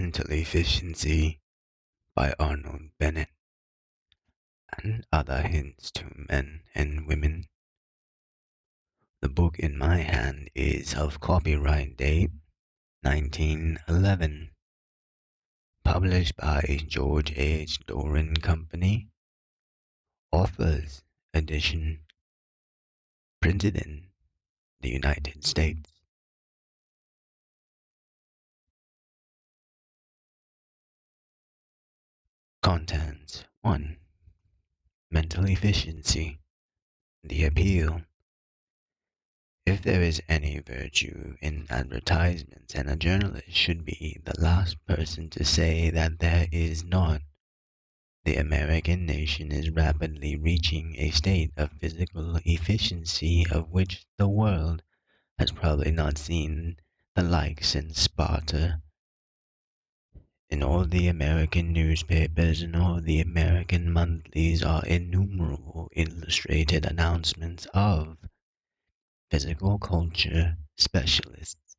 Mental Efficiency by Arnold Bennett, and other hints to men and women. The book in my hand is of copyright date 1911, published by George H. Doran Company, author's edition, printed in the United States. Contents 1. Mental Efficiency. The Appeal. If there is any virtue in advertisements, and a journalist should be the last person to say that there is not, the American nation is rapidly reaching a state of physical efficiency of which the world has probably not seen the like since Sparta. In all the American newspapers and all the American monthlies are innumerable illustrated announcements of physical culture specialists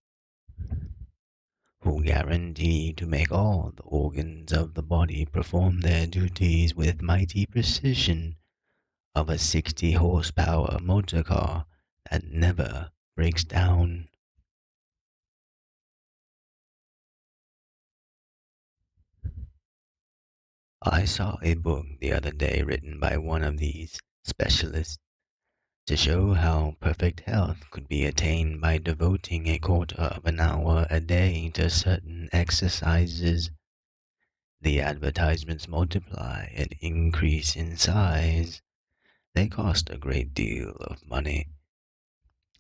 who guarantee to make all the organs of the body perform their duties with mighty precision of a 60 horsepower motor car that never breaks down. I saw a book the other day written by one of these specialists to show how perfect health could be attained by devoting a quarter of an hour a day to certain exercises. The advertisements multiply and increase in size. They cost a great deal of money.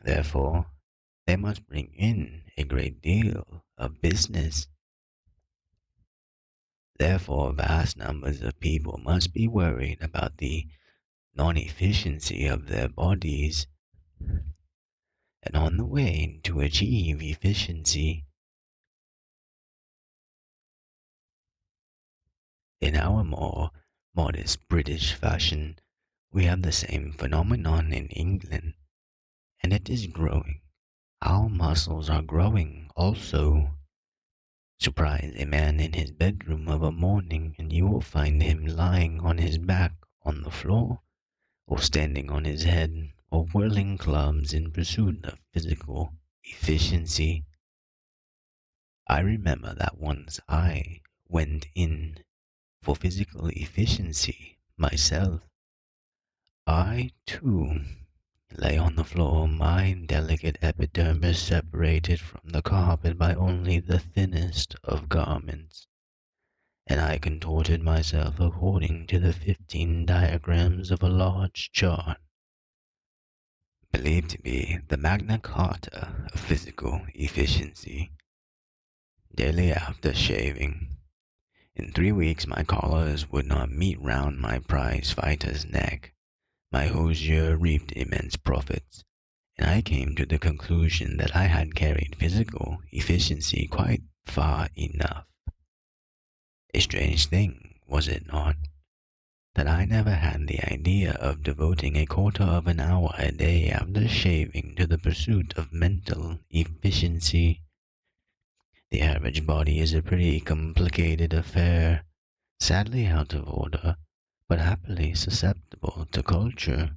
Therefore, they must bring in a great deal of business. Therefore, vast numbers of people must be worried about the non-efficiency of their bodies, and on the way to achieve efficiency. In our more modest British fashion, we have the same phenomenon in England, and it is growing. Our muscles are growing also. Surprise a man in his bedroom of a morning, and you will find him lying on his back on the floor, or standing on his head, or whirling clubs in pursuit of physical efficiency. I remember that once I went in for physical efficiency myself. I, too, lay on the floor, my delicate epidermis separated from the carpet by only the thinnest of garments, and I contorted myself according to the 15 diagrams of a large chart, believed to be the Magna Carta of physical efficiency. Daily after shaving, in 3 weeks my collars would not meet round my prize fighter's neck. My hosier reaped immense profits, and I came to the conclusion that I had carried physical efficiency quite far enough. A strange thing, was it not, that I never had the idea of devoting a quarter of an hour a day after shaving to the pursuit of mental efficiency. The average body is a pretty complicated affair, sadly out of order, but happily susceptible to culture.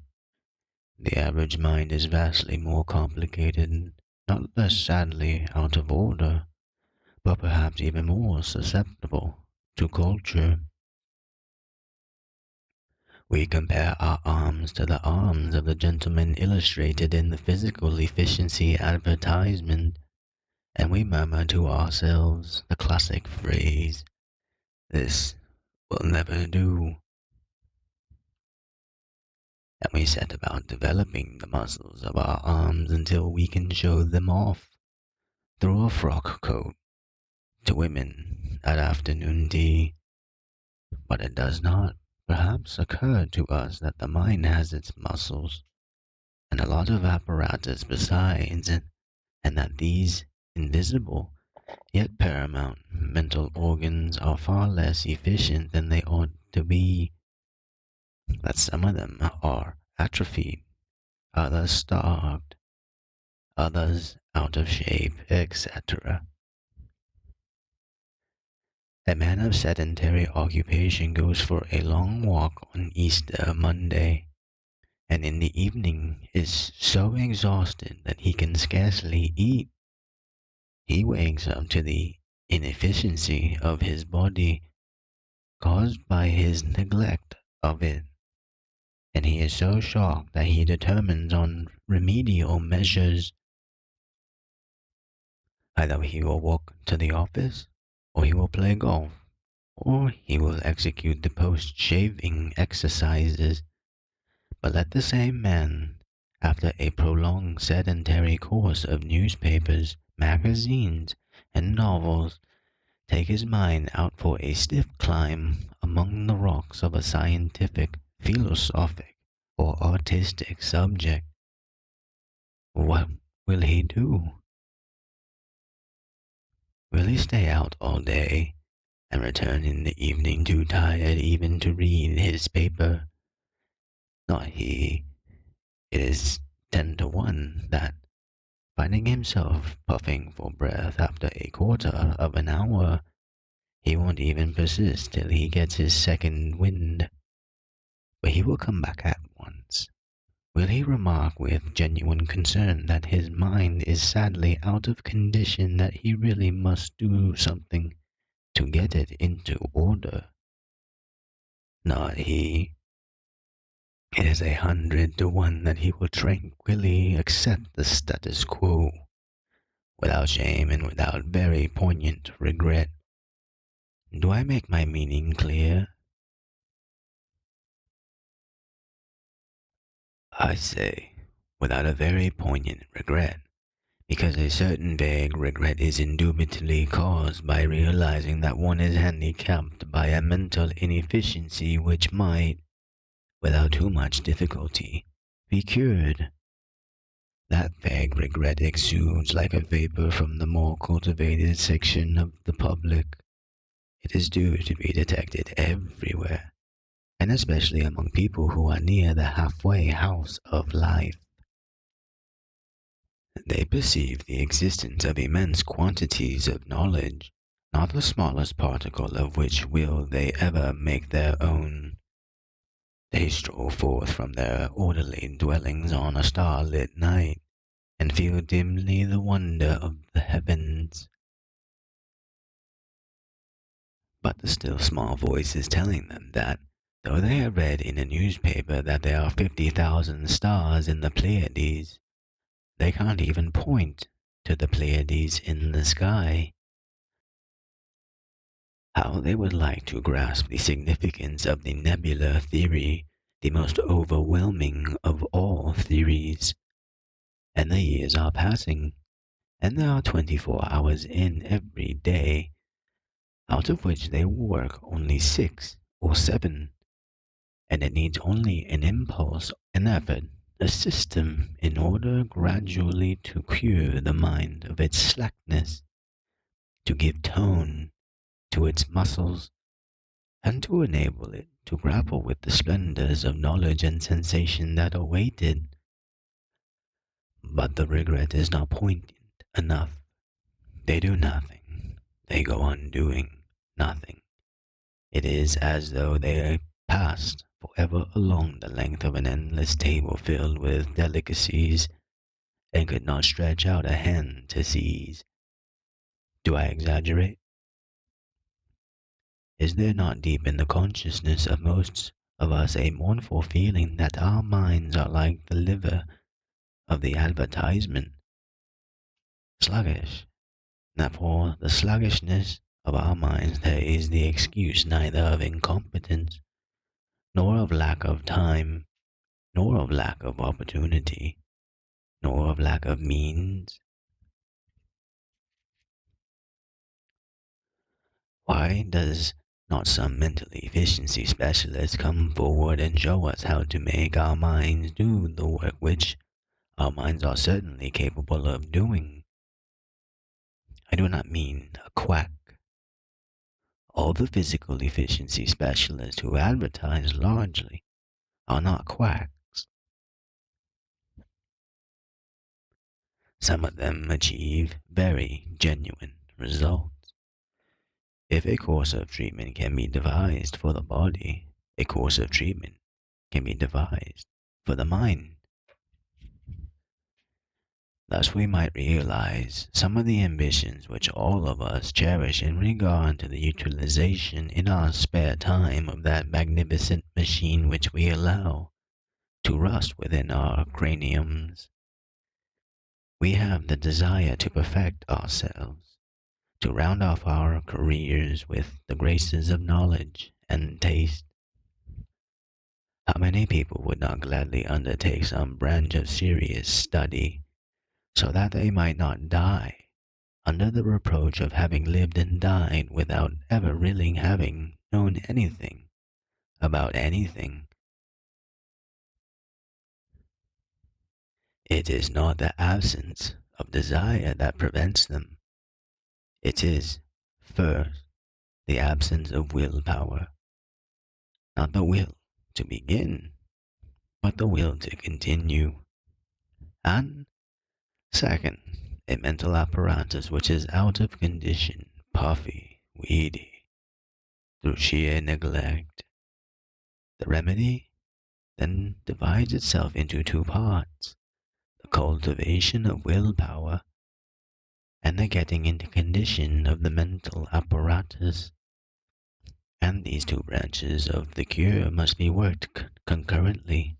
The average mind is vastly more complicated, not less sadly out of order, but perhaps even more susceptible to culture. We compare our arms to the arms of the gentleman illustrated in the physical efficiency advertisement, and we murmur to ourselves the classic phrase, "This will never do," and we set about developing the muscles of our arms until we can show them off through a frock coat to women at afternoon tea. But it does not, perhaps, occur to us that the mind has its muscles, and a lot of apparatus besides, and that these invisible, yet paramount, mental organs are far less efficient than they ought to be, that some of them are atrophied, others starved, others out of shape, etc. A man of sedentary occupation goes for a long walk on Easter Monday, and in the evening is so exhausted that he can scarcely eat. He wakes up to the inefficiency of his body caused by his neglect of it, and he is so shocked that he determines on remedial measures. Either he will walk to the office, or he will play golf, or he will execute the post-shaving exercises. But let the same man, after a prolonged sedentary course of newspapers, magazines, and novels, take his mind out for a stiff climb among the rocks of a scientific, philosophic, or artistic subject. What will he do? Will he stay out all day and return in the evening too tired even to read his paper? Not he. It is 10 to 1 that, finding himself puffing for breath after a quarter of an hour, he won't even persist till he gets his second wind. But he will come back at once. Will he remark with genuine concern that his mind is sadly out of condition, that he really must do something to get it into order? Not he. It is 100 to 1 that he will tranquilly accept the status quo, without shame and without very poignant regret. Do I make my meaning clear? I say, without a very poignant regret, because a certain vague regret is indubitably caused by realizing that one is handicapped by a mental inefficiency which might, without too much difficulty, be cured. That vague regret exudes like a vapor from the more cultivated section of the public. It is due to be detected everywhere, and especially among people who are near the halfway house of life. They perceive the existence of immense quantities of knowledge, not the smallest particle of which will they ever make their own. They stroll forth from their orderly dwellings on a starlit night, and feel dimly the wonder of the heavens. But the still small voice is telling them that, though they have read in a newspaper that there are 50,000 stars in the Pleiades, they can't even point to the Pleiades in the sky. How they would like to grasp the significance of the nebular theory, the most overwhelming of all theories. And the years are passing, and there are 24 hours in every day, out of which they work only 6 or 7, and it needs only an impulse, an effort, a system in order gradually to cure the mind of its slackness, to give tone to its muscles, and to enable it to grapple with the splendors of knowledge and sensation that await it. But the regret is not poignant enough. They do nothing. They go on doing nothing. It is as though they passed forever along the length of an endless table filled with delicacies, and could not stretch out a hand to seize. Do I exaggerate? Is there not deep in the consciousness of most of us a mournful feeling that our minds are like the liver of the advertisement, sluggish, that for the sluggishness of our minds there is the excuse neither of incompetence, nor of lack of time, nor of lack of opportunity, nor of lack of means? Why does not some mental efficiency specialist come forward and show us how to make our minds do the work which our minds are certainly capable of doing? I do not mean a quack. All the physical efficiency specialists who advertise largely are not quacks. Some of them achieve very genuine results. If a course of treatment can be devised for the body, a course of treatment can be devised for the mind. Thus, we might realize some of the ambitions which all of us cherish in regard to the utilization in our spare time of that magnificent machine which we allow to rust within our craniums. We have the desire to perfect ourselves, to round off our careers with the graces of knowledge and taste. How many people would not gladly undertake some branch of serious study so that they might not die under the reproach of having lived and died without ever really having known anything about anything? It is not the absence of desire that prevents them. It is, first, the absence of willpower. Not the will to begin, but the will to continue. And second, a mental apparatus which is out of condition, puffy, weedy, through sheer neglect. The remedy then divides itself into two parts: the cultivation of willpower and the getting into condition of the mental apparatus. And these two branches of the cure must be worked concurrently.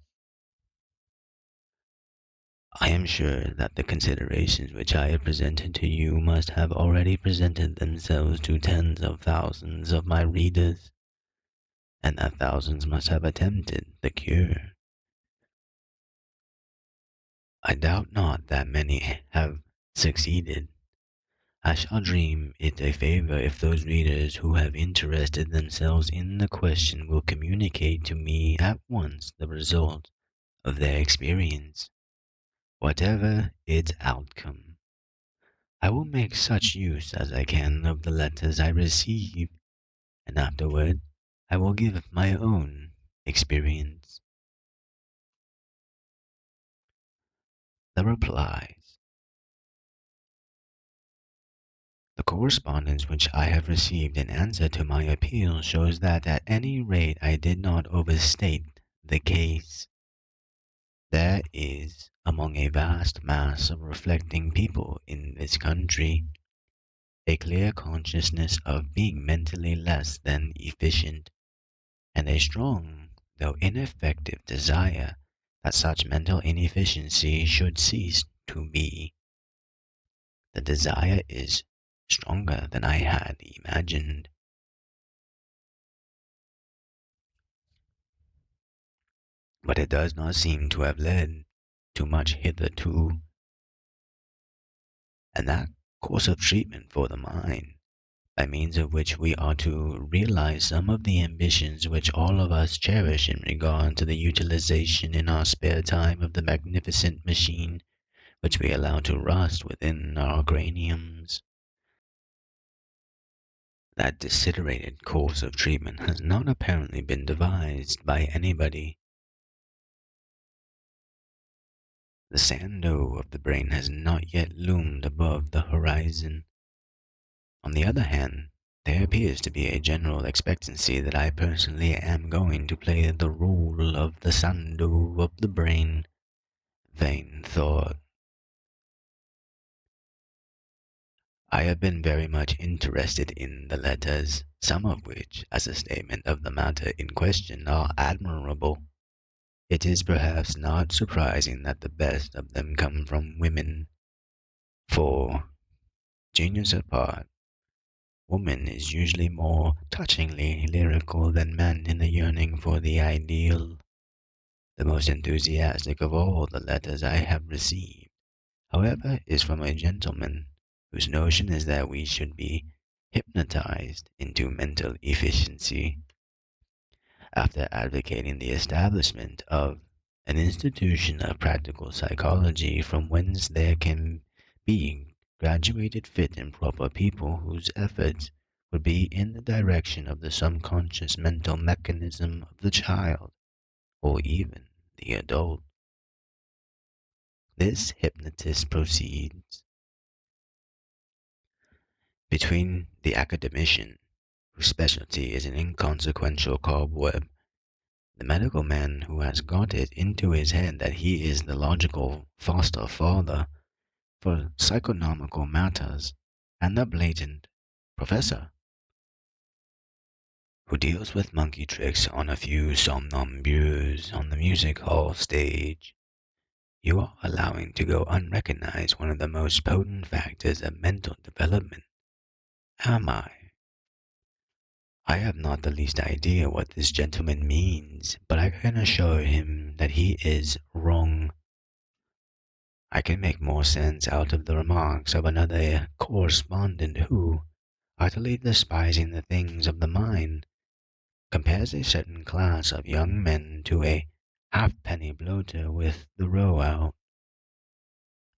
I am sure that the considerations which I have presented to you must have already presented themselves to tens of thousands of my readers, and that thousands must have attempted the cure. I doubt not that many have succeeded. I shall deem it a favor if those readers who have interested themselves in the question will communicate to me at once the result of their experience, whatever its outcome. I will make such use as I can of the letters I receive, and afterward I will give my own experience. The replies. The correspondence which I have received in answer to my appeal shows that at any rate I did not overstate the case. There is, among a vast mass of reflecting people in this country, a clear consciousness of being mentally less than efficient, and a strong, though ineffective, desire that such mental inefficiency should cease to be. The desire is stronger than I had imagined. But it does not seem to have led to much hitherto, and that course of treatment for the mind, by means of which we are to realize some of the ambitions which all of us cherish in regard to the utilization in our spare time of the magnificent machine which we allow to rust within our craniums. That desiderated course of treatment has not apparently been devised by anybody. The Sandow of the brain has not yet loomed above the horizon. On the other hand, there appears to be a general expectancy that I personally am going to play the role of the Sandow of the brain. Vain thought. I have been very much interested in the letters, some of which, as a statement of the matter in question, are admirable. It is perhaps not surprising that the best of them come from women, for, genius apart, woman is usually more touchingly lyrical than man in the yearning for the ideal. The most enthusiastic of all the letters I have received, however, is from a gentleman whose notion is that we should be hypnotized into mental efficiency. After advocating the establishment of an institution of practical psychology from whence there can be graduated fit and proper people whose efforts would be in the direction of the subconscious mental mechanism of the child, or even the adult. This hypnotist proceeds. Between the academician whose specialty is an inconsequential cobweb, the medical man who has got it into his head that he is the logical foster father for psychonomical matters, and the blatant professor who deals with monkey tricks on a few somnambules on the music hall stage. You are allowing to go unrecognized one of the most potent factors of mental development. Am I? I have not the least idea what this gentleman means, but I can assure him that he is wrong. I can make more sense out of the remarks of another correspondent who, utterly despising the things of the mind, compares a certain class of young men to a halfpenny bloater with the row out,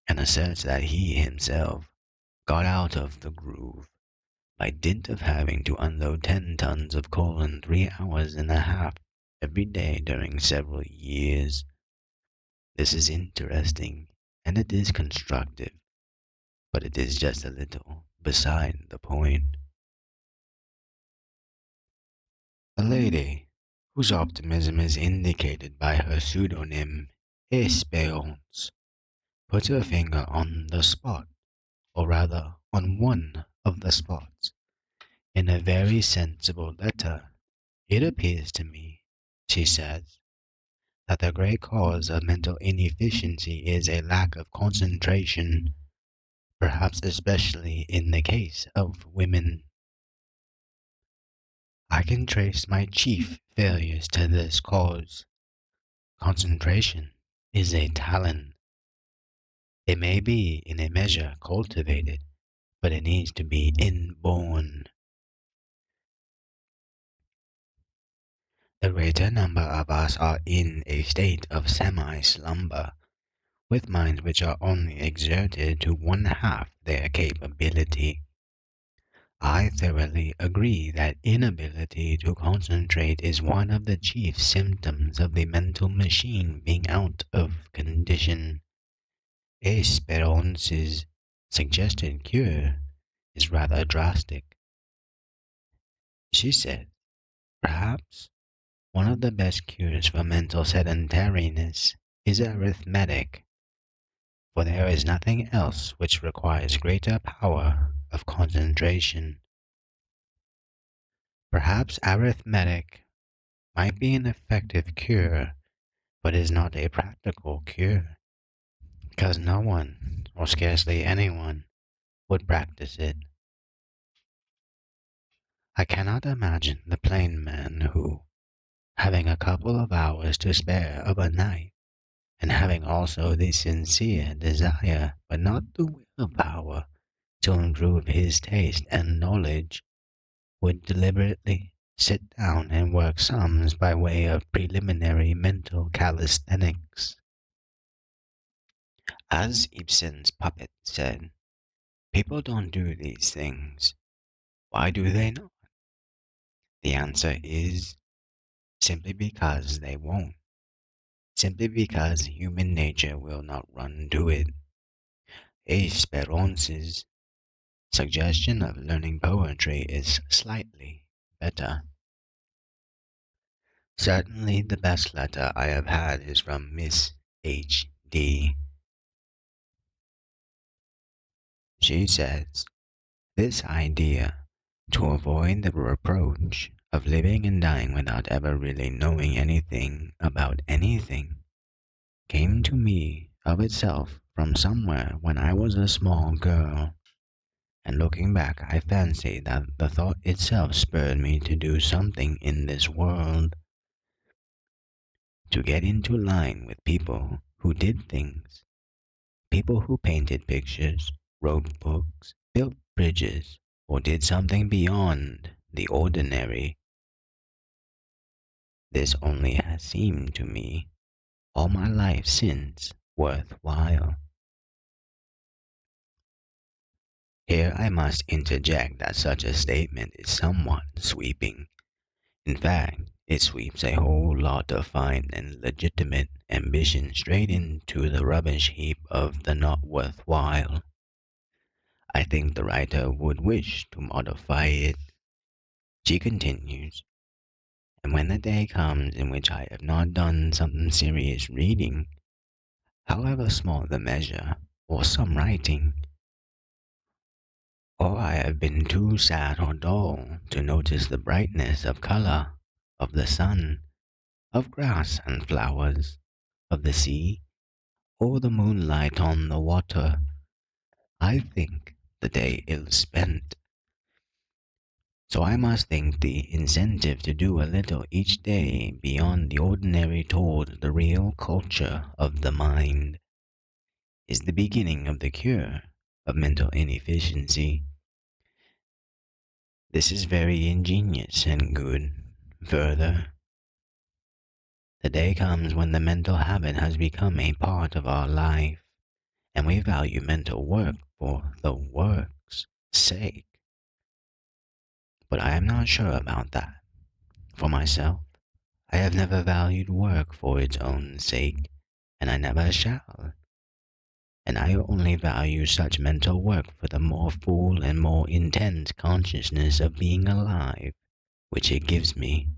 and asserts that he himself got out of the groove by dint of having to unload 10 tons of coal in 3 hours and a half every day during several years. This is interesting, and it is constructive, but it is just a little beside the point. A lady, whose optimism is indicated by her pseudonym Espérance, puts her finger on the spot, or rather on one of the spots, in a very sensible letter. It appears to me, she says, that the great cause of mental inefficiency is a lack of concentration, perhaps especially in the case of women. I can trace my chief failures to this cause. Concentration is a talent. It may be in a measure cultivated, but it needs to be inborn. The greater number of us are in a state of semi-slumber, with minds which are only exerted to one half their capability. I thoroughly agree that inability to concentrate is one of the chief symptoms of the mental machine being out of condition. Esperance's suggested cure is rather drastic. She said, perhaps one of the best cures for mental sedentariness is arithmetic, for there is nothing else which requires greater power of concentration. Perhaps arithmetic might be an effective cure, but is not a practical cure, because no one, or scarcely anyone, would practice it. I cannot imagine the plain man who, having a couple of hours to spare of a night, and having also the sincere desire, but not the willpower, to improve his taste and knowledge, would deliberately sit down and work sums by way of preliminary mental calisthenics. As Ibsen's puppet said, people don't do these things. Why do they not? The answer is simply because they won't. Simply because human nature will not run to it. Esperance's suggestion of learning poetry is slightly better. Certainly the best letter I have had is from Miss H.D. She says, this idea, to avoid the reproach of living and dying without ever really knowing anything about anything, came to me of itself from somewhere when I was a small girl, and looking back I fancy that the thought itself spurred me to do something in this world, to get into line with people who did things, people who painted pictures, wrote books, built bridges, or did something beyond the ordinary. This only has seemed to me, all my life since, worthwhile. Here I must interject that such a statement is somewhat sweeping. In fact, it sweeps a whole lot of fine and legitimate ambition straight into the rubbish heap of the not worthwhile. I think the writer would wish to modify it. She continues, and when the day comes in which I have not done some serious reading, however small the measure, or some writing, or I have been too sad or dull to notice the brightness of color, of the sun, of grass and flowers, of the sea, or the moonlight on the water, I think the day ill spent. So I must think the incentive to do a little each day beyond the ordinary toward the real culture of the mind is the beginning of the cure of mental inefficiency. This is very ingenious and good. Further, the day comes when the mental habit has become a part of our life, and we value mental work for the work's sake. But I am not sure about that. For myself, I have never valued work for its own sake, and I never shall. And I only value such mental work for the more full and more intense consciousness of being alive, which it gives me.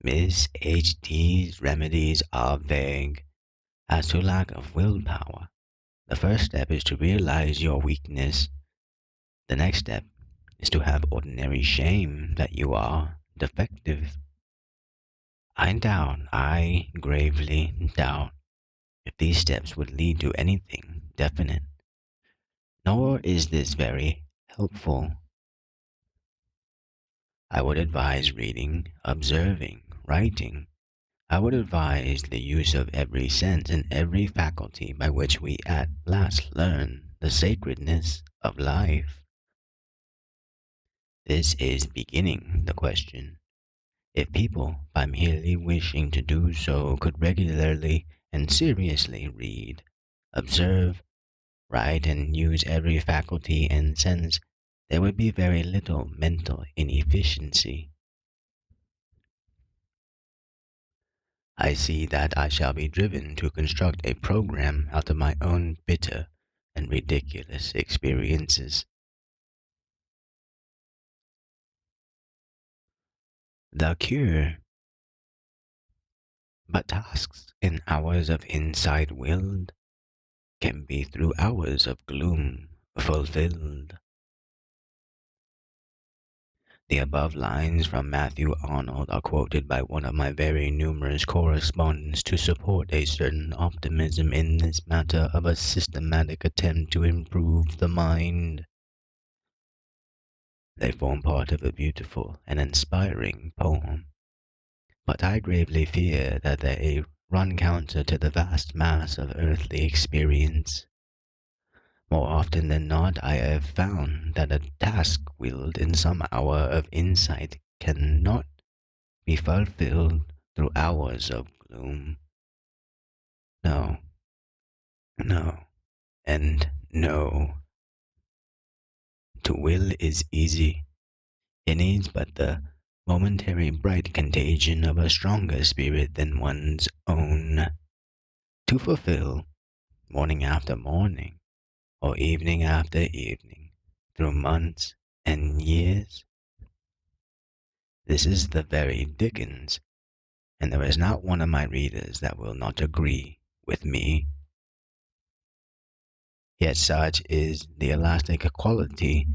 Miss H.T.'s remedies are vague as to lack of willpower. The first step is to realize your weakness. The next step is to have ordinary shame that you are defective. I gravely doubt, if these steps would lead to anything definite. Nor is this very helpful. I would advise reading, observing, writing. I would advise the use of every sense and every faculty by which we at last learn the sacredness of life. This is beginning the question. If people, by merely wishing to do so, could regularly and seriously read, observe, write, and use every faculty and sense, there would be very little mental inefficiency. I see that I shall be driven to construct a program out of my own bitter and ridiculous experiences. The cure, but tasks in hours of insight willed can be through hours of gloom fulfilled. The above lines from Matthew Arnold are quoted by one of my very numerous correspondents to support a certain optimism in this matter of a systematic attempt to improve the mind. They form part of a beautiful and inspiring poem, but I gravely fear that they run counter to the vast mass of earthly experience. More often than not, I have found that a task willed in some hour of insight cannot be fulfilled through hours of gloom. No, no, and no. To will is easy. It needs but the momentary bright contagion of a stronger spirit than one's own to fulfill, morning after morning, or evening after evening, through months and years. This is the very Dickens, and there is not one of my readers that will not agree with me. Yet such is the elastic quality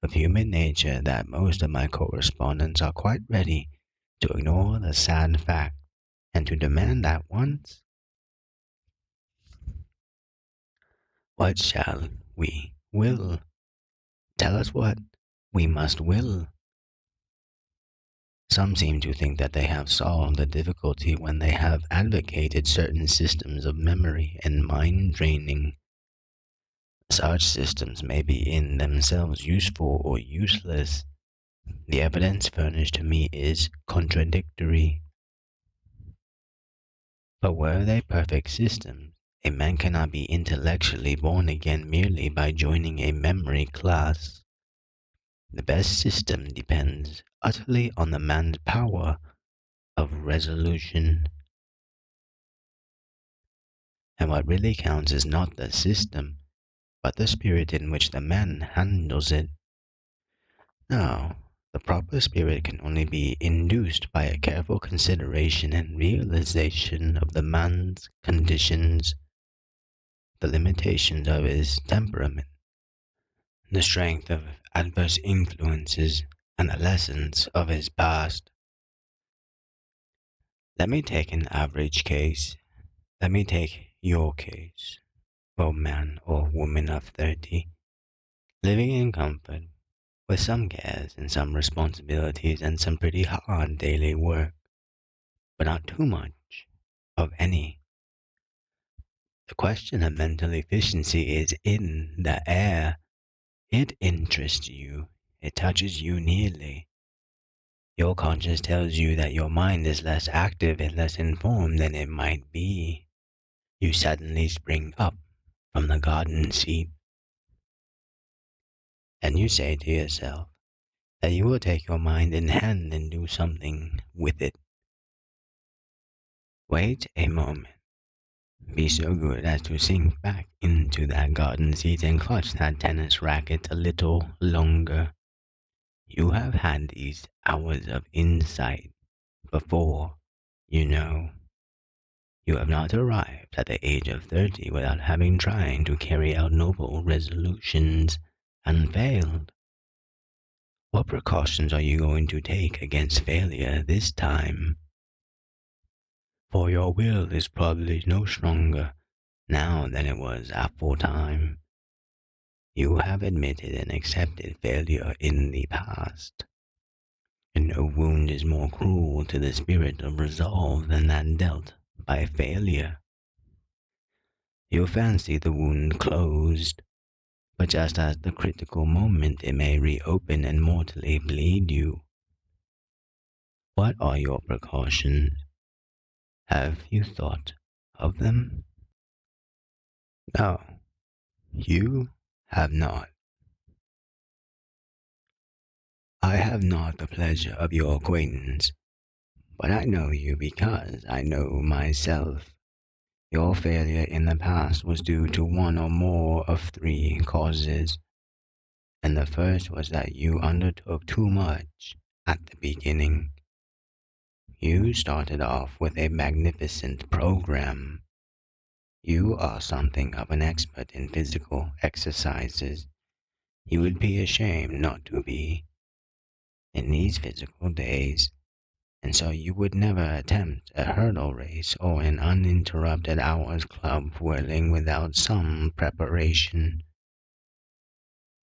of human nature that most of my correspondents are quite ready to ignore the sad fact and to demand at once, what shall we will? Tell us what we must will. Some seem to think that they have solved the difficulty when they have advocated certain systems of memory and mind training. Such systems may be in themselves useful or useless. The evidence furnished to me is contradictory. But were they perfect systems, a man cannot be intellectually born again merely by joining a memory class. The best system depends utterly on the man's power of resolution. And what really counts is not the system, but the spirit in which the man handles it. Now, the proper spirit can only be induced by a careful consideration and realization of the man's conditions, the limitations of his temperament, the strength of adverse influences, and the lessons of his past. Let me take an average case. Let me take your case, O man or woman of 30, living in comfort, with some cares and some responsibilities and some pretty hard daily work, but not too much of any. The question of mental efficiency is in the air. It interests you. It touches you nearly. Your conscience tells you that your mind is less active and less informed than it might be. You suddenly spring up from the garden seat, and you say to yourself that you will take your mind in hand and do something with it. Wait a moment. Be so good as to sink back into that garden seat and clutch that tennis racket a little longer. You have had these hours of insight before, you know. You have not arrived at the age of 30 without having tried to carry out noble resolutions and failed. What precautions are you going to take against failure this time? For your will is probably no stronger now than it was aforetime. You have admitted and accepted failure in the past, and no wound is more cruel to the spirit of resolve than that dealt by failure. You fancy the wound closed, but just at the critical moment it may reopen and mortally bleed you. What are your precautions? Have you thought of them? No, you have not. I have not the pleasure of your acquaintance, but I know you because I know myself. Your failure in the past was due to one or more of three causes, and the first was that you undertook too much at the beginning. You started off with a magnificent program. You are something of an expert in physical exercises. You would be ashamed not to be in these physical days, and so you would never attempt a hurdle race or an uninterrupted hours club whirling without some preparation.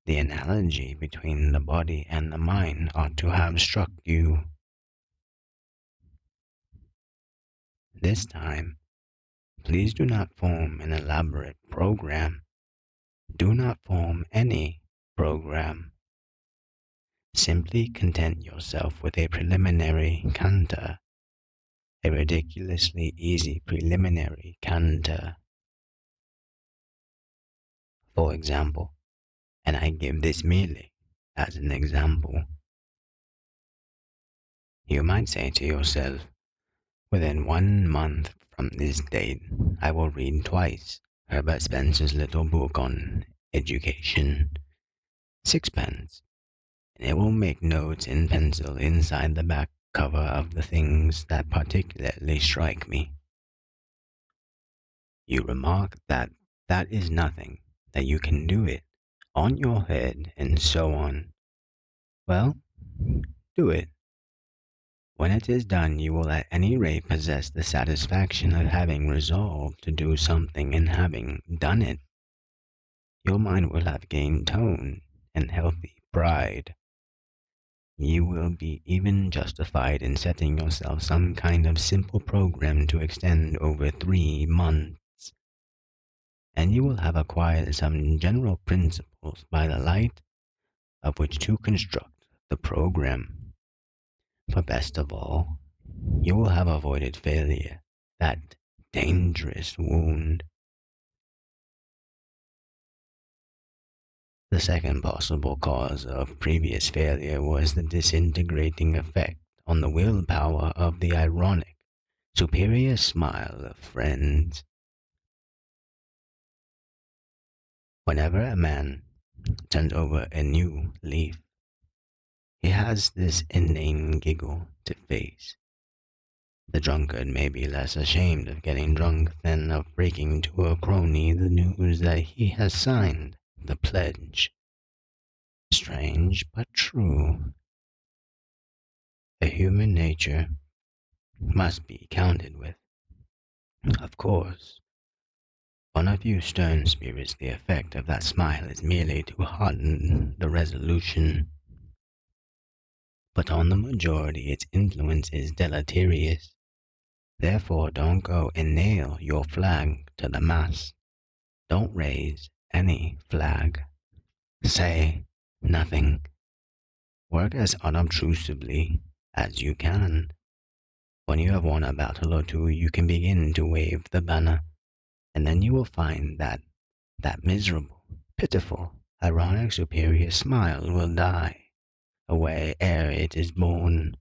The analogy between the body and the mind ought to have struck you. This time, please do not form an elaborate program. Do not form any program. Simply content yourself with a preliminary canter, a ridiculously easy preliminary canter. For example, and I give this merely as an example, you might say to yourself, within 1 month from this date, I will read twice Herbert Spencer's little book on education, sixpence, and it will make notes in pencil inside the back cover of the things that particularly strike me. You remark that that is nothing, that you can do it on your head, and so on. Well, do it. When it is done, you will at any rate possess the satisfaction of having resolved to do something and having done it. Your mind will have gained tone and healthy pride. You will be even justified in setting yourself some kind of simple program to extend over 3 months, and you will have acquired some general principles by the light of which to construct the program. For best of all, you will have avoided failure, that dangerous wound. The second possible cause of previous failure was the disintegrating effect on the willpower of the ironic, superior smile of friends. Whenever a man turns over a new leaf, He has this inane giggle to face. The drunkard may be less ashamed of getting drunk than of breaking to a crony the news that he has signed the pledge. Strange but true. A human nature must be counted with. Of course, on a few stern spirits the effect of that smile is merely to harden the resolution, but on the majority its influence is deleterious. Therefore don't go and nail your flag to the mast. Don't raise any flag. Say nothing. Work as unobtrusively as you can. When you have won a battle or two, you can begin to wave the banner, and then you will find that miserable, pitiful, ironic superior smile will die away ere it is born.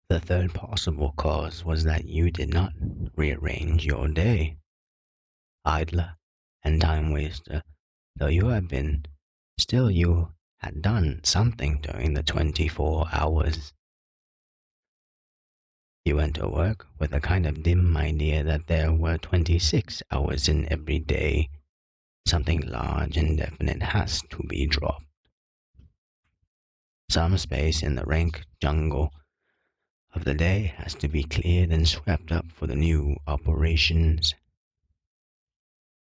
The third possible cause was that you did not rearrange your day. Idler and time waster though you had been, still you had done something during the 24 hours. You went to work with a kind of dim idea that there were 26 hours in every day. Something large and definite has to be dropped. Some space in the rank jungle of the day has to be cleared and swept up for the new operations.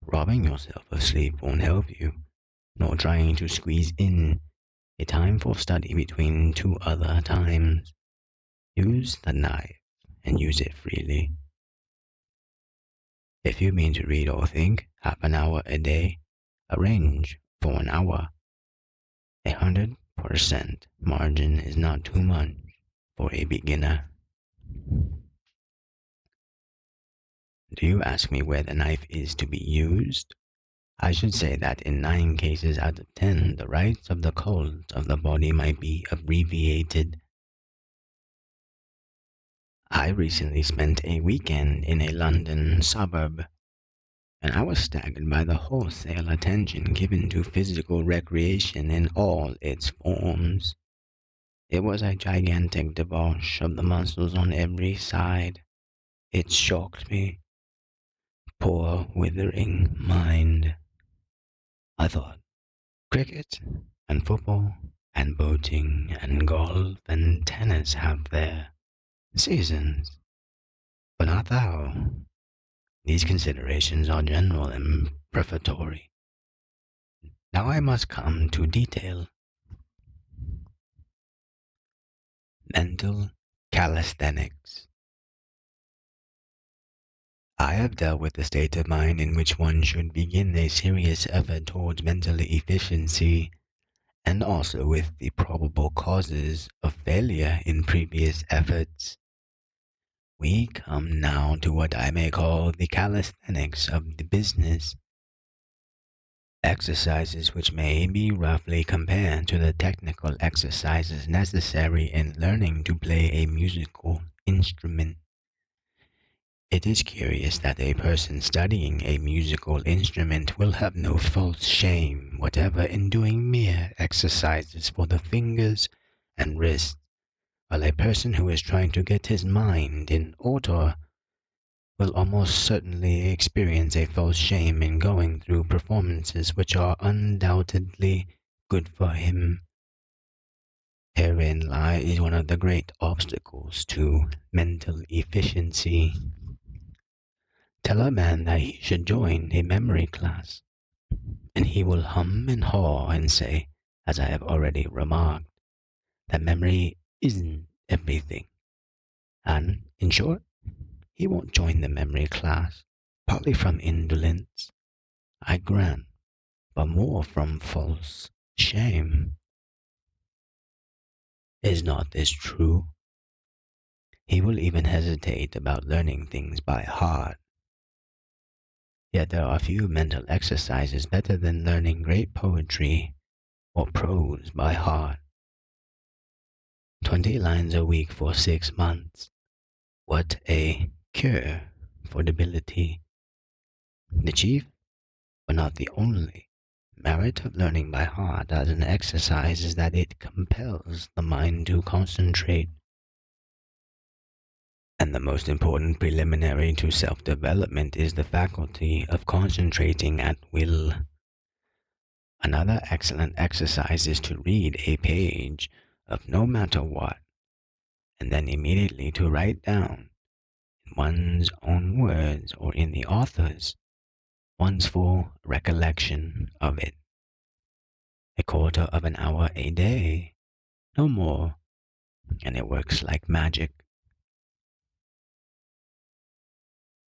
Robbing yourself of sleep won't help you, nor trying to squeeze in a time for study between two other times. Use the knife and use it freely. If you mean to read or think half an hour a day, arrange for an hour. 100% margin is not too much for a beginner. Do you ask me where the knife is to be used? I should say that in 9 cases out of 10, the rights of the codes of the body might be abbreviated. I recently spent a weekend in a London suburb, and I was staggered by the wholesale attention given to physical recreation in all its forms. It was a gigantic debauch of the muscles on every side. It shocked me. Poor withering mind. I thought, cricket and football and boating and golf and tennis have their seasons, but not thou. These considerations are general and prefatory. Now I must come to detail. Mental calisthenics. I have dealt with the state of mind in which one should begin a serious effort towards mental efficiency, and also with the probable causes of failure in previous efforts. We come now to what I may call the calisthenics of the business. Exercises which may be roughly compared to the technical exercises necessary in learning to play a musical instrument. It is curious that a person studying a musical instrument will have no false shame whatever in doing mere exercises for the fingers and wrists, while a person who is trying to get his mind in order will almost certainly experience a false shame in going through performances which are undoubtedly good for him. Herein lies one of the great obstacles to mental efficiency. Tell a man that he should join a memory class, and he will hum and haw and say, as I have already remarked, that memory isn't everything. And, in short, he won't join the memory class, partly from indolence, I grant, but more from false shame. Is not this true? He will even hesitate about learning things by heart. Yet there are few mental exercises better than learning great poetry or prose by heart. 20 lines a week for 6 months. What a cure for debility. The chief, but not the only, merit of learning by heart as an exercise is that it compels the mind to concentrate. And the most important preliminary to self-development is the faculty of concentrating at will. Another excellent exercise is to read a page of no matter what, and then immediately to write down in one's own words or in the author's one's full recollection of it. A quarter of an hour a day, no more, and it works like magic.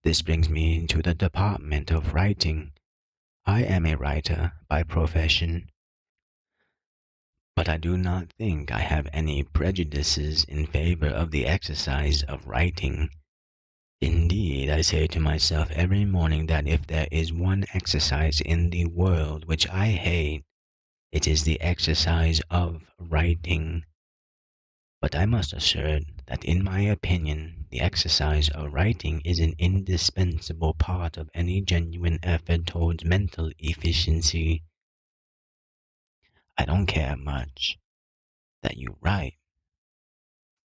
This brings me to the department of writing. I am a writer by profession, but I do not think I have any prejudices in favor of the exercise of writing. Indeed, I say to myself every morning that if there is one exercise in the world which I hate, it is the exercise of writing. But I must assert that in my opinion, the exercise of writing is an indispensable part of any genuine effort towards mental efficiency. I don't care much that you write,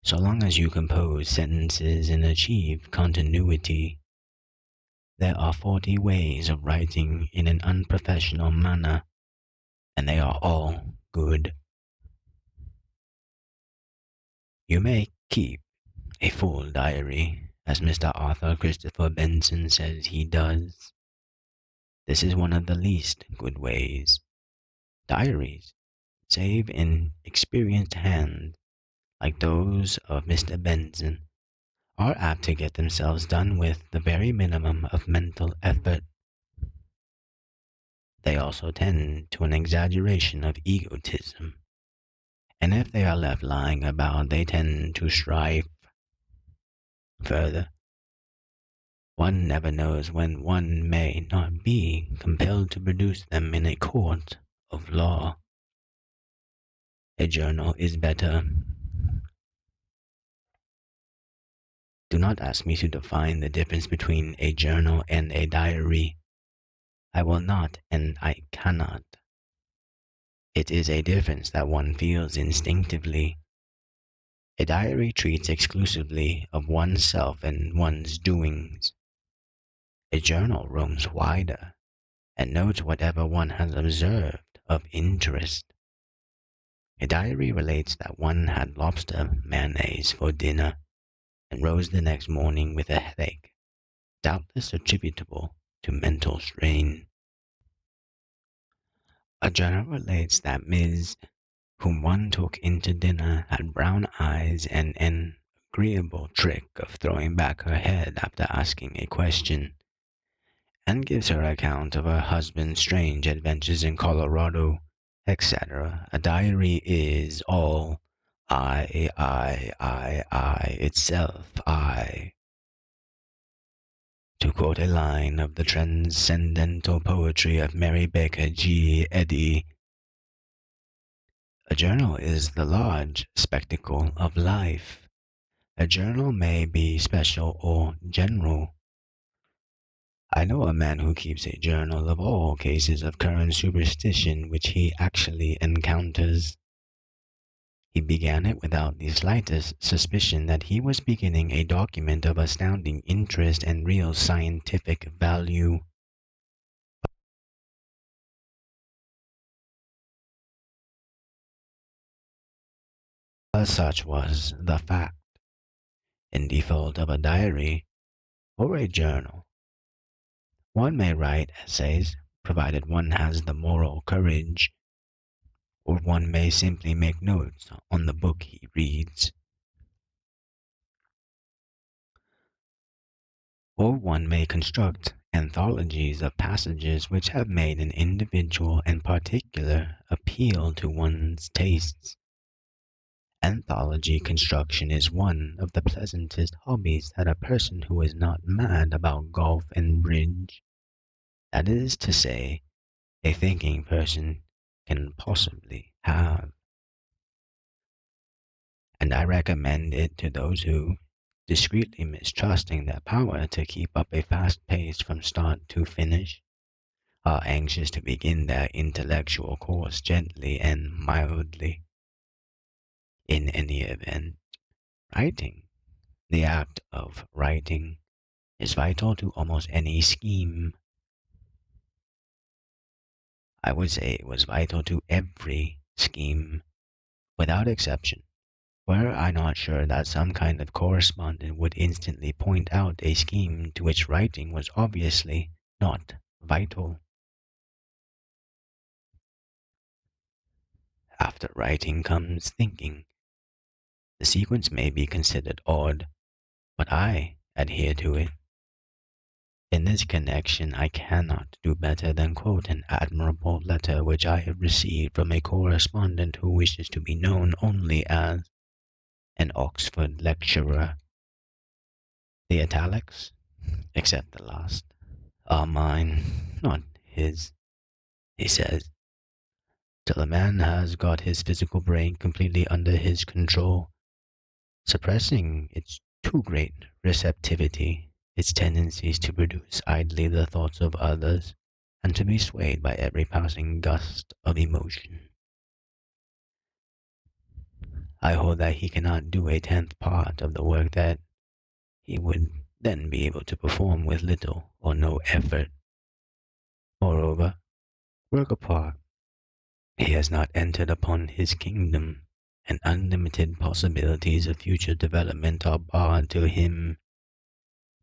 so long as you compose sentences and achieve continuity. There are 40 ways of writing in an unprofessional manner, and they are all good. You may keep a full diary, as Mr. Arthur Christopher Benson says he does. This is one of the least good ways. Diaries, save in experienced hands, like those of Mr. Benson, are apt to get themselves done with the very minimum of mental effort. They also tend to an exaggeration of egotism, and if they are left lying about, they tend to strife. Further, one never knows when one may not be compelled to produce them in a court of law. A journal is better. Do not ask me to define the difference between a journal and a diary. I will not, and I cannot. It is a difference that one feels instinctively. A diary treats exclusively of oneself and one's doings. A journal roams wider and notes whatever one has observed of interest. A diary relates that one had lobster mayonnaise for dinner and rose the next morning with a headache, doubtless attributable to mental strain. A journal relates that Ms. whom one took into dinner had brown eyes and an agreeable trick of throwing back her head after asking a question, and gives her account of her husband's strange adventures in Colorado, etc. A diary is all I itself, I. To quote a line of the transcendental poetry of Mary Baker G. Eddy, a journal is the large spectacle of life. A journal may be special or general. I know a man who keeps a journal of all cases of current superstition which he actually encounters. He began it without the slightest suspicion that he was beginning a document of astounding interest and real scientific value. But such was the fact. In default of a diary or a journal, one may write essays, provided one has the moral courage, or one may simply make notes on the book he reads, or one may construct anthologies of passages which have made an individual and particular appeal to one's tastes. Anthology construction is one of the pleasantest hobbies that a person who is not mad about golf and bridge, that is to say, a thinking person, can possibly have. And I recommend it to those who, discreetly mistrusting their power to keep up a fast pace from start to finish, are anxious to begin their intellectual course gently and mildly. In any event, writing, the act of writing, is vital to almost any scheme. I would say it was vital to every scheme, without exception. Were I not sure that some kind of correspondent would instantly point out a scheme to which writing was obviously not vital. After writing comes thinking. The sequence may be considered odd, but I adhere to it. In this connection, I cannot do better than quote an admirable letter which I have received from a correspondent who wishes to be known only as an Oxford lecturer. The italics, except the last, are mine, not his. He says, till a man has got his physical brain completely under his control, suppressing its too great receptivity, its tendencies to produce idly the thoughts of others, and to be swayed by every passing gust of emotion. I hold that he cannot do a tenth part of the work that he would then be able to perform with little or no effort. Moreover, work apart, he has not entered upon his kingdom, and unlimited possibilities of future development are barred to him.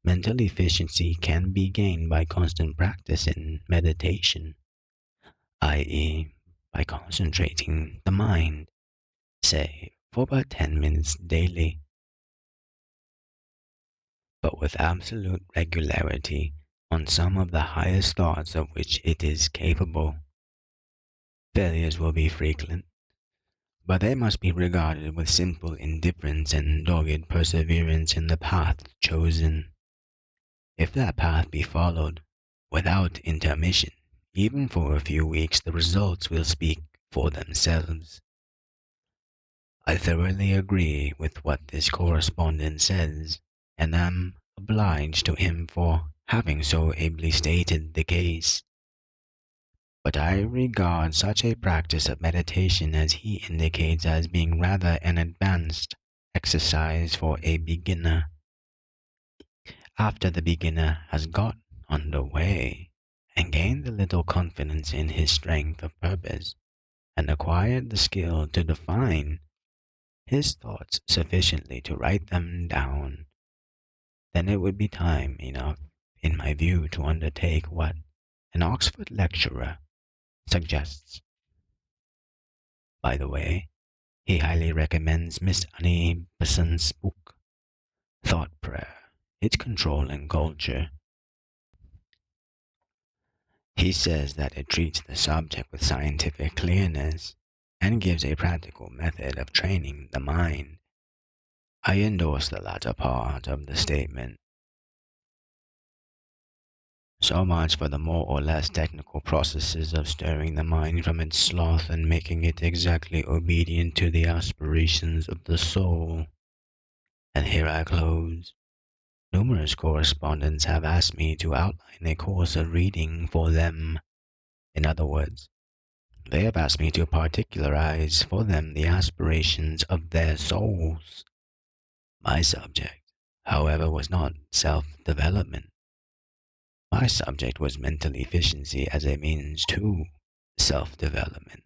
Mental efficiency can be gained by constant practice in meditation, i.e., by concentrating the mind, say, for about 10 minutes daily, but with absolute regularity on some of the highest thoughts of which it is capable. Failures will be frequent, but they must be regarded with simple indifference and dogged perseverance in the path chosen. If that path be followed without intermission, even for a few weeks, the results will speak for themselves. I thoroughly agree with what this correspondent says, and am obliged to him for having so ably stated the case. But I regard such a practice of meditation as he indicates as being rather an advanced exercise for a beginner. After the beginner has got under way and gained a little confidence in his strength of purpose, and acquired the skill to define his thoughts sufficiently to write them down, then it would be time enough, in my view, to undertake what an Oxford lecturer suggests. By the way, he highly recommends Miss Annie Besant's book, Thought Prayer, Its Control and Culture. He says that it treats the subject with scientific clearness and gives a practical method of training the mind. I endorse the latter part of the statement. So much for the more or less technical processes of stirring the mind from its sloth and making it exactly obedient to the aspirations of the soul. And here I close. Numerous correspondents have asked me to outline a course of reading for them. In other words, they have asked me to particularize for them the aspirations of their souls. My subject, however, was not self-development. My subject was mental efficiency as a means to self-development.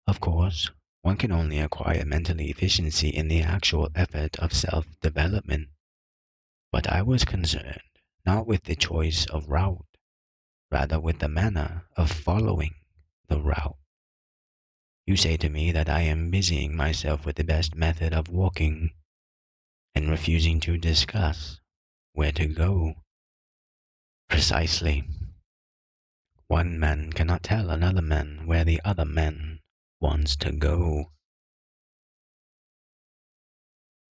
Of course, one can only acquire mental efficiency in the actual effort of self-development, but I was concerned not with the choice of route, rather with the manner of following the route. You say to me that I am busying myself with the best method of walking and refusing to discuss where to go. Precisely. One man cannot tell another man where the other man wants to go.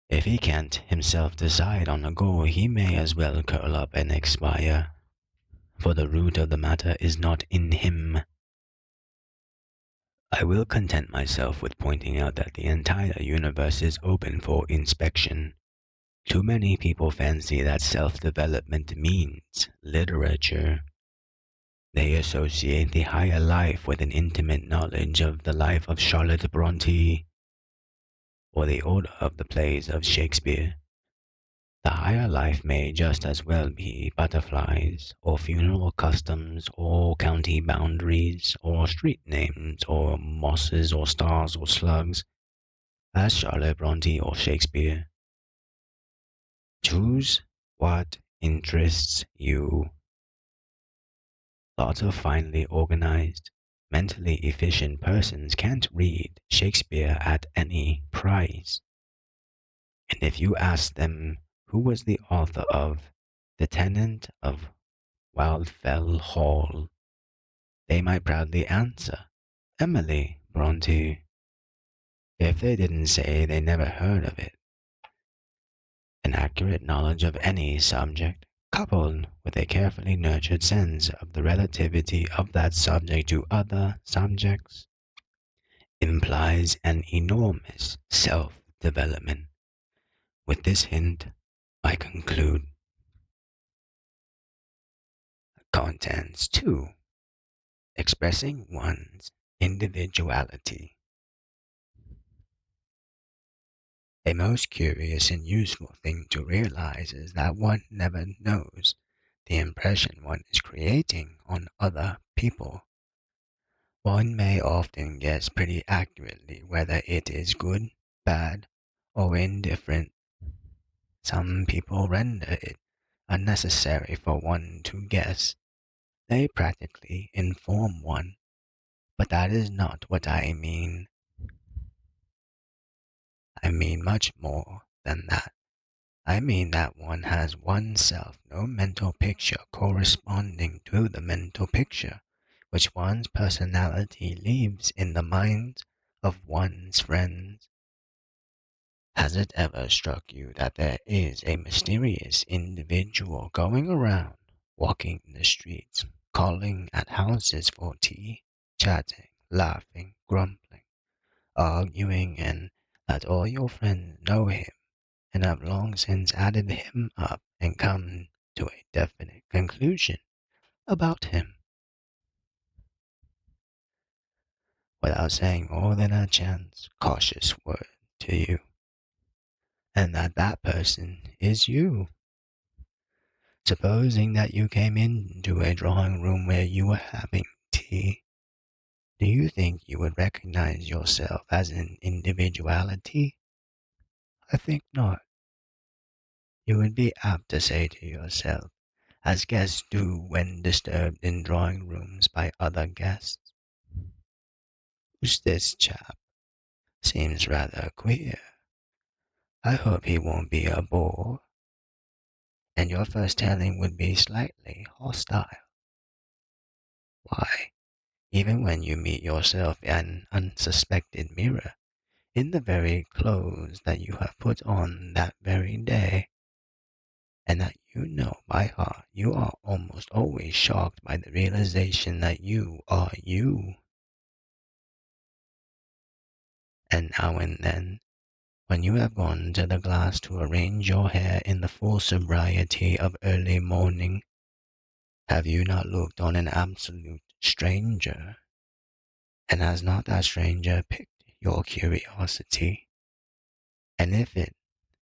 If he can't himself decide on a goal, he may as well curl up and expire, for the root of the matter is not in him. I will content myself with pointing out that the entire universe is open for inspection. Too many people fancy that self-development means literature. They associate the higher life with an intimate knowledge of the life of Charlotte Bronte or the order of the plays of Shakespeare. The higher life may just as well be butterflies, or funeral customs, or county boundaries, or street names, or mosses, or stars, or slugs, as Charlotte Bronte or Shakespeare. Choose what interests you. Lots of finely organized, mentally efficient persons can't read Shakespeare at any price. And if you ask them who was the author of The Tenant of Wildfell Hall, they might proudly answer, Emily Bronte, if they didn't say they never heard of it. An accurate knowledge of any subject, coupled with a carefully nurtured sense of the relativity of that subject to other subjects, implies an enormous self-development. With this hint, I conclude. Contents 2. Expressing one's individuality. A most curious and useful thing to realize is that one never knows the impression one is creating on other people. One may often guess pretty accurately whether it is good, bad, or indifferent. Some people render it unnecessary for one to guess. They practically inform one. But that is not what I mean. I mean much more than that. I mean that one has oneself no mental picture corresponding to the mental picture which one's personality leaves in the minds of one's friends. Has it ever struck you that there is a mysterious individual going around, walking the streets, calling at houses for tea, chatting, laughing, grumbling, arguing, and that all your friends know him and have long since added him up and come to a definite conclusion about him, without saying more than a chance, cautious word to you, and that that person is you. Supposing that you came into a drawing room where you were having tea, do you think you would recognize yourself as an individuality? I think not. You would be apt to say to yourself, as guests do when disturbed in drawing rooms by other guests, who's this chap? Seems rather queer. I hope he won't be a bore. And your first telling would be slightly hostile. Why, even when you meet yourself in an unsuspected mirror, in the very clothes that you have put on that very day, and that you know by heart, you are almost always shocked by the realization that you are you. And now and then, when you have gone to the glass to arrange your hair in the full sobriety of early morning, have you not looked on an absolute stranger? And has not that stranger piqued your curiosity? And if it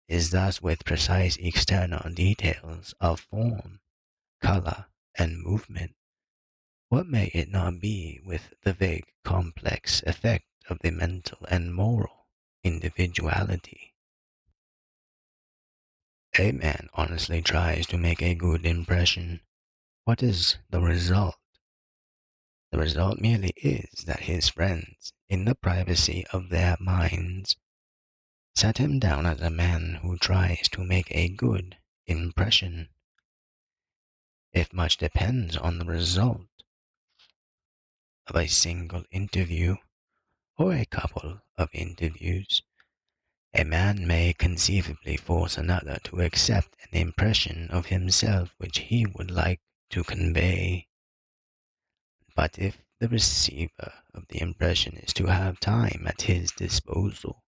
is thus with precise external details of form, color, and movement, what may it not be with the vague complex effect of the mental and moral individuality? A man honestly tries to make a good impression. What is the result? The result merely is that his friends, in the privacy of their minds, set him down as a man who tries to make a good impression. If much depends on the result of a single interview or a couple of interviews, a man may conceivably force another to accept an impression of himself which he would like to convey. But if the receiver of the impression is to have time at his disposal,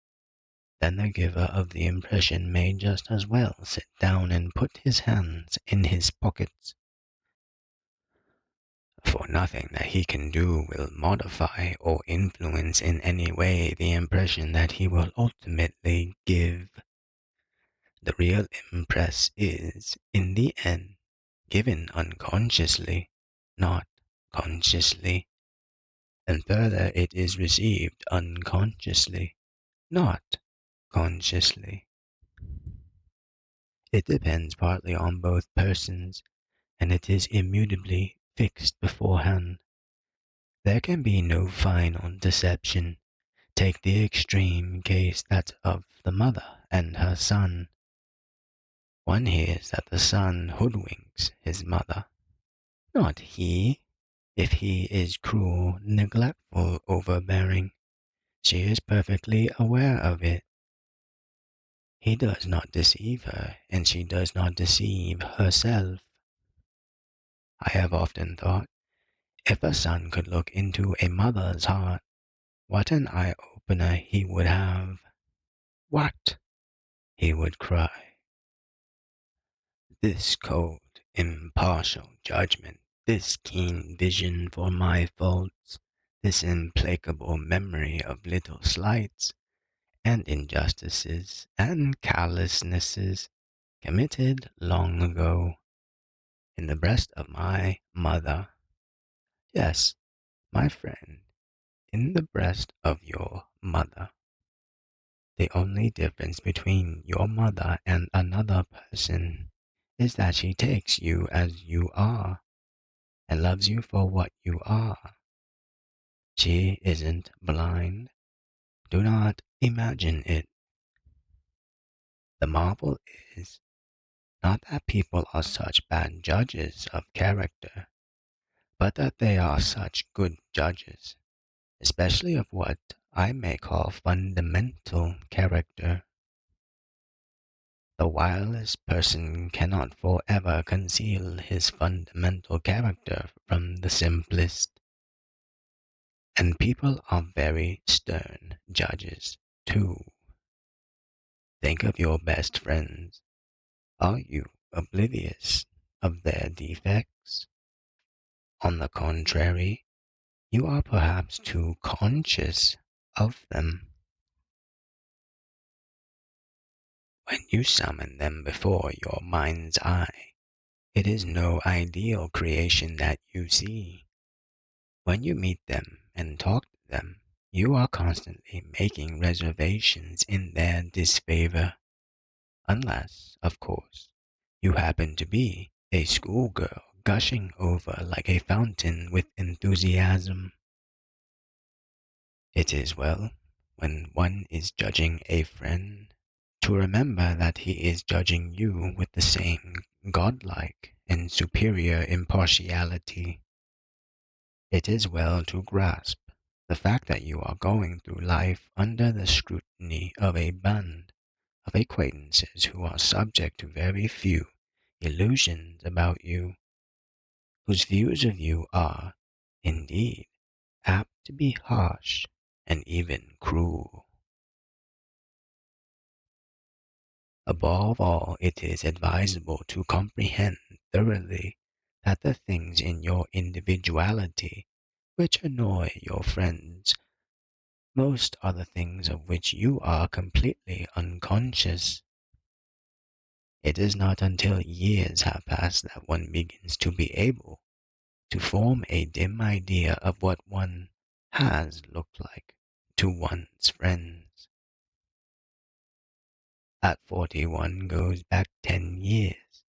then the giver of the impression may just as well sit down and put his hands in his pockets. for nothing that he can do will modify or influence in any way the impression that he will ultimately give. The real impress is, in the end, given unconsciously, not consciously, and further it is received unconsciously, not consciously. It depends partly on both persons, and it is immutably fixed beforehand. There can be no final deception. Take the extreme case that of the mother and her son. One hears that the son hoodwinks his mother. Not he. If he is cruel, neglectful, overbearing, she is perfectly aware of it. He does not deceive her, and she does not deceive herself. I have often thought, if a son could look into a mother's heart, what an eye-opener he would have. What? He would cry. This cold, impartial judgment, this keen vision for my faults, this implacable memory of little slights, and injustices, and callousnesses committed long ago in the breast of my mother. Yes, my friend, in the breast of your mother. The only difference between your mother and another person is that she takes you as you are and loves you for what you are. She isn't blind. Do not imagine it. The marvel is not that people are such bad judges of character, but that they are such good judges, especially of what I may call fundamental character. The vilest person cannot forever conceal his fundamental character from the simplest. And people are very stern judges, too. Think of your best friends. Are you oblivious of their defects? On the contrary, you are perhaps too conscious of them. When you summon them before your mind's eye, it is no ideal creation that you see. When you meet them and talk to them, you are constantly making reservations in their disfavor, unless, of course, you happen to be a schoolgirl gushing over like a fountain with enthusiasm. It is well, when one is judging a friend, to remember that he is judging you with the same godlike and superior impartiality. It is well to grasp the fact that you are going through life under the scrutiny of a band of acquaintances who are subject to very few illusions about you, whose views of you are, indeed, apt to be harsh and even cruel. Above all, it is advisable to comprehend thoroughly that the things in your individuality which annoy your friends most are the things of which you are completely unconscious. It is not until years have passed that one begins to be able to form a dim idea of what one has looked like to one's friends. At 40 one goes back 10 years,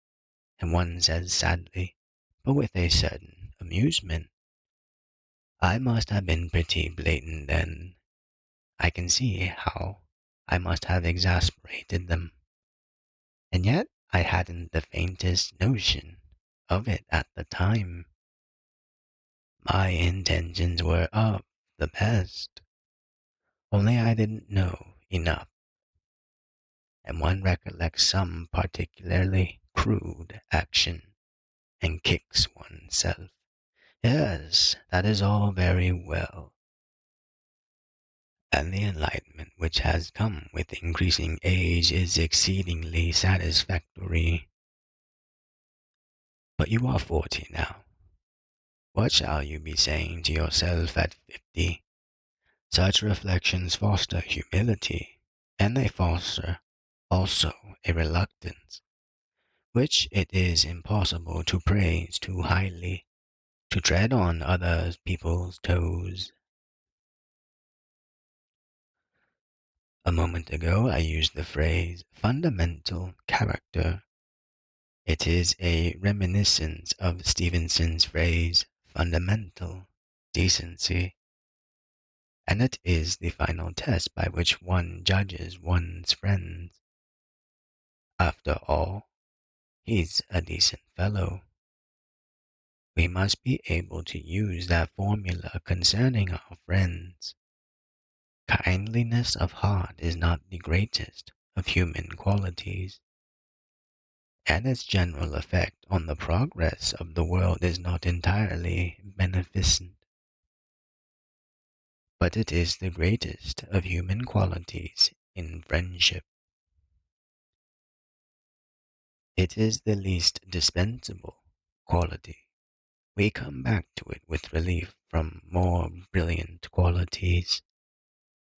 and one says sadly, but with a certain amusement, I must have been pretty blatant then. I can see how I must have exasperated them. And yet I hadn't the faintest notion of it at the time. My intentions were of the best, only I didn't know enough, and one recollects some particularly crude action and kicks oneself. Yes, that is all very well, and the enlightenment which has come with increasing age is exceedingly satisfactory. But you are 40 now. What shall you be saying to yourself at 50? Such reflections foster humility, and they foster also a reluctance, which it is impossible to praise too highly, to tread on other people's toes. A moment ago, I used the phrase fundamental character. It is a reminiscence of Stevenson's phrase fundamental decency, and it is the final test by which one judges one's friends. After all, he's a decent fellow. We must be able to use that formula concerning our friends. Kindliness of heart is not the greatest of human qualities, and its general effect on the progress of the world is not entirely beneficent. But it is the greatest of human qualities in friendship. It is the least dispensable quality. We come back to it with relief from more brilliant qualities,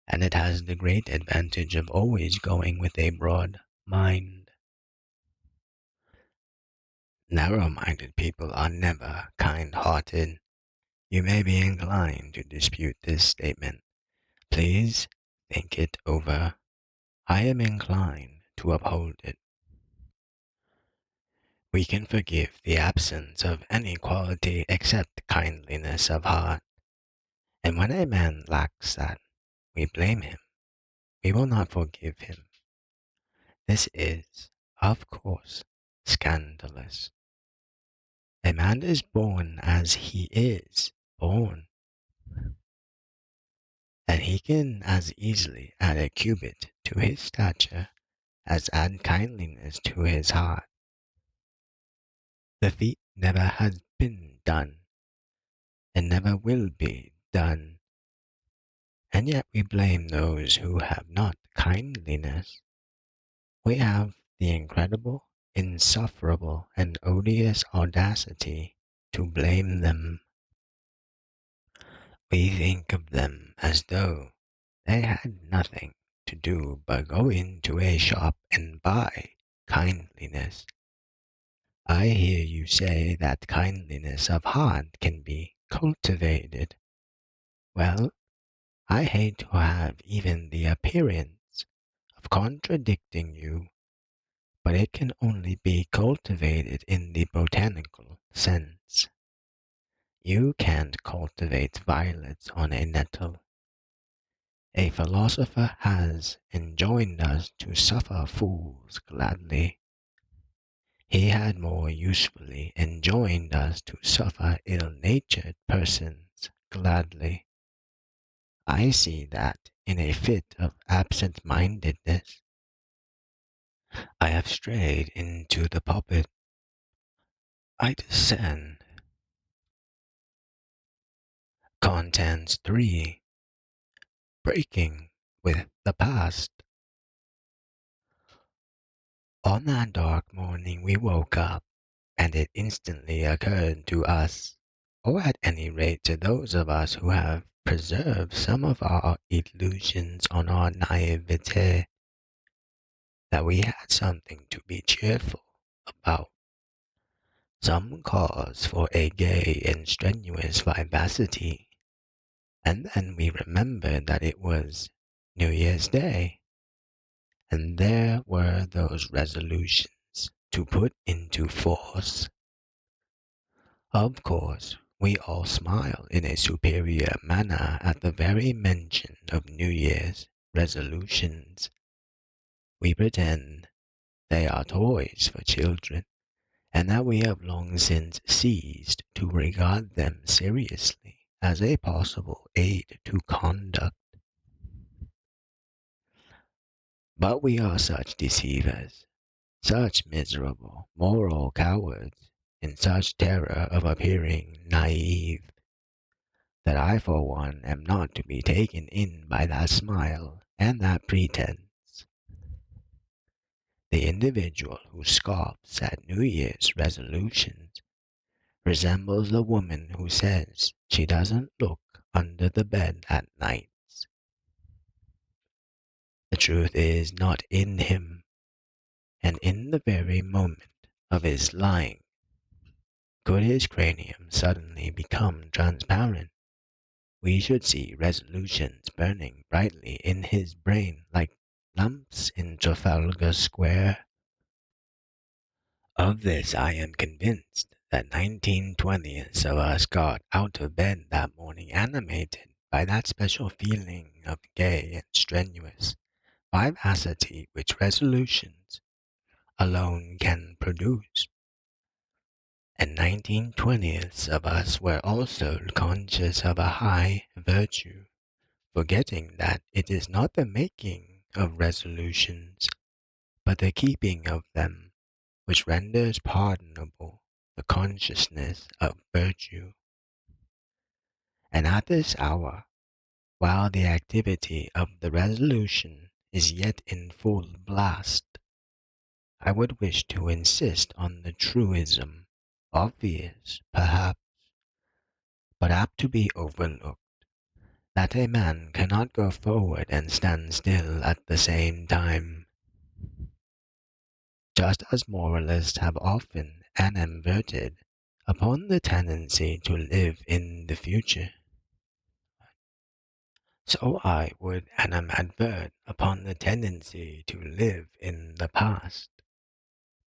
and it has the great advantage of always going with a broad mind. Narrow-minded people are never kind-hearted. You may be inclined to dispute this statement. Please think it over. I am inclined to uphold it. We can forgive the absence of any quality except kindliness of heart, and when a man lacks that, we blame him. We will not forgive him. This is, of course, scandalous. A man is born as he is born, and he can as easily add a cubit to his stature as add kindliness to his heart. The feat never has been done, and never will be done, and yet we blame those who have not kindliness. We have the incredible, insufferable, and odious audacity to blame them. We think of them as though they had nothing to do but go into a shop and buy kindliness. I hear you say that kindliness of heart can be cultivated. Well, I hate to have even the appearance of contradicting you, but it can only be cultivated in the botanical sense. You can't cultivate violets on a nettle. A philosopher has enjoined us to suffer fools gladly. He had more usefully enjoined us to suffer ill-natured persons gladly. I see that in a fit of absent-mindedness I have strayed into the pulpit. I descend. Contents 3. Breaking with the past. On that dark morning we woke up, and it instantly occurred to us, or at any rate to those of us who have preserved some of our illusions on our naivete, that we had something to be cheerful about, some cause for a gay and strenuous vivacity. And then we remembered that it was New Year's Day, and there were those resolutions to put into force. Of course, we all smile in a superior manner at the very mention of New Year's resolutions. We pretend they are toys for children, and that we have long since ceased to regard them seriously as a possible aid to conduct. But we are such deceivers, such miserable moral cowards, in such terror of appearing naive, that I for one am not to be taken in by that smile and that pretense. The individual who scoffs at New Year's resolutions resembles the woman who says she doesn't look under the bed at nights. The truth is not in him, and in the very moment of his lying, could his cranium suddenly become transparent, we should see resolutions burning brightly in his brain like lamps in Trafalgar Square. Of this I am convinced that 19/20ths of us got out of bed that morning animated by that special feeling of gay and strenuous vivacity which resolutions alone can produce. And 19/20ths of us were also conscious of a high virtue, forgetting that it is not the making of resolutions, but the keeping of them, which renders pardonable the consciousness of virtue. And at this hour, while the activity of the resolution is yet in full blast, I would wish to insist on the truism, obvious perhaps, but apt to be overlooked, that a man cannot go forward and stand still at the same time. Just as moralists have often animadverted upon the tendency to live in the future, so I would animadvert upon the tendency to live in the past,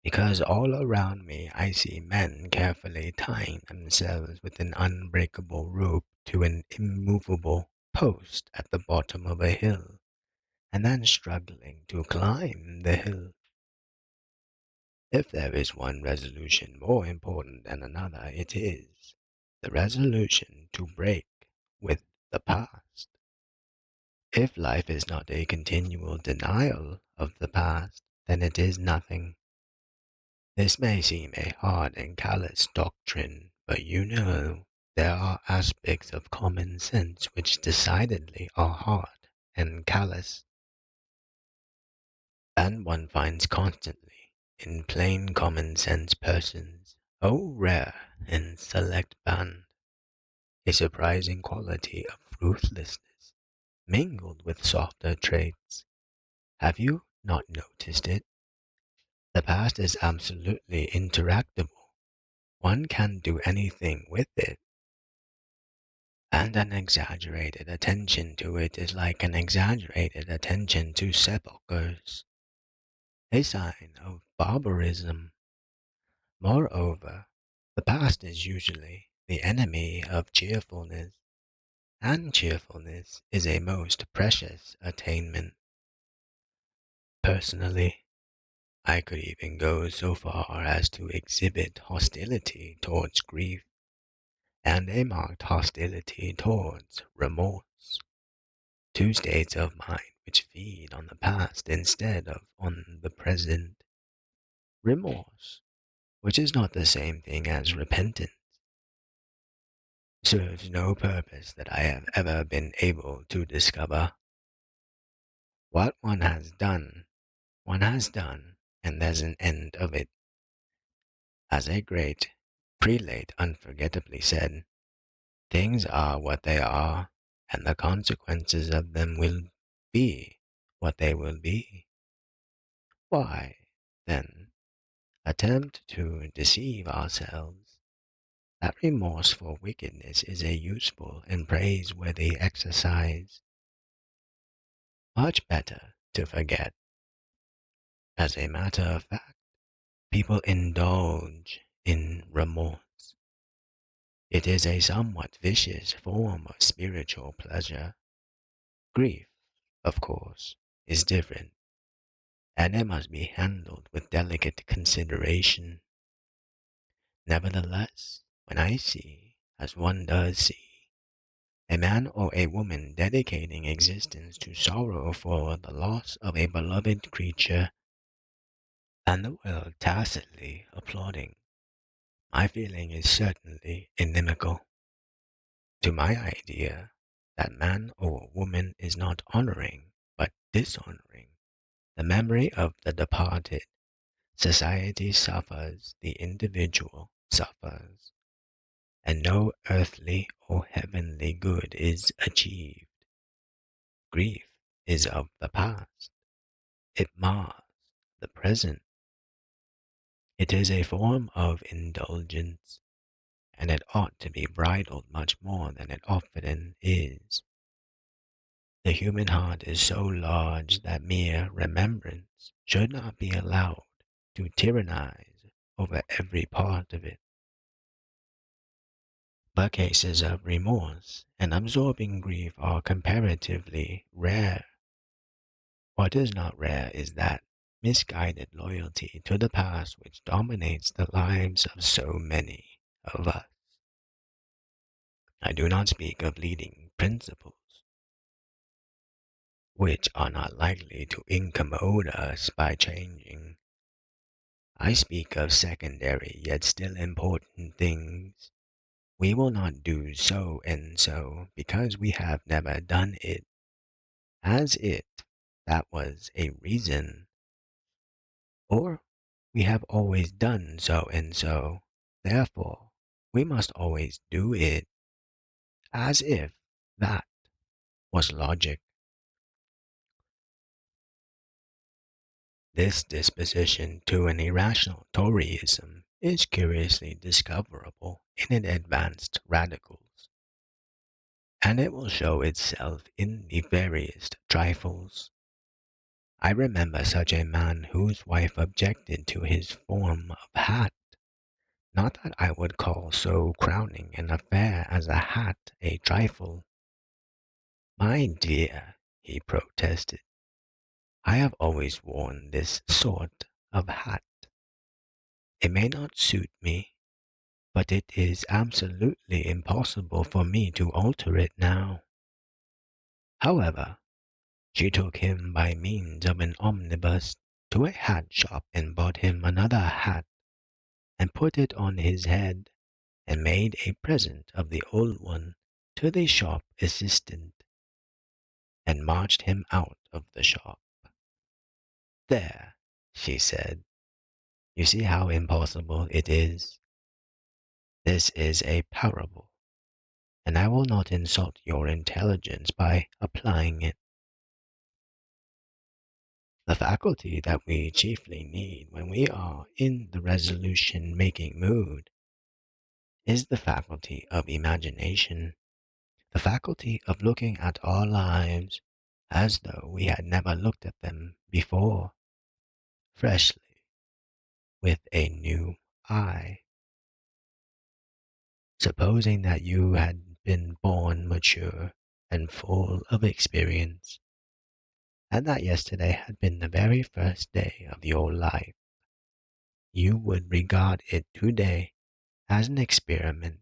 because all around me I see men carefully tying themselves with an unbreakable rope to an immovable post at the bottom of a hill, and then struggling to climb the hill. If there is one resolution more important than another, it is the resolution to break with the past. If life is not a continual denial of the past, then it is nothing. This may seem a hard and callous doctrine, but you know there are aspects of common sense which decidedly are hard and callous, and one finds constantly in plain common sense persons, oh rare and select band, a surprising quality of ruthlessness mingled with softer traits. Have you not noticed it? The past is absolutely interactable. One can do anything with it, and an exaggerated attention to it is like an exaggerated attention to sepulchres, a sign of barbarism. Moreover, the past is usually the enemy of cheerfulness, and cheerfulness is a most precious attainment. Personally, I could even go so far as to exhibit hostility towards grief, and a marked hostility towards remorse, two states of mind which feed on the past instead of on the present. Remorse, which is not the same thing as repentance, serves no purpose that I have ever been able to discover. What one has done, and there's an end of it. As a great prelate unforgettably said, things are what they are, and the consequences of them will be what they will be. Why, then, attempt to deceive ourselves? That remorse for wickedness is a useful and praiseworthy exercise. Much better to forget. As a matter of fact, people indulge in remorse. It is a somewhat vicious form of spiritual pleasure. Grief, of course, is different, and it must be handled with delicate consideration. Nevertheless, when I see, as one does see, a man or a woman dedicating existence to sorrow for the loss of a beloved creature, and the world tacitly applauding, my feeling is certainly inimical to my idea that man or woman is not honoring, but dishonoring the memory of the departed. Society suffers, the individual suffers. and no earthly or heavenly good is achieved. Grief is of the past. It mars the present. It is a form of indulgence, and it ought to be bridled much more than it often is. The human heart is so large that mere remembrance should not be allowed to tyrannize over every part of it. But cases of remorse and absorbing grief are comparatively rare. What is not rare is that misguided loyalty to the past which dominates the lives of so many of us. I do not speak of leading principles, which are not likely to incommode us by changing. I speak of secondary yet still important things. We will not do so and so because we have never done it, as if that was a reason. Or we have always done so and so, therefore we must always do it, as if that was logic. This disposition to an irrational Toryism is curiously discoverable in advanced radicals, and it will show itself in the veriest trifles. I remember such a man whose wife objected to his form of hat. Not that I would call so crowning an affair as a hat a trifle. My dear, he protested, I have always worn this sort of hat. It may not suit me, but it is absolutely impossible for me to alter it now. However, she took him by means of an omnibus to a hat shop and bought him another hat and put it on his head and made a present of the old one to the shop assistant and marched him out of the shop. There, she said, you see how impossible it is. This is a parable, and I will not insult your intelligence by applying it. The faculty that we chiefly need when we are in the resolution-making mood is the faculty of imagination, the faculty of looking at our lives as though we had never looked at them before, freshly, with a new eye. Supposing that you had been born mature and full of experience, and that yesterday had been the very first day of your life, you would regard it today as an experiment.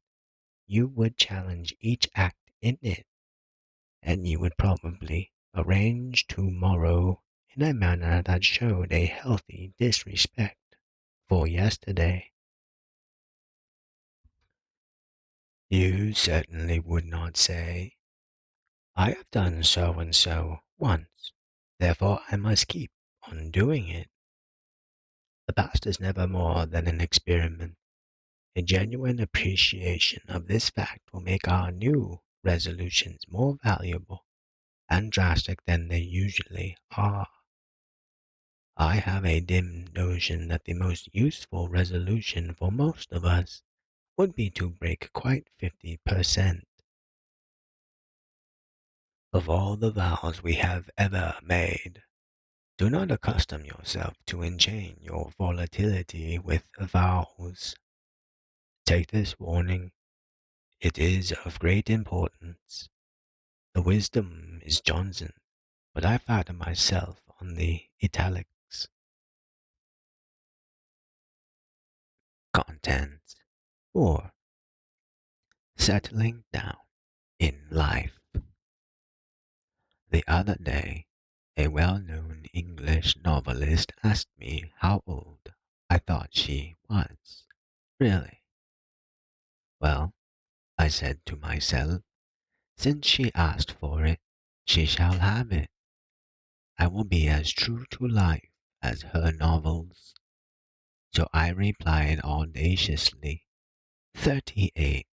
You would challenge each act in it, and you would probably arrange tomorrow in a manner that showed a healthy disrespect for yesterday. You certainly would not say, I have done so and so once, therefore I must keep on doing it. The past is never more than an experiment. A genuine appreciation of this fact will make our new resolutions more valuable and drastic than they usually are. I have a dim notion that the most useful resolution for most of us would be to break quite 50% of all the vows we have ever made. Do not accustom yourself to enchain your volatility with vows. Take this warning. It is of great importance. The wisdom is Johnson, but I flatter myself on the italics. Contents. 4. Settling down in life. The other day, a well-known English novelist asked me how old I thought she was. Really? Well, I said to myself, since she asked for it, she shall have it. I will be as true to life as her novels. So I replied audaciously, 38.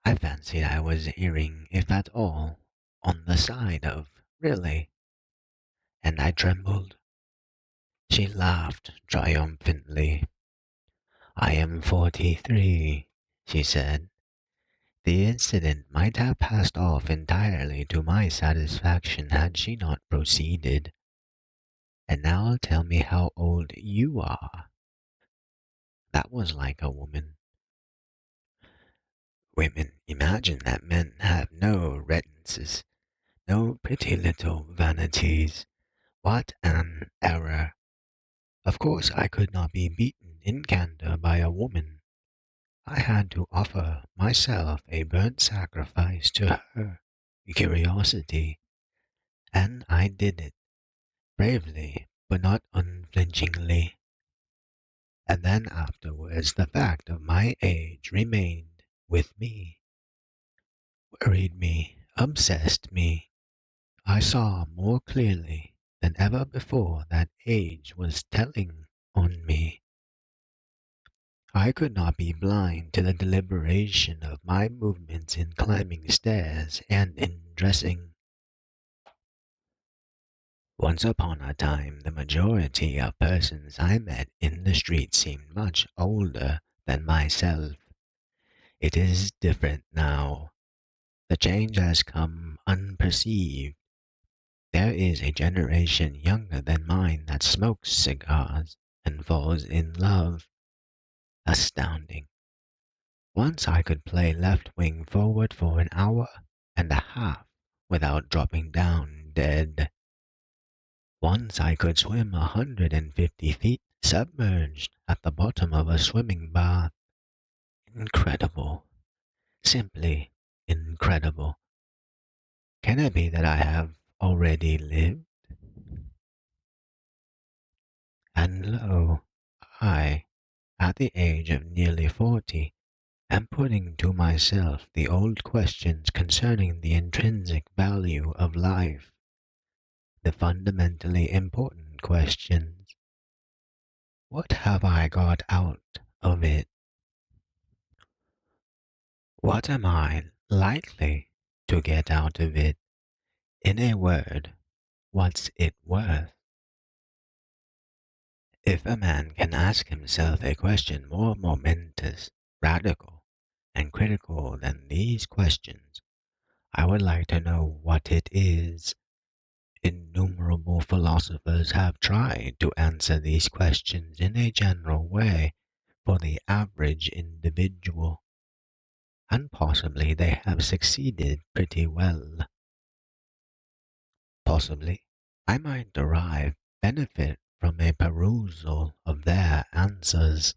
I fancied I was hearing, if at all, on the side of really, and I trembled. She laughed triumphantly. I am 43, she said. The incident might have passed off entirely to my satisfaction had she not proceeded. And now tell me how old you are. That was like a woman. Women imagine that men have no reticences, no pretty little vanities. What an error! Of course I could not be beaten in candor by a woman. I had to offer myself a burnt sacrifice to her curiosity, and I did it, bravely but not unflinchingly. And then afterwards the fact of my age remained with me, worried me, obsessed me. I saw more clearly than ever before that age was telling on me. I could not be blind to the deliberation of my movements in climbing stairs and in dressing. Once upon a time, the majority of persons I met in the street seemed much older than myself. It is different now. The change has come unperceived. There is a generation younger than mine that smokes cigars and falls in love. Astounding. Once I could play left wing forward for an hour and a half without dropping down dead. Once I could swim 150 feet submerged at the bottom of a swimming bath. Incredible. Simply incredible. Can it be that I have already lived? And lo, I, at the age of nearly 40, am putting to myself the old questions concerning the intrinsic value of life, the fundamentally important questions. What have I got out of it? What am I likely to get out of it? In a word, what's it worth? If a man can ask himself a question more momentous, radical, and critical than these questions, I would like to know what it is. Innumerable philosophers have tried to answer these questions in a general way for the average individual, and possibly they have succeeded pretty well. Possibly I might derive benefit from a perusal of their answers.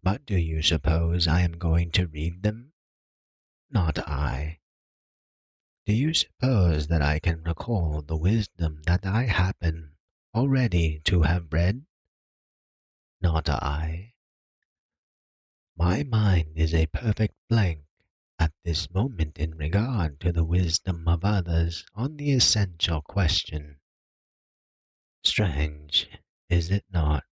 But do you suppose I am going to read them? Not I. Do you suppose that I can recall the wisdom that I happen already to have read? Not I. My mind is a perfect blank at this moment in regard to the wisdom of others on the essential question. Strange, is it not?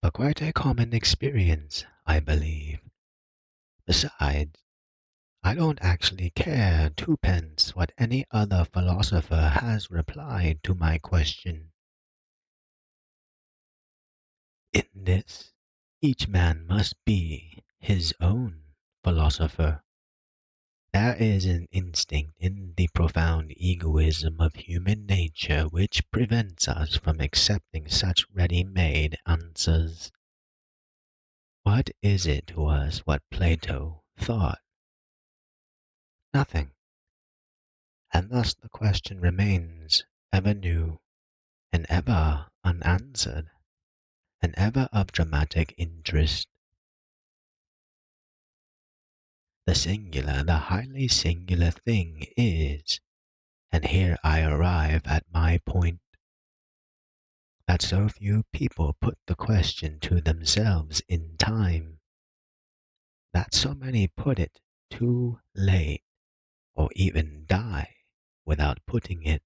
But quite a common experience, I believe. Besides, I don't actually care twopence what any other philosopher has replied to my question. In this, each man must be his own philosopher. There is an instinct in the profound egoism of human nature which prevents us from accepting such ready-made answers. What is it to us what Plato thought? Nothing. And thus the question remains ever new and ever unanswered, and ever of dramatic interest. The singular, the highly singular thing is, and here I arrive at my point, that so few people put the question to themselves in time, that so many put it too late, or even die without putting it.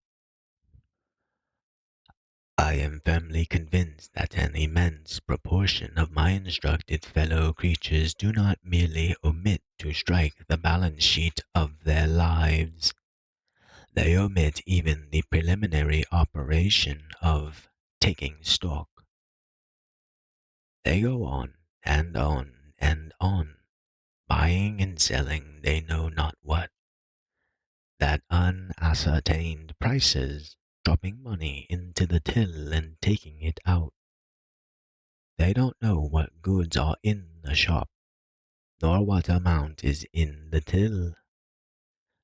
I am firmly convinced that an immense proportion of my instructed fellow creatures do not merely omit to strike the balance sheet of their lives, they omit even the preliminary operation of taking stock. They go on and on and on, buying and selling they know not what, at unascertained prices, dropping money into the till and taking it out. They don't know what goods are in the shop, nor what amount is in the till,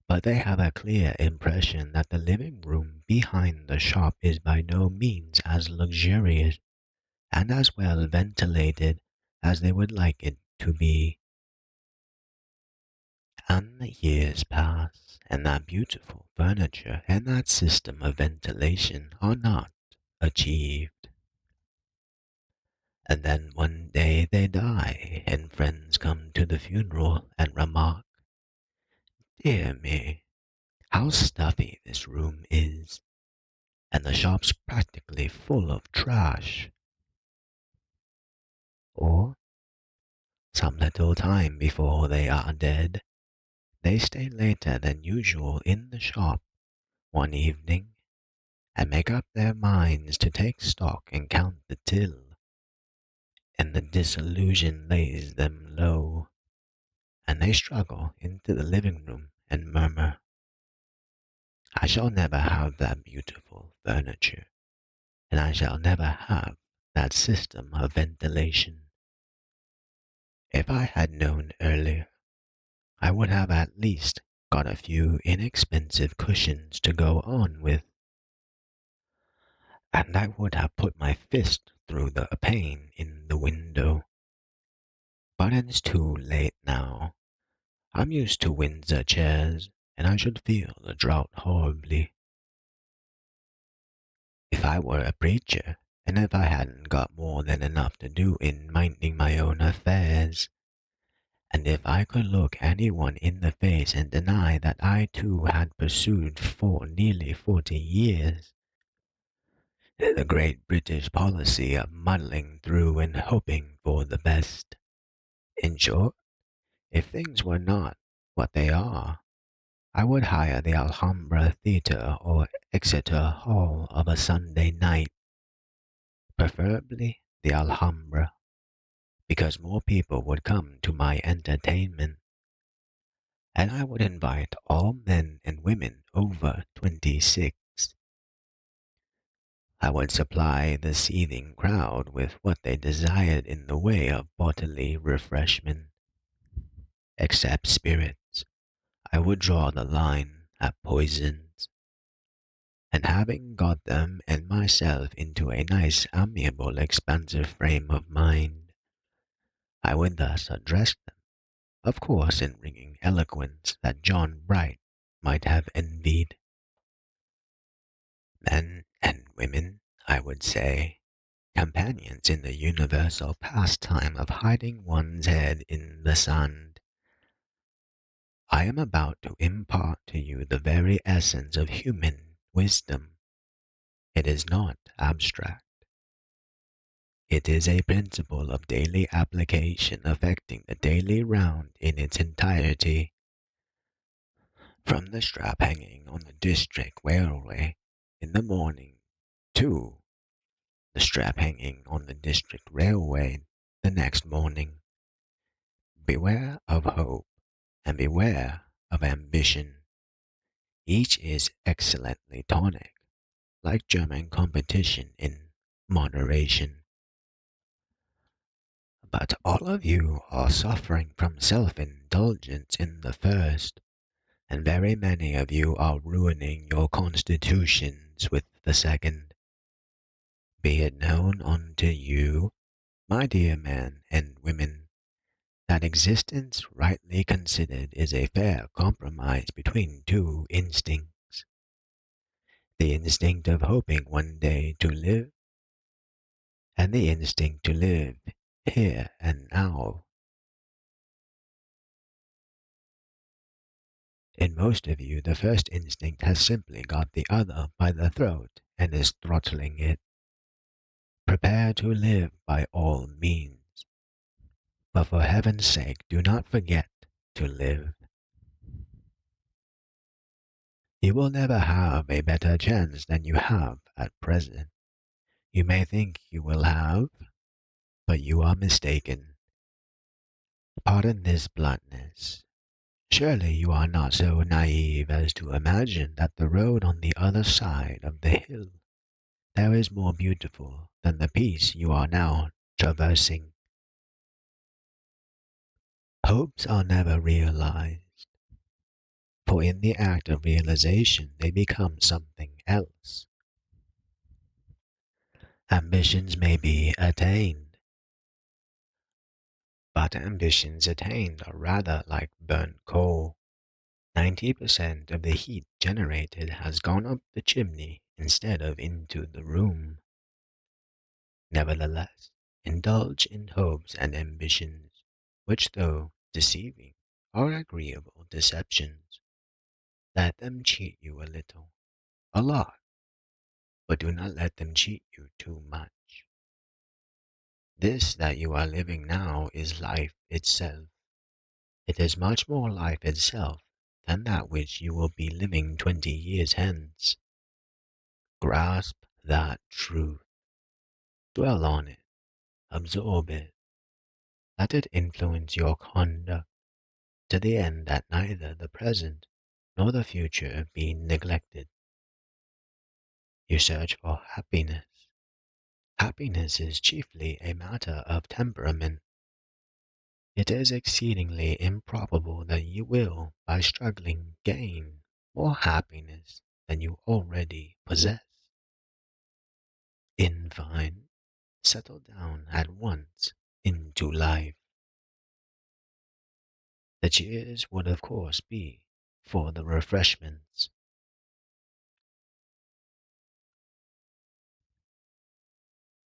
but they have a clear impression that the living room behind the shop is by no means as luxurious and as well ventilated as they would like it to be. And the years pass, and that beautiful furniture and that system of ventilation are not achieved. And then one day they die, and friends come to the funeral and remark, "Dear me, how stuffy this room is, and the shop's practically full of trash." Or, some little time before they are dead, they stay later than usual in the shop one evening and make up their minds to take stock and count the till, and the disillusion lays them low, and they struggle into the living room and murmur, "I shall never have that beautiful furniture, and I shall never have that system of ventilation. If I had known earlier, I would have at least got a few inexpensive cushions to go on with, and I would have put my fist through the pane in the window. But it's too late now. I'm used to Windsor chairs, and I should feel the draught horribly. If I were a preacher, and if I hadn't got more than enough to do in minding my own affairs, and if I could look anyone in the face and deny that I too had pursued for nearly 40 years the great British policy of muddling through and hoping for the best. In short, if things were not what they are, I would hire the Alhambra Theatre or Exeter Hall of a Sunday night, preferably the Alhambra, because more people would come to my entertainment, and I would invite all men and women over 26. I would supply the seething crowd with what they desired in the way of bodily refreshment. Except spirits, I would draw the line at poisons, and having got them and myself into a nice, amiable, expansive frame of mind, I would thus address them, of course in ringing eloquence that John Bright might have envied. Men and women, I would say, companions in the universal pastime of hiding one's head in the sand. I am about to impart to you the very essence of human wisdom. It is not abstract. It is a principle of daily application affecting the daily round in its entirety, from the strap hanging on the district railway in the morning to the strap hanging on the district railway the next morning. Beware of hope and beware of ambition. Each is excellently tonic, like German competition in moderation. But all of you are suffering from self-indulgence in the first, and very many of you are ruining your constitutions with the second. Be it known unto you, my dear men and women, that existence rightly considered is a fair compromise between two instincts. The instinct of hoping one day to live, and the instinct to live here and now. In most of you, the first instinct has simply got the other by the throat and is throttling it. Prepare to live by all means, but for heaven's sake, do not forget to live. You will never have a better chance than you have at present. You may think you will have, but you are mistaken. Pardon this bluntness. Surely you are not so naive as to imagine that the road on the other side of the hill there is more beautiful than the piece you are now traversing. Hopes are never realized, for in the act of realization they become something else. Ambitions may be attained, but ambitions attained are rather like burnt coal. 90% of the heat generated has gone up the chimney instead of into the room. Nevertheless, indulge in hopes and ambitions, which, though deceiving, are agreeable deceptions. Let them cheat you a little, a lot, but do not let them cheat you too much. This that you are living now is life itself. It is much more life itself than that which you will be living 20 years hence. Grasp that truth. Dwell on it. Absorb it. Let it influence your conduct to the end that neither the present nor the future be neglected. You search for happiness. Happiness is chiefly a matter of temperament. It is exceedingly improbable that you will, by struggling, gain more happiness than you already possess. In fine, settle down at once into life. The cheers would of course be for the refreshments.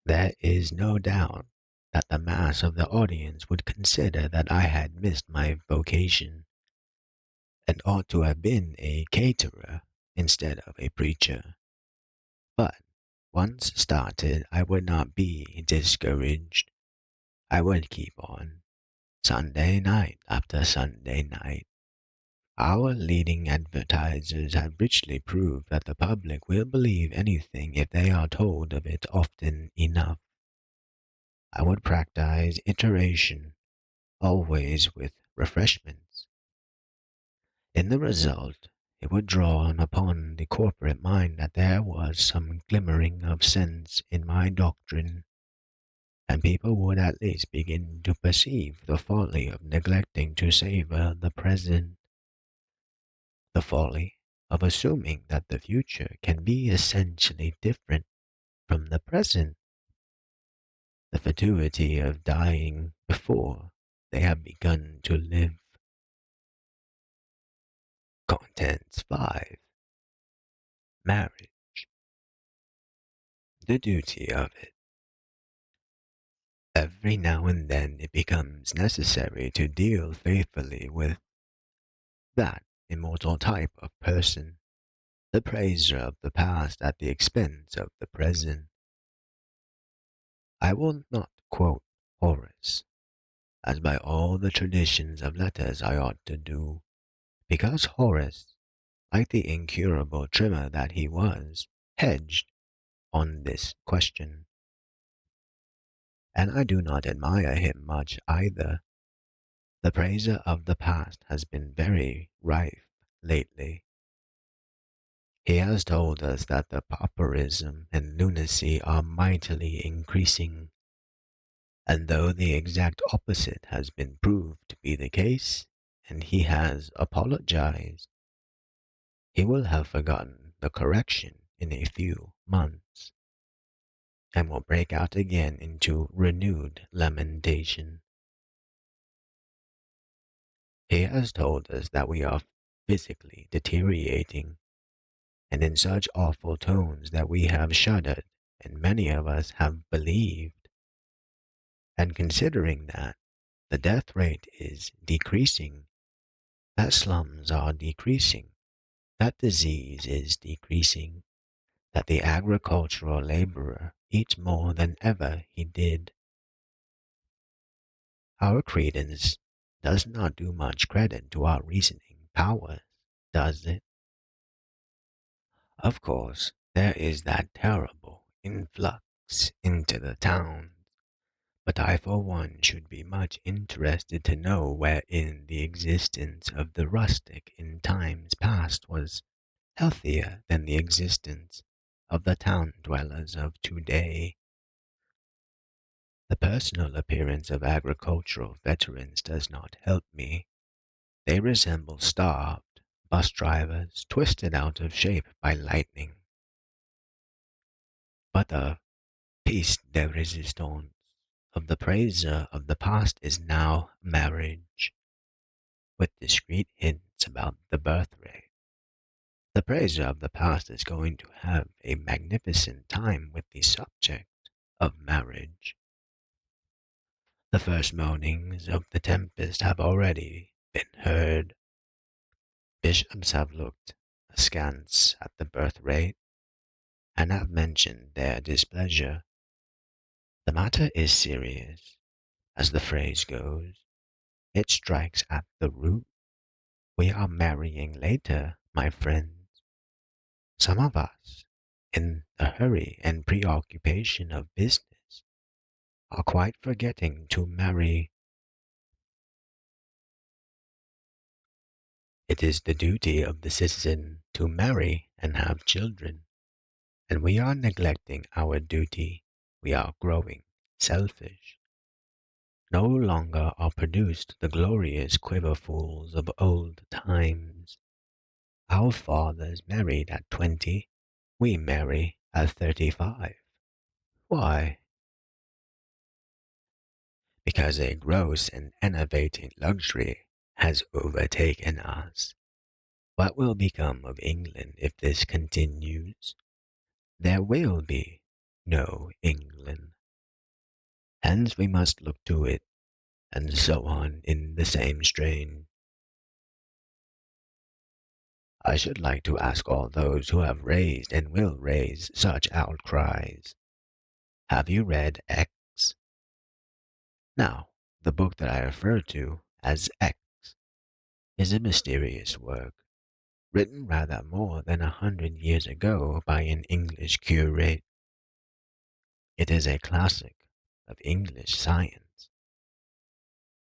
There is no doubt that the mass of the audience would consider that I had missed my vocation and ought to have been a caterer instead of a preacher. But once started, I would not be discouraged. I would keep on, Sunday night after Sunday night. Our leading advertisers have richly proved that the public will believe anything if they are told of it often enough. I would practice iteration, always with refreshments. In the result, it would draw upon the corporate mind that there was some glimmering of sense in my doctrine, and people would at least begin to perceive the folly of neglecting to savor the present, the folly of assuming that the future can be essentially different from the present, the fatuity of dying before they have begun to live. Contents 5. Marriage. The duty of it. Every now and then it becomes necessary to deal faithfully with that immortal type of person, the praiser of the past at the expense of the present. I will not quote Horace, as by all the traditions of letters I ought to do, because Horace, like the incurable trimmer that he was, hedged on this question. And I do not admire him much either. The praiser of the past has been very rife lately. He has told us that the pauperism and lunacy are mightily increasing, and though the exact opposite has been proved to be the case, and he has apologized, he will have forgotten the correction in a few months, and will break out again into renewed lamentation. He has told us that we are physically deteriorating, and in such awful tones that we have shuddered, and many of us have believed. And considering that the death rate is decreasing, that slums are decreasing, that disease is decreasing, that the agricultural laborer eats more than ever he did. Our credence does not do much credit to our reasoning powers, does it? Of course, there is that terrible influx into the town, but I for one should be much interested to know wherein the existence of the rustic in times past was healthier than the existence of the town dwellers of today. The personal appearance of agricultural veterans does not help me. They resemble starved bus drivers twisted out of shape by lightning. But the piece de resistance of the praiser of the past is now marriage, with discreet hints about the birth rate. The praiser of the past is going to have a magnificent time with the subject of marriage. The first moanings of the tempest have already been heard. Bishops have looked askance at the birth rate and have mentioned their displeasure. The matter is serious, as the phrase goes. It strikes at the root. We are marrying later, my friends. Some of us, in the hurry and preoccupation of business, are quite forgetting to marry. It is the duty of the citizen to marry and have children, and we are neglecting our duty. We are growing selfish. No longer are produced the glorious quiverfuls of old times. Our fathers married at 20, we marry at 35. Why? Because a gross and enervating luxury has overtaken us. What will become of England if this continues? There will be no England. Hence we must look to it, and so on in the same strain. I should like to ask all those who have raised and will raise such outcries, have you read X? Now, the book that I refer to as X is a mysterious work, written rather more than 100 years ago by an English curate. It is a classic of English science.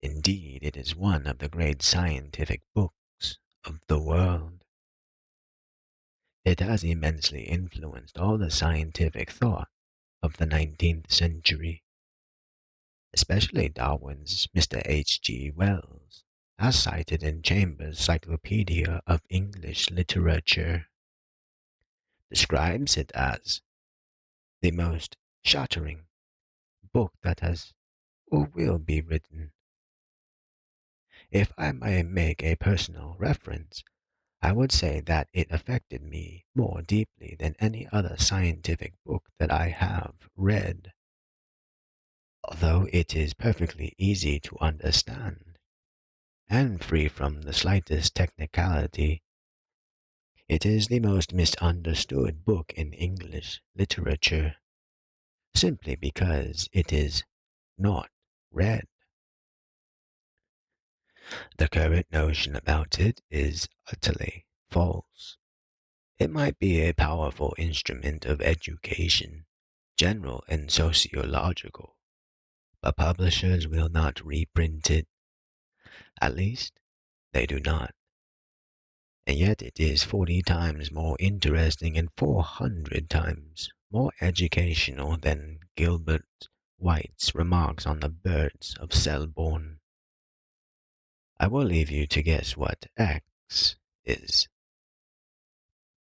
Indeed, it is one of the great scientific books of the world. It has immensely influenced all the scientific thought of the 19th century, especially Darwin's Mr. H. G. Wells, as cited in Chambers' Cyclopedia of English Literature, describes it as the most shattering book that has or will be written. If I may make a personal reference, I would say that it affected me more deeply than any other scientific book that I have read. Although it is perfectly easy to understand and free from the slightest technicality, it is the most misunderstood book in English literature, simply because it is not read. The current notion about it is utterly false. It might be a powerful instrument of education, general and sociological, but publishers will not reprint it. At least, they do not. And yet it is 40 times more interesting and 400 times more educational than Gilbert White's remarks on the birds of Selborne. I will leave you to guess what X is.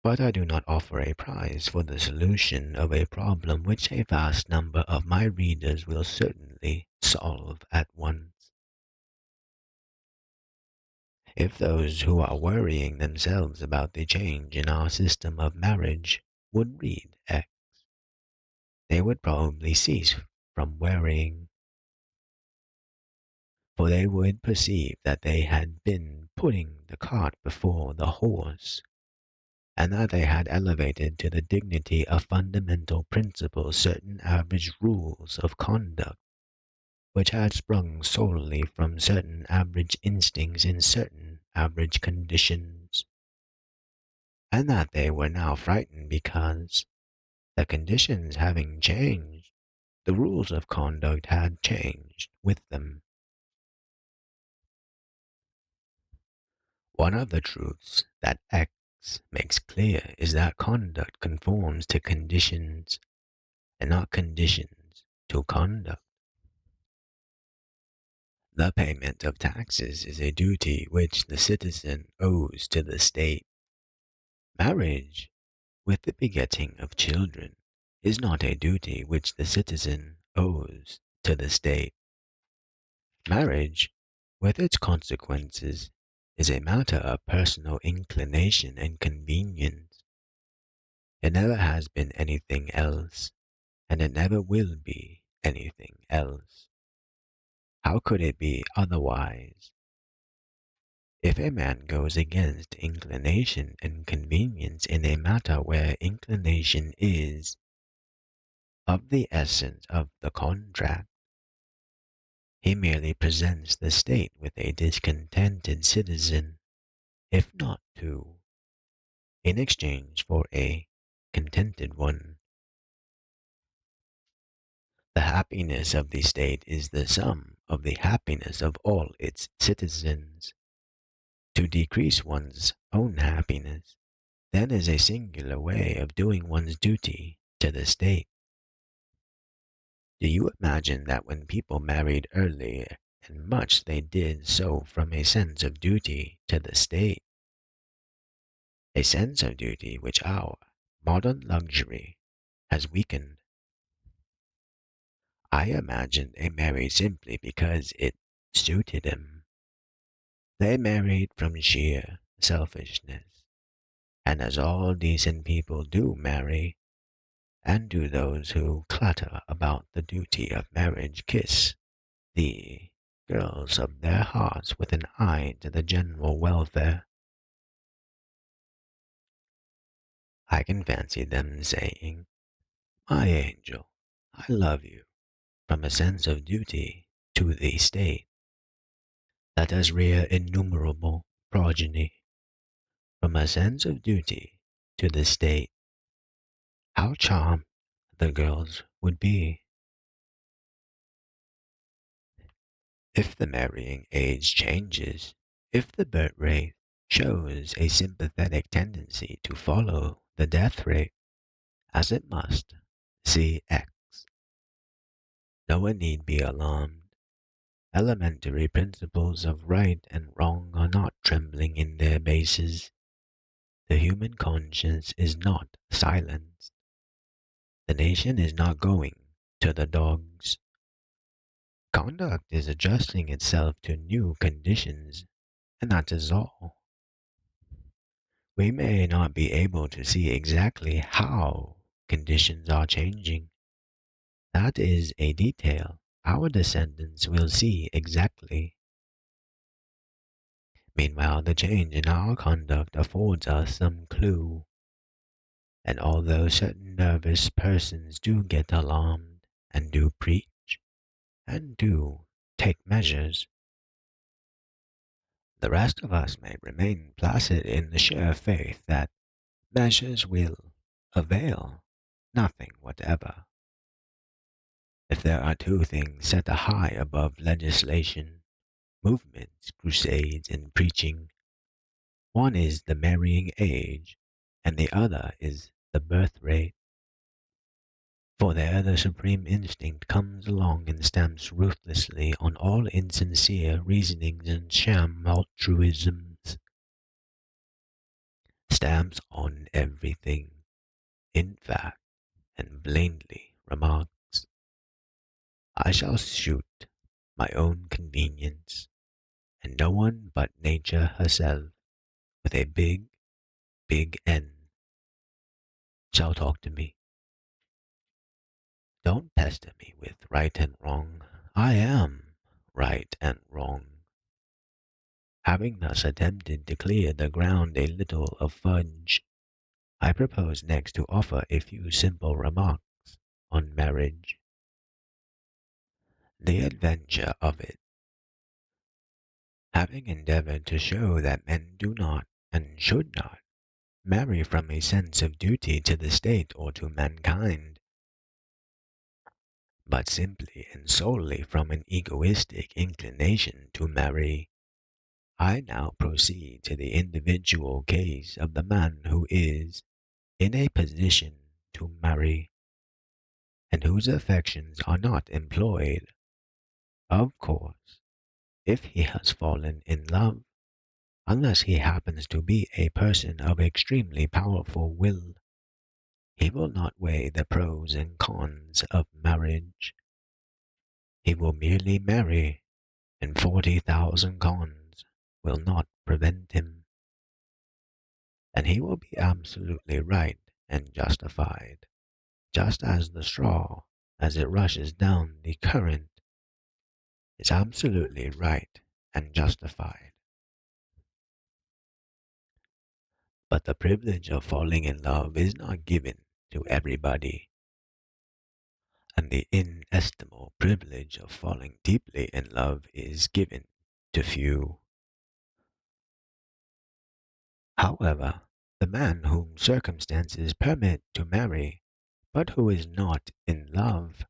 But I do not offer a prize for the solution of a problem which a vast number of my readers will certainly solve at once. If those who are worrying themselves about the change in our system of marriage would read X, they would probably cease from worrying, for they would perceive that they had been putting the cart before the horse. and that they had elevated to the dignity of fundamental principles certain average rules of conduct which had sprung solely from certain average instincts in certain average conditions, and that they were now frightened because, the conditions having changed, the rules of conduct had changed with them. One of the truths that X makes clear is that conduct conforms to conditions and not conditions to conduct. The payment of taxes is a duty which the citizen owes to the state. Marriage, with the begetting of children, is not a duty which the citizen owes to the state. Marriage, with its consequences, is a matter of personal inclination and convenience. It never has been anything else, and it never will be anything else. How could it be otherwise? If a man goes against inclination and convenience in a matter where inclination is of the essence of the contract, he merely presents the state with a discontented citizen, if not two, in exchange for a contented one. The happiness of the state is the sum of the happiness of all its citizens. To decrease one's own happiness, then, is a singular way of doing one's duty to the state. Do you imagine that when people married early and much they did so from a sense of duty to the state, a sense of duty which our modern luxury has weakened? I imagine they married simply because it suited them. They married from sheer selfishness, and as all decent people do marry, and do those who clatter about the duty of marriage kiss the girls of their hearts with an eye to the general welfare. I can fancy them saying, "My angel, I love you," from a sense of duty to the state. Let us rear innumerable progeny from a sense of duty to the state. How charmed the girls would be! If the marrying age changes, if the birth rate shows a sympathetic tendency to follow the death rate, as it must, see X, no one need be alarmed. Elementary principles of right and wrong are not trembling in their bases. The human conscience is not silenced. The nation is not going to the dogs. Conduct is adjusting itself to new conditions, and that is all. We may not be able to see exactly how conditions are changing. That is a detail our descendants will see exactly. Meanwhile, the change in our conduct affords us some clue, and although certain nervous persons do get alarmed, and do preach, and do take measures, the rest of us may remain placid in the sure faith that measures will avail nothing whatever. If there are two things set high above legislation, movements, crusades, and preaching, one is the marrying age, and the other is the birth rate. For there the supreme instinct comes along and stamps ruthlessly on all insincere reasonings and sham altruisms, stamps on everything, in fact, and blandly remarks, "I shall suit my own convenience, and no one but nature herself, with a big, big N, shall talk to me. Don't pester me with right and wrong. I am right and wrong." Having thus attempted to clear the ground a little of fudge, I propose next to offer a few simple remarks on marriage, the adventure of it, having endeavored to show that men do not and should not marry from a sense of duty to the state or to mankind, but simply and solely from an egoistic inclination to marry. I now proceed to the individual case of the man who is in a position to marry, and whose affections are not employed. Of course, if he has fallen in love, unless he happens to be a person of extremely powerful will, he will not weigh the pros and cons of marriage. He will merely marry, and 40,000 cons will not prevent him. And he will be absolutely right and justified, just as the straw, as it rushes down the current, is absolutely right and justified. But the privilege of falling in love is not given to everybody, and the inestimable privilege of falling deeply in love is given to few. However, the man whom circumstances permit to marry, but who is not in love,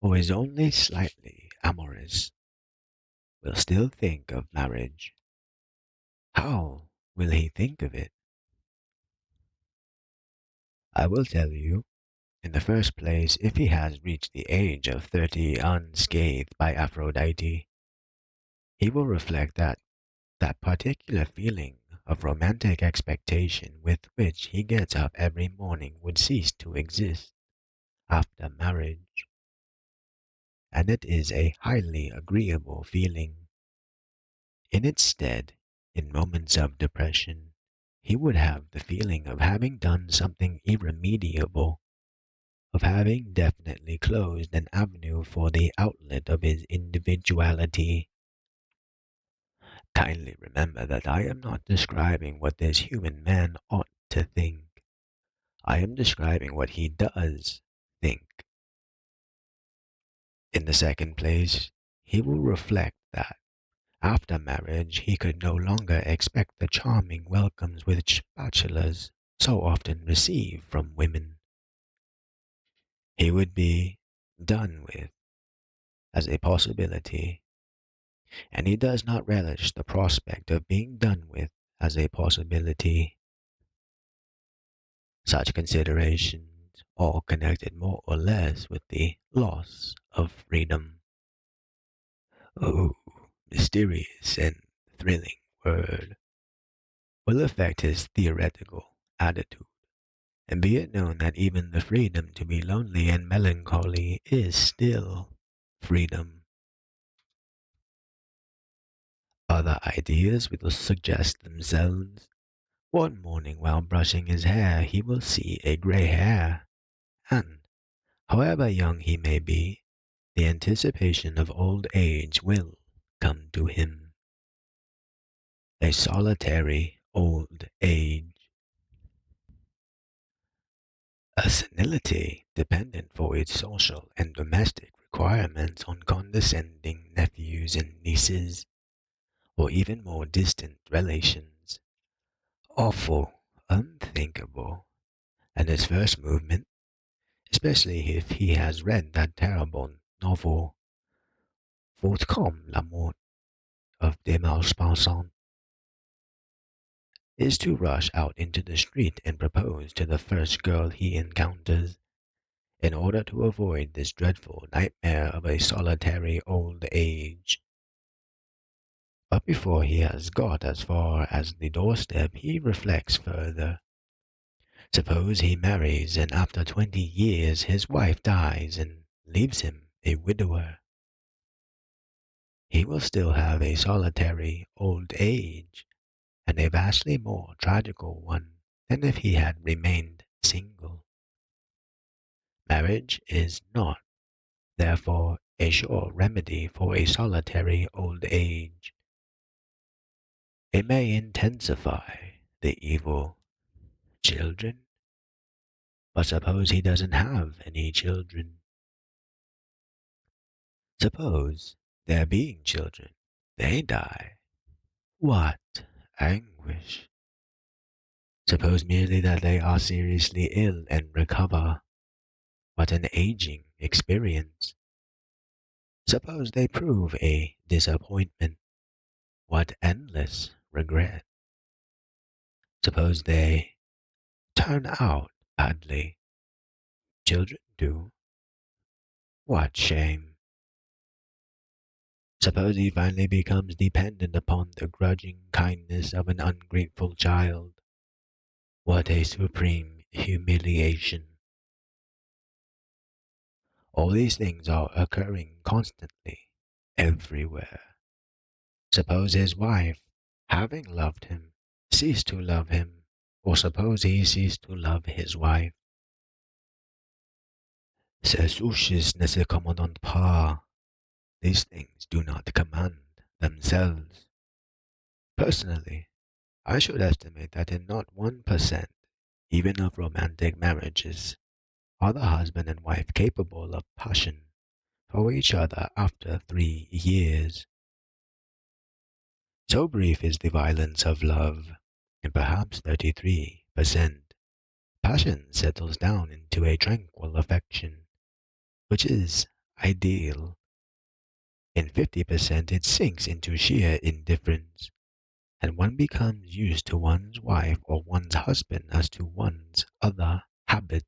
or is only slightly amorous, will still think of marriage. How will he think of it? I will tell you. In the first place, if he has reached the age of 30 unscathed by Aphrodite, he will reflect that that particular feeling of romantic expectation with which he gets up every morning would cease to exist after marriage, and it is a highly agreeable feeling. In its stead, in moments of depression, he would have the feeling of having done something irremediable, of having definitely closed an avenue for the outlet of his individuality. Kindly remember that I am not describing what this human man ought to think. I am describing what he does think. In the second place, he will reflect that after marriage he could no longer expect the charming welcomes which bachelors so often receive from women. He would be done with as a possibility, and he does not relish the prospect of being done with as a possibility. Such considerations, all connected more or less with the loss of freedom. Oh, mysterious and thrilling word, will affect his theoretical attitude, and be it known that even the freedom to be lonely and melancholy is still freedom. Other ideas will suggest themselves. One morning while brushing his hair he will see a grey hair, and, however young he may be, the anticipation of old age will come to him. A solitary old age, a senility dependent for its social and domestic requirements on condescending nephews and nieces, or even more distant relations. Awful, unthinkable, and his first movement, especially if he has read that terrible novel, Fort comme la mort of de Maupassant, is to rush out into the street and propose to the first girl he encounters, in order to avoid this dreadful nightmare of a solitary old age. But before he has got as far as the doorstep, he reflects further. Suppose he marries, and after 20 years his wife dies and leaves him a widower. He will still have a solitary old age, and a vastly more tragical one than if he had remained single. Marriage is not, therefore, a sure remedy for a solitary old age. It may intensify the evil. Children? But suppose he doesn't have any children. Suppose, there being children, they die. What anguish! Suppose merely that they are seriously ill and recover. What an aging experience. Suppose they prove a disappointment. What endless regret. Suppose they turn out badly. Children do. What shame. Suppose he finally becomes dependent upon the grudging kindness of an ungrateful child. What a supreme humiliation. All these things are occurring constantly, everywhere. Suppose his wife, having loved him, ceased to love him, or suppose he ceased to love his wife. Ces souches ne se commandent pas. These things do not command themselves. Personally, I should estimate that in not 1%, even of romantic marriages, are the husband and wife capable of passion for each other after 3 years. So brief is the violence of love, in perhaps 33%. Passion settles down into a tranquil affection, which is ideal. In 50% it sinks into sheer indifference, and one becomes used to one's wife or one's husband as to one's other habits.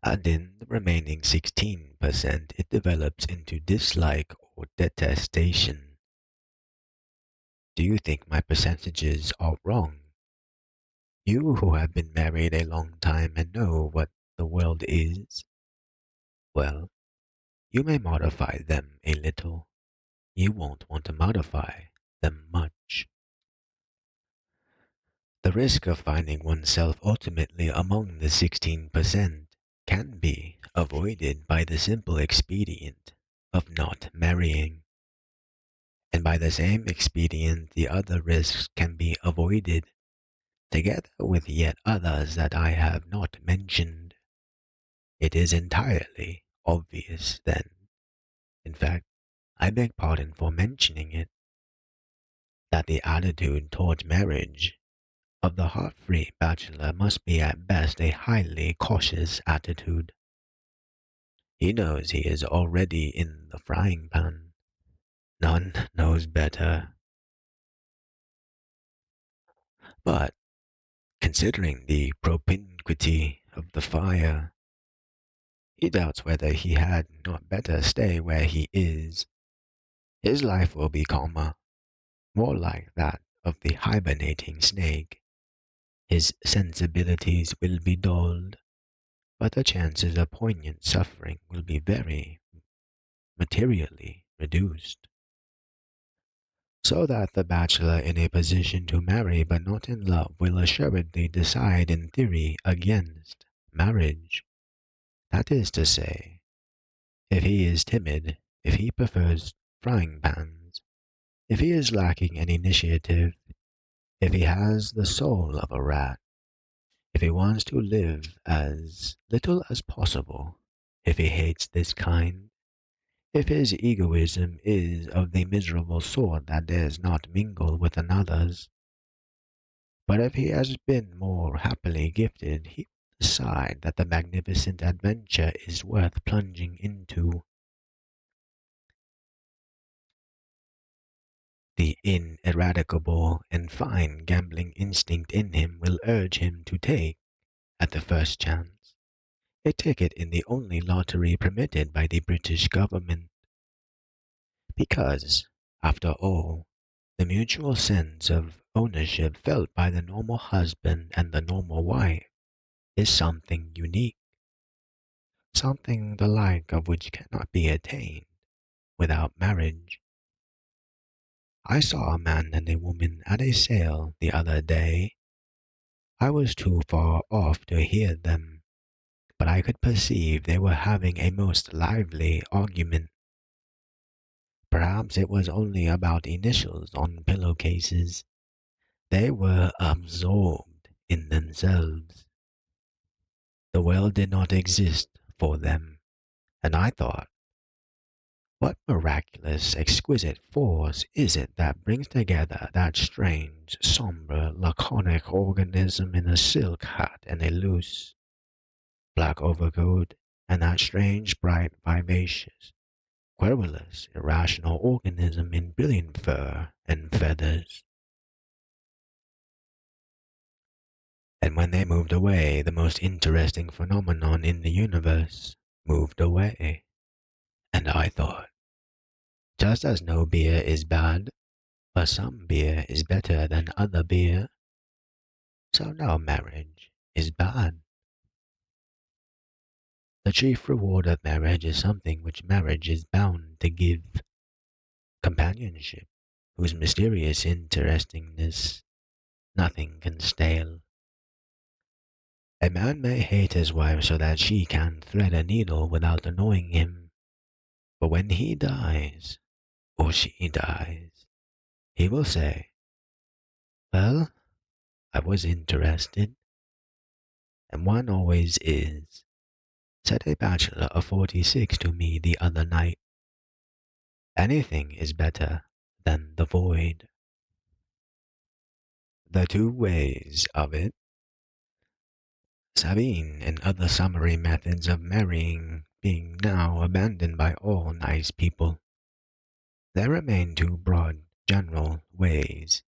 And in the remaining 16% it develops into dislike or detestation. Do you think my percentages are wrong? You who have been married a long time and know what the world is, well, you may modify them a little. You won't want to modify them much. The risk of finding oneself ultimately among the 16% can be avoided by the simple expedient of not marrying. And by the same expedient, the other risks can be avoided, together with yet others that I have not mentioned. It is entirely obvious, then, in fact, I beg pardon for mentioning it, that the attitude toward marriage of the heart-free bachelor must be at best a highly cautious attitude. He knows he is already in the frying pan. None knows better. But, considering the propinquity of the fire, he doubts whether he had not better stay where he is. His life will be calmer, more like that of the hibernating snake. His sensibilities will be dulled, but the chances of poignant suffering will be very materially reduced. So that the bachelor in a position to marry but not in love will assuredly decide in theory against marriage. That is to say, if he is timid, if he prefers frying pans, if he is lacking in initiative, if he has the soul of a rat, if he wants to live as little as possible, if he hates this kind, if his egoism is of the miserable sort that dares not mingle with another's. But if he has been more happily gifted, he will decide that the magnificent adventure is worth plunging into. The ineradicable and fine gambling instinct in him will urge him to take, at the first chance, a ticket in the only lottery permitted by the British government. Because, after all, the mutual sense of ownership felt by the normal husband and the normal wife is something unique, something the like of which cannot be attained without marriage. I saw a man and a woman at a sale the other day. I was too far off to hear them, but I could perceive they were having a most lively argument. Perhaps it was only about initials on pillowcases, They were absorbed in themselves. The world did not exist for them, and I thought, what miraculous, exquisite force is it that brings together that strange, somber, laconic organism in a silk hat and a loose black overcoat, and that strange, bright, vivacious, querulous, irrational organism in brilliant fur and feathers? And when they moved away, the most interesting phenomenon in the universe moved away. And I thought, just as no beer is bad, but some beer is better than other beer, so no marriage is bad. The chief reward of marriage is something which marriage is bound to give: companionship, whose mysterious interestingness nothing can stale. A man may hate his wife so that she can thread a needle without annoying him, but when he dies, or she dies, he will say, "Well, I was interested," and one always is, said a bachelor of 46 to me the other night. Anything is better than the void. The two ways of it, Sabine and other summary methods of marrying being now abandoned by all nice people, there remain two broad, general ways.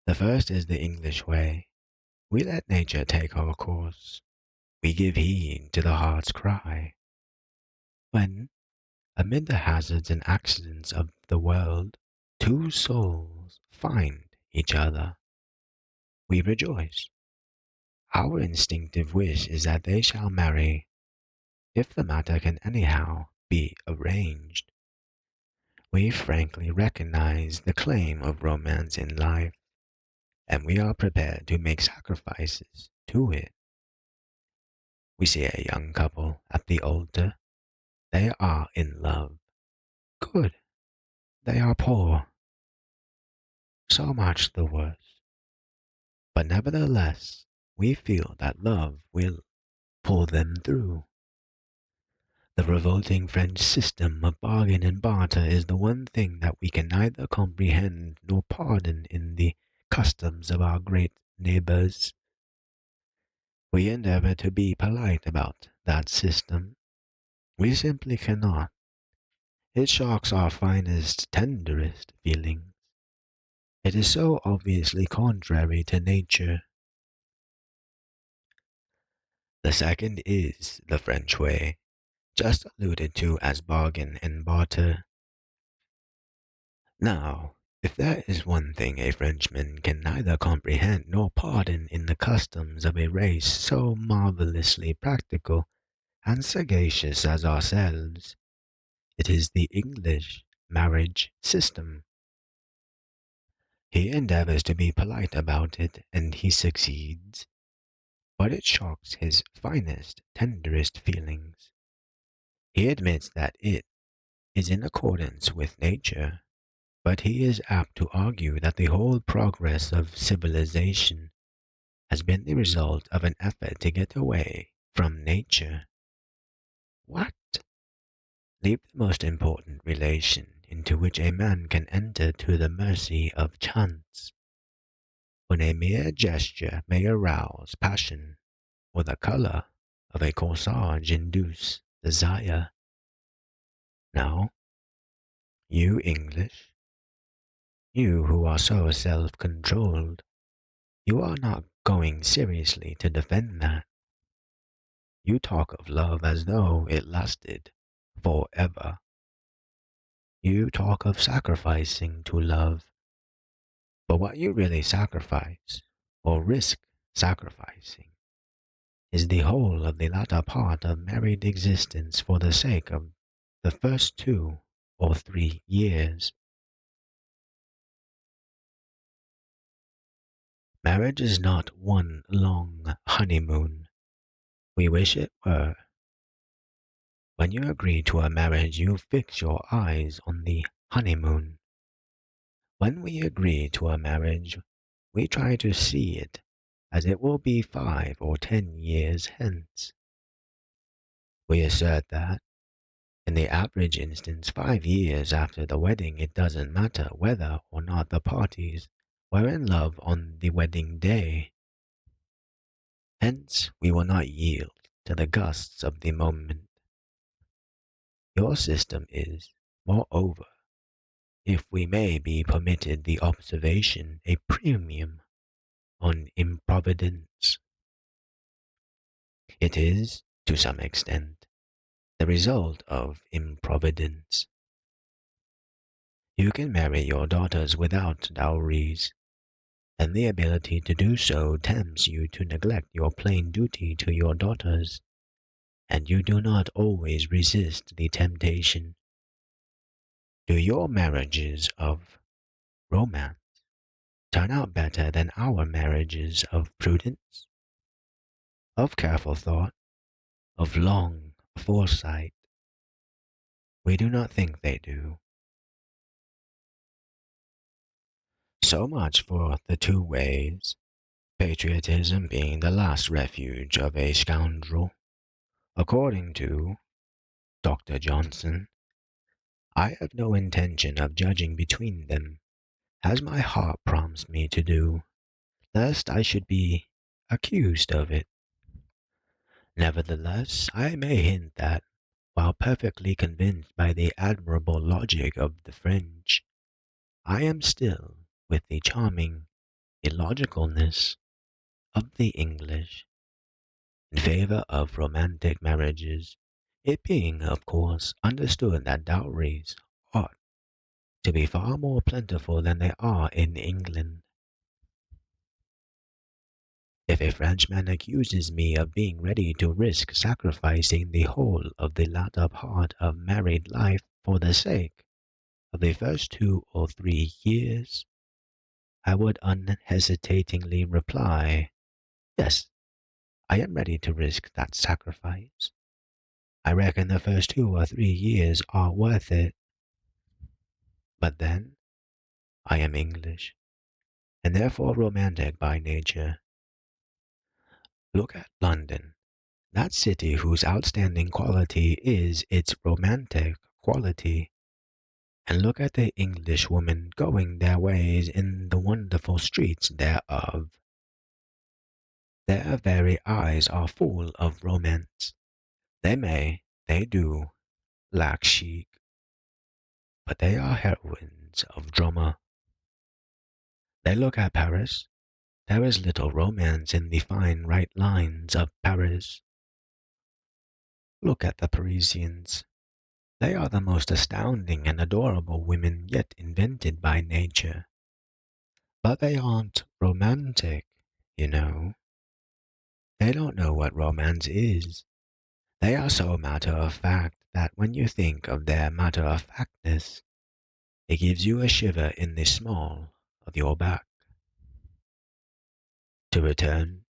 The first is the English way. We let nature take our course. We give heed to the heart's cry. When, amid the hazards and accidents of the world, two souls find each other, we rejoice. Our instinctive wish is that they shall marry, if the matter can anyhow be arranged. We frankly recognize the claim of romance in life, and we are prepared to make sacrifices to it. We see a young couple at the altar. They are in love. Good. They are poor. So much the worse. But nevertheless, we feel that love will pull them through. The revolting French system of bargain and barter is the one thing that we can neither comprehend nor pardon in the customs of our great neighbors. We endeavor to be polite about that system. We simply cannot. It shocks our finest, tenderest feelings. It is so obviously contrary to nature. The second is the French way, just alluded to as bargain and barter. Now, if there is one thing a Frenchman can neither comprehend nor pardon in the customs of a race so marvelously practical and sagacious as ourselves, it is the English marriage system. He endeavors to be polite about it, and he succeeds, but it shocks his finest, tenderest feelings. He admits that it is in accordance with nature, but he is apt to argue that the whole progress of civilization has been the result of an effort to get away from nature. What? Leave the most important relation into which a man can enter to the mercy of chance, when a mere gesture may arouse passion, or the color of a corsage induce desire. Now, you English, you who are so self-controlled, you are not going seriously to defend that. You talk of love as though it lasted forever. You talk of sacrificing to love, but what you really sacrifice, or risk sacrificing, is the whole of the latter part of married existence for the sake of the first 2 or 3 years. Marriage is not one long honeymoon. We wish it were. When you agree to a marriage, you fix your eyes on the honeymoon. When we agree to a marriage, we try to see it as it will be 5 or 10 years hence. We assert that, in the average instance, 5 years after the wedding, it doesn't matter whether or not the parties were in love on the wedding day. Hence, we will not yield to the gusts of the moment. Your system is, moreover, if we may be permitted the observation, a premium on improvidence. It is, to some extent, the result of improvidence. You can marry your daughters without dowries, and the ability to do so tempts you to neglect your plain duty to your daughters, and you do not always resist the temptation. Do your marriages of romance turn out better than our marriages of prudence, of careful thought, of long foresight? We do not think they do. So much for the two ways, patriotism being the last refuge of a scoundrel. According to Dr. Johnson, I have no intention of judging between them, as my heart prompts me to do, lest I should be accused of it. Nevertheless, I may hint that, while perfectly convinced by the admirable logic of the French, I am still, with the charming illogicalness of the English, in favor of romantic marriages, it being, of course, understood that dowries ought to be far more plentiful than they are in England. If a Frenchman accuses me of being ready to risk sacrificing the whole of the latter part of married life for the sake of the first 2 or 3 years, I would unhesitatingly reply, yes, I am ready to risk that sacrifice. I reckon the first 2 or 3 years are worth it. But then, I am English, and therefore romantic by nature. Look at London, that city whose outstanding quality is its romantic quality, and look at the English women going their ways in the wonderful streets thereof. Their very eyes are full of romance. They do, lack chic, but they are heroines of drama. They look at Paris. There is little romance in the fine right lines of Paris. Look at the Parisians. They are the most astounding and adorable women yet invented by nature. But they aren't romantic, you know. They don't know what romance is. They are so matter of fact that when you think of their matter of factness, it gives you a shiver in the small of your back. To return,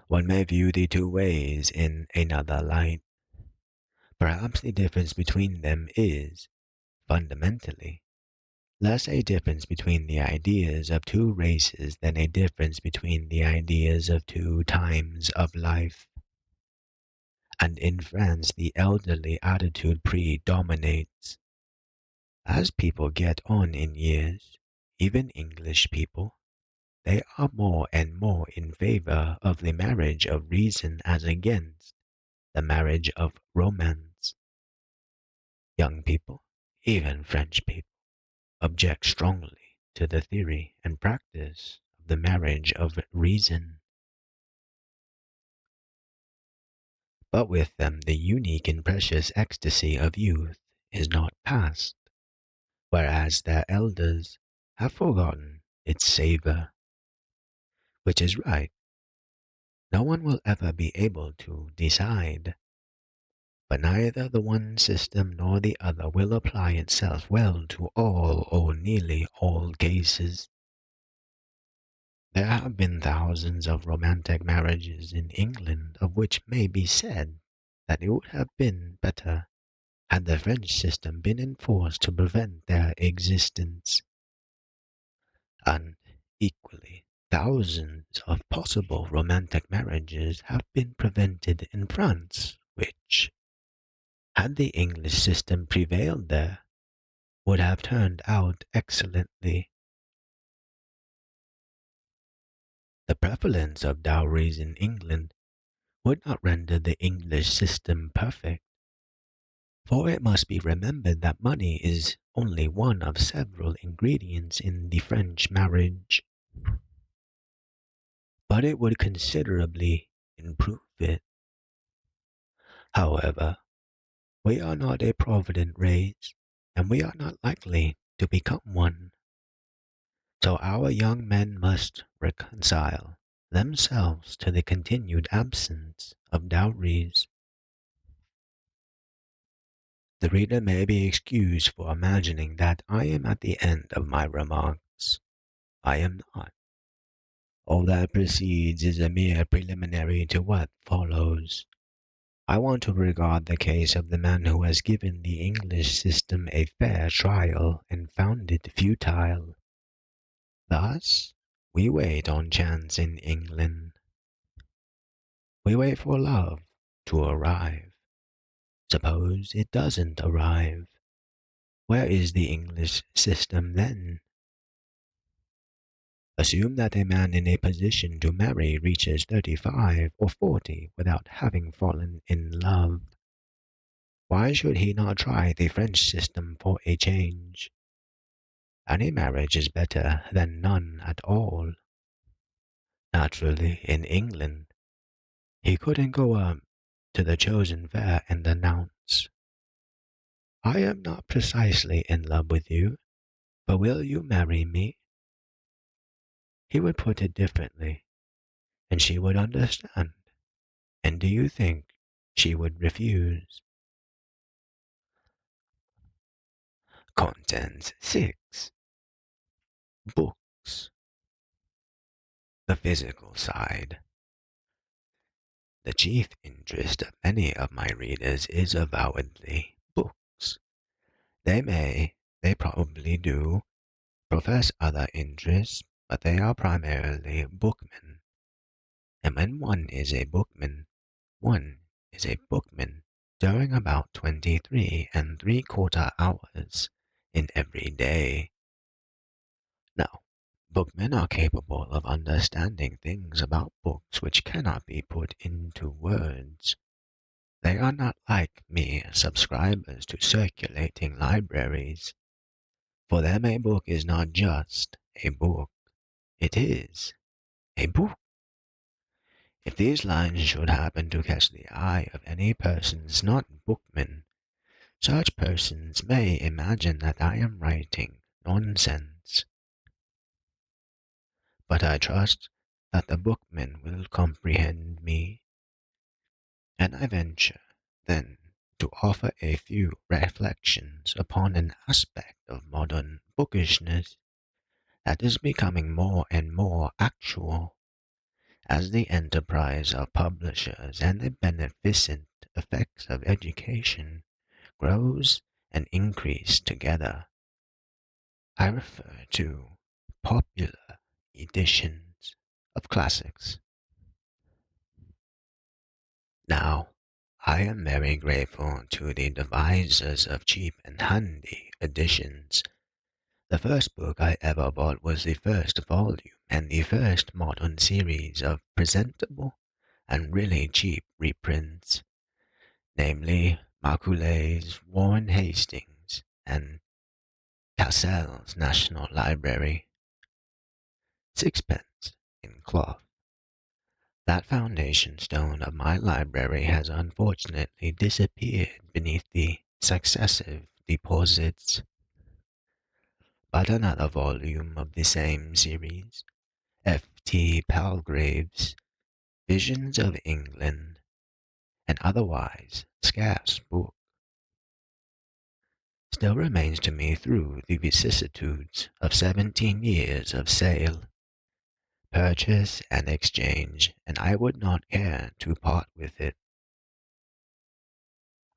one may view the two ways in another light. Perhaps the difference between them is, fundamentally, less a difference between the ideas of two races than a difference between the ideas of two times of life. And in France, the elderly attitude predominates. As people get on in years, even English people, they are more and more in favor of the marriage of reason as against the marriage of romance. Young people, even French people, object strongly to the theory and practice of the marriage of reason. But with them the unique and precious ecstasy of youth is not past, whereas their elders have forgotten its savor, which is right. No one will ever be able to decide, but neither the one system nor the other will apply itself well to all or nearly all cases. There have been thousands of romantic marriages in England of which may be said that it would have been better had the French system been enforced to prevent their existence. And Equally, thousands of possible romantic marriages have been prevented in France, which, had the English system prevailed there, would have turned out excellently. The prevalence of dowries in England would not render the English system perfect, for it must be remembered that money is only one of several ingredients in the French marriage, but it would considerably improve it. However, we are not a provident race, and we are not likely to become one. So our young men must reconcile themselves to the continued absence of dowries. The reader may be excused for imagining that I am at the end of my remarks. I am not. All that precedes is a mere preliminary to what follows. I want to regard the case of the man who has given the English system a fair trial and found it futile. Thus, we wait on chance in England. We wait for love to arrive. Suppose it doesn't arrive. Where is the English system then? Assume that a man in a position to marry reaches 35 or 40 without having fallen in love. Why should he not try the French system for a change? Any marriage is better than none at all. Naturally, in England, he couldn't go up to the chosen fair and announce, I am not precisely in love with you, but will you marry me? He would put it differently, and she would understand. And do you think she would refuse? Content 6. Books. The physical side. The chief interest of many of my readers is avowedly books. They probably do, profess other interests, but they are primarily bookmen. And when one is a bookman during about 23 3/4 hours in every day. Now, bookmen are capable of understanding things about books which cannot be put into words. They are not like mere subscribers to circulating libraries. For them a book is not just a book, it is a book. If these lines should happen to catch the eye of any persons not bookmen, such persons may imagine that I am writing nonsense. But I trust that the bookmen will comprehend me, and I venture, then, to offer a few reflections upon an aspect of modern bookishness that is becoming more and more actual as the enterprise of publishers and the beneficent effects of education grows and increase together. I refer to popular editions of classics. Now, I am very grateful to the devisers of cheap and handy editions. The first book I ever bought was the first volume and the first modern series of presentable and really cheap reprints, namely Macaulay's Warren Hastings and Cassell's National Library. Sixpence in cloth. That foundation stone of my library has unfortunately disappeared beneath the successive deposits. But another volume of the same series, F. T. Palgrave's Visions of England, an otherwise scarce book, still remains to me through the vicissitudes of 17 years of sale, purchase, and exchange, and I would not care to part with it.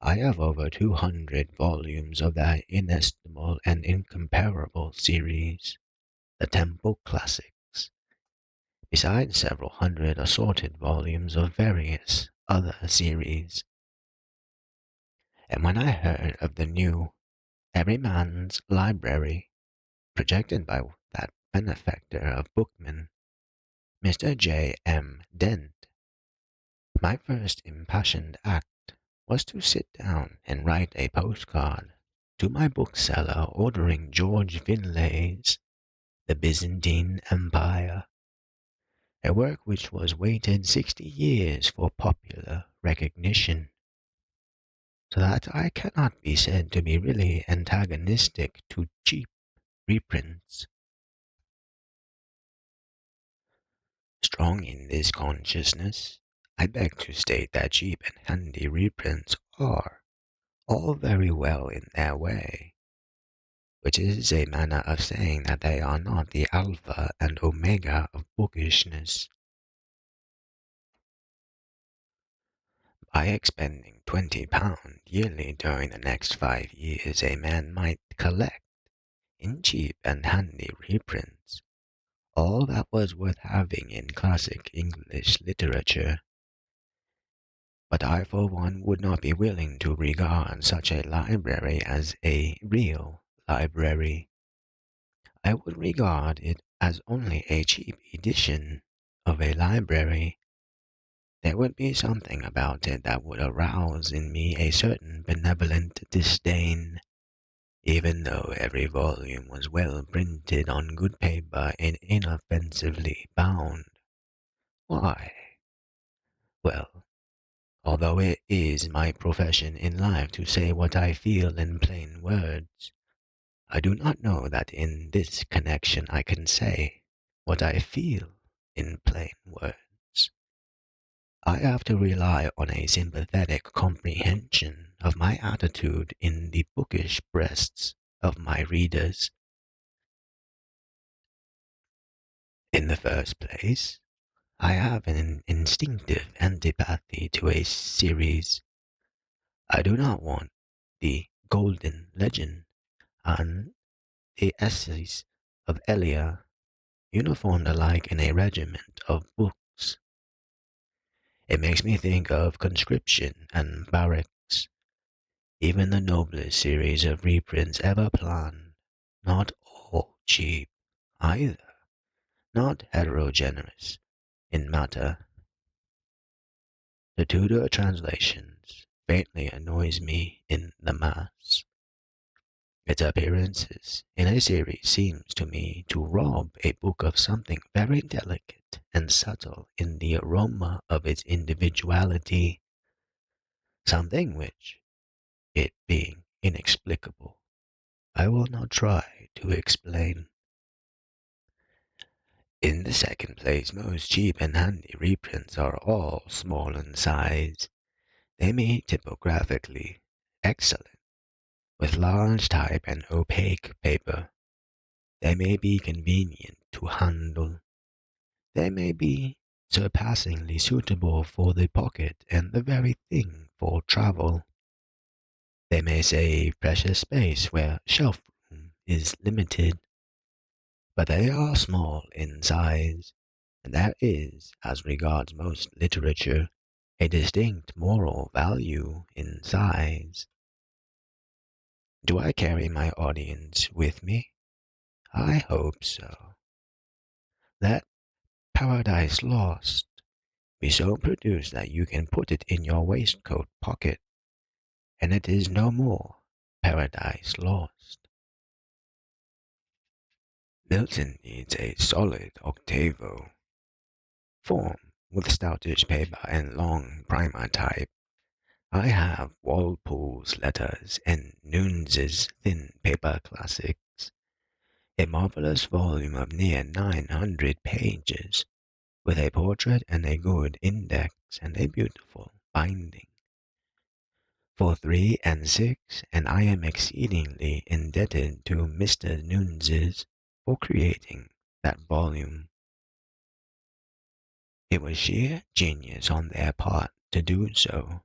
I have over 200 volumes of that inestimable and incomparable series, the Temple Classics. besides several hundred assorted volumes of various other series. And when I heard of the new Every Man's Library, projected by that benefactor of bookmen, Mr. J. M. Dent, my first impassioned act was to sit down and write a postcard to my bookseller ordering George Finlay's The Byzantine Empire, a work which was waited 60 years for popular recognition, so that I cannot be said to be really antagonistic to cheap reprints. Strong in this consciousness, I beg to state that cheap and handy reprints are all very well in their way, which is a manner of saying that they are not the alpha and omega of bookishness. By expending £20 yearly during the next 5 years, a man might collect, in cheap and handy reprints, all that was worth having in classic English literature. But I for one would not be willing to regard such a library as a real library. I would regard it as only a cheap edition of a library. There would be something about it that would arouse in me a certain benevolent disdain, even though every volume was well printed on good paper and inoffensively bound. Why? Well, although it is my profession in life to say what I feel in plain words, I do not know that in this connection I can say what I feel in plain words. I have to rely on a sympathetic comprehension of my attitude in the bookish breasts of my readers. In the first place, I have an instinctive antipathy to a series. I do not want the Golden Legend and the Essays of Elia uniformed alike in a regiment of books. It makes me think of conscription and barracks. Even the noblest series of reprints ever planned, not all cheap either, not heterogeneous in matter. The Tudor translations faintly annoys me in the mass. Its appearances in a series seems to me to rob a book of something very delicate and subtle in the aroma of its individuality, something which, it being inexplicable, I will not try to explain. In the second place, most cheap and handy reprints are all small in size. They may be typographically excellent, with large type and opaque paper. They may be convenient to handle. They may be surpassingly suitable for the pocket and the very thing for travel. They may save precious space where shelf room is limited, but they are small in size, and there is, as regards most literature, a distinct moral value in size. Do I carry my audience with me? I hope so. Let Paradise Lost be so produced that you can put it in your waistcoat pocket, and it is no more Paradise Lost. Milton needs a solid octavo, form with stoutish paper and long primer type. I have Walpole's letters and Nunes's thin paper classics, a marvelous volume of near 900 pages, with a portrait and a good index and a beautiful binding. For 3 and 6, and I am exceedingly indebted to Mr. Nunes's for creating that volume. It was sheer genius on their part to do so.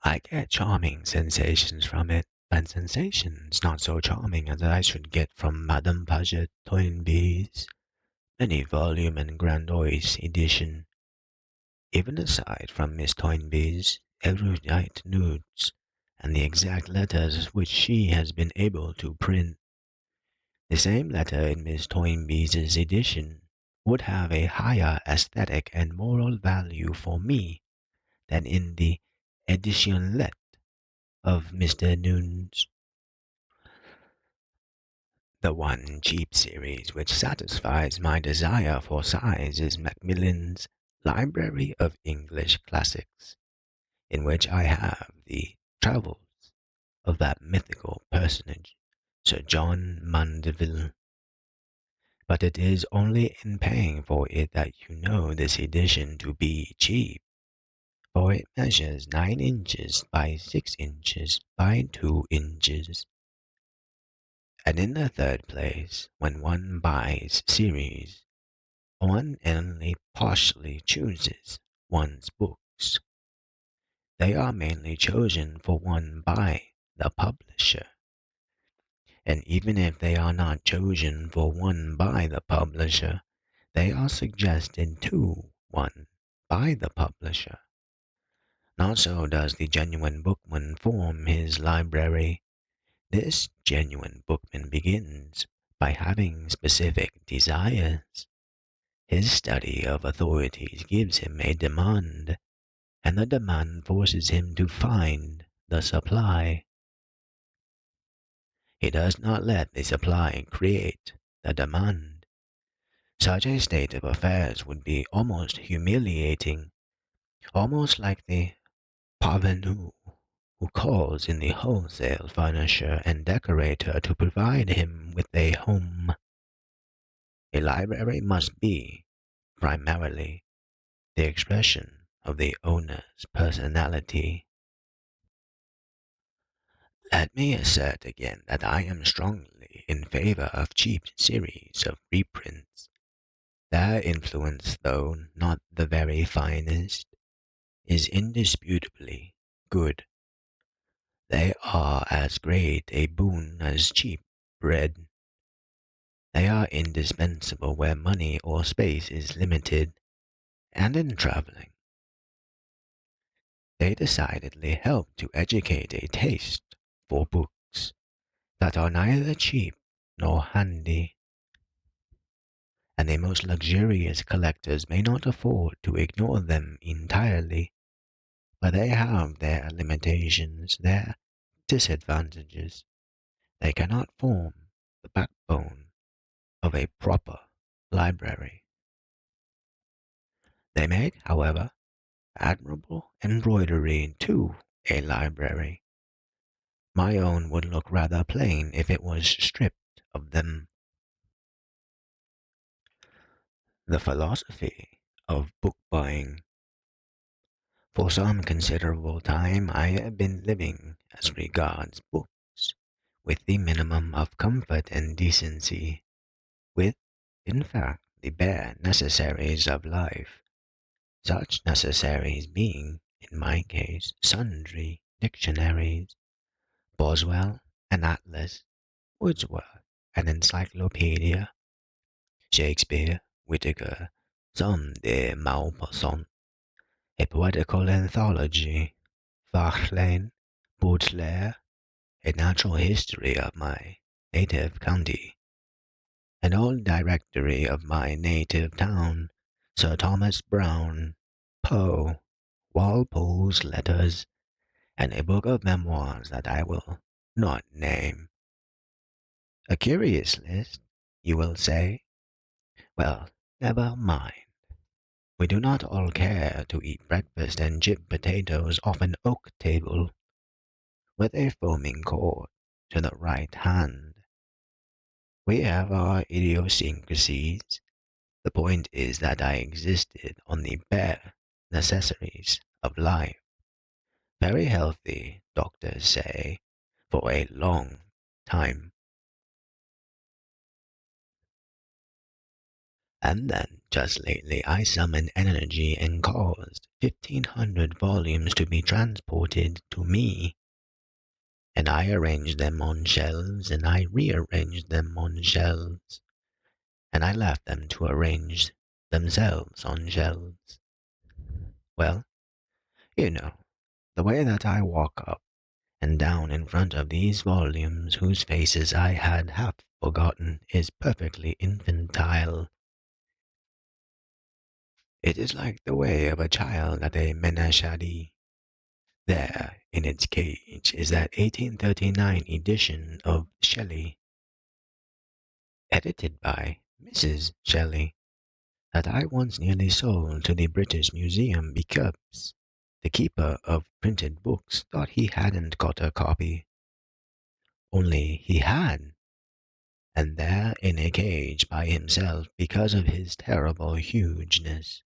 I get charming sensations from it, but sensations not so charming as I should get from Madame Paget Toynbee's. Any volume and grandiose edition, even aside from Miss Toynbee's erudite notes and the exact letters which she has been able to print, the same letter in Miss Toynbee's edition would have a higher aesthetic and moral value for me than in the editionlet of Mr. Nunes, the one cheap series which satisfies my desire for size is Macmillan's Library of English Classics, in which I have the travels of that mythical personage, Sir John Mandeville. But it is only in paying for it that you know this edition to be cheap, for it measures 9 inches by 6 inches by 2 inches. And in the third place, when one buys series, one only partially chooses one's books. They are mainly chosen for one by the publisher. And even if they are not chosen for one by the publisher, they are suggested to one by the publisher. Not so does the genuine bookman form his library. This genuine bookman begins by having specific desires. His study of authorities gives him a demand, and the demand forces him to find the supply. He does not let the supply create the demand. Such a state of affairs would be almost humiliating, almost like the parvenu who calls in the wholesale furnisher and decorator to provide him with a home. A library must be, primarily, the expression of the owner's personality. Let me assert again that I am strongly in favor of cheap series of reprints. Their influence, though not the very finest, is indisputably good. They are as great a boon as cheap bread. They are indispensable where money or space is limited, and in traveling. They decidedly help to educate a taste for books that are neither cheap nor handy, and the most luxurious collectors may not afford to ignore them entirely, but they have their limitations, their disadvantages. They cannot form the backbone of a proper library. They make, however, admirable embroidery to a library. My own would look rather plain if it was stripped of them. The philosophy of book buying. For some considerable time I have been living as regards books, with the minimum of comfort and decency, with, in fact, the bare necessaries of life, such necessaries being, in my case, sundry dictionaries, Boswell, an atlas, Wordsworth, an encyclopedia, Shakespeare, Whitaker, some de Maupassant, a poetical anthology, Verlaine, Baudelaire, a natural history of my native county, an old directory of my native town, Sir Thomas Browne, Poe, Walpole's letters, and a book of memoirs that I will not name. A curious list, you will say. Well, never mind. We do not all care to eat breakfast and chip potatoes off an oak table, with a foaming cord to the right hand. We have our idiosyncrasies. The point is that I existed on the bare necessaries of life. Very healthy, doctors say, for a long time. And then, just lately, I summoned energy and caused 1,500 volumes to be transported to me. And I arranged them on shelves, and I rearranged them on shelves. and I left them to arrange themselves on shelves. Well, you know, the way that I walk up and down in front of these volumes whose faces I had half forgotten is perfectly infantile. It is like the way of a child at a menagerie. There, in its cage, is that 1839 edition of Shelley, edited by Mrs. Shelley, that I once nearly sold to the British Museum because the keeper of printed books thought he hadn't got a copy. Only he had, and there in a cage by himself because of his terrible hugeness.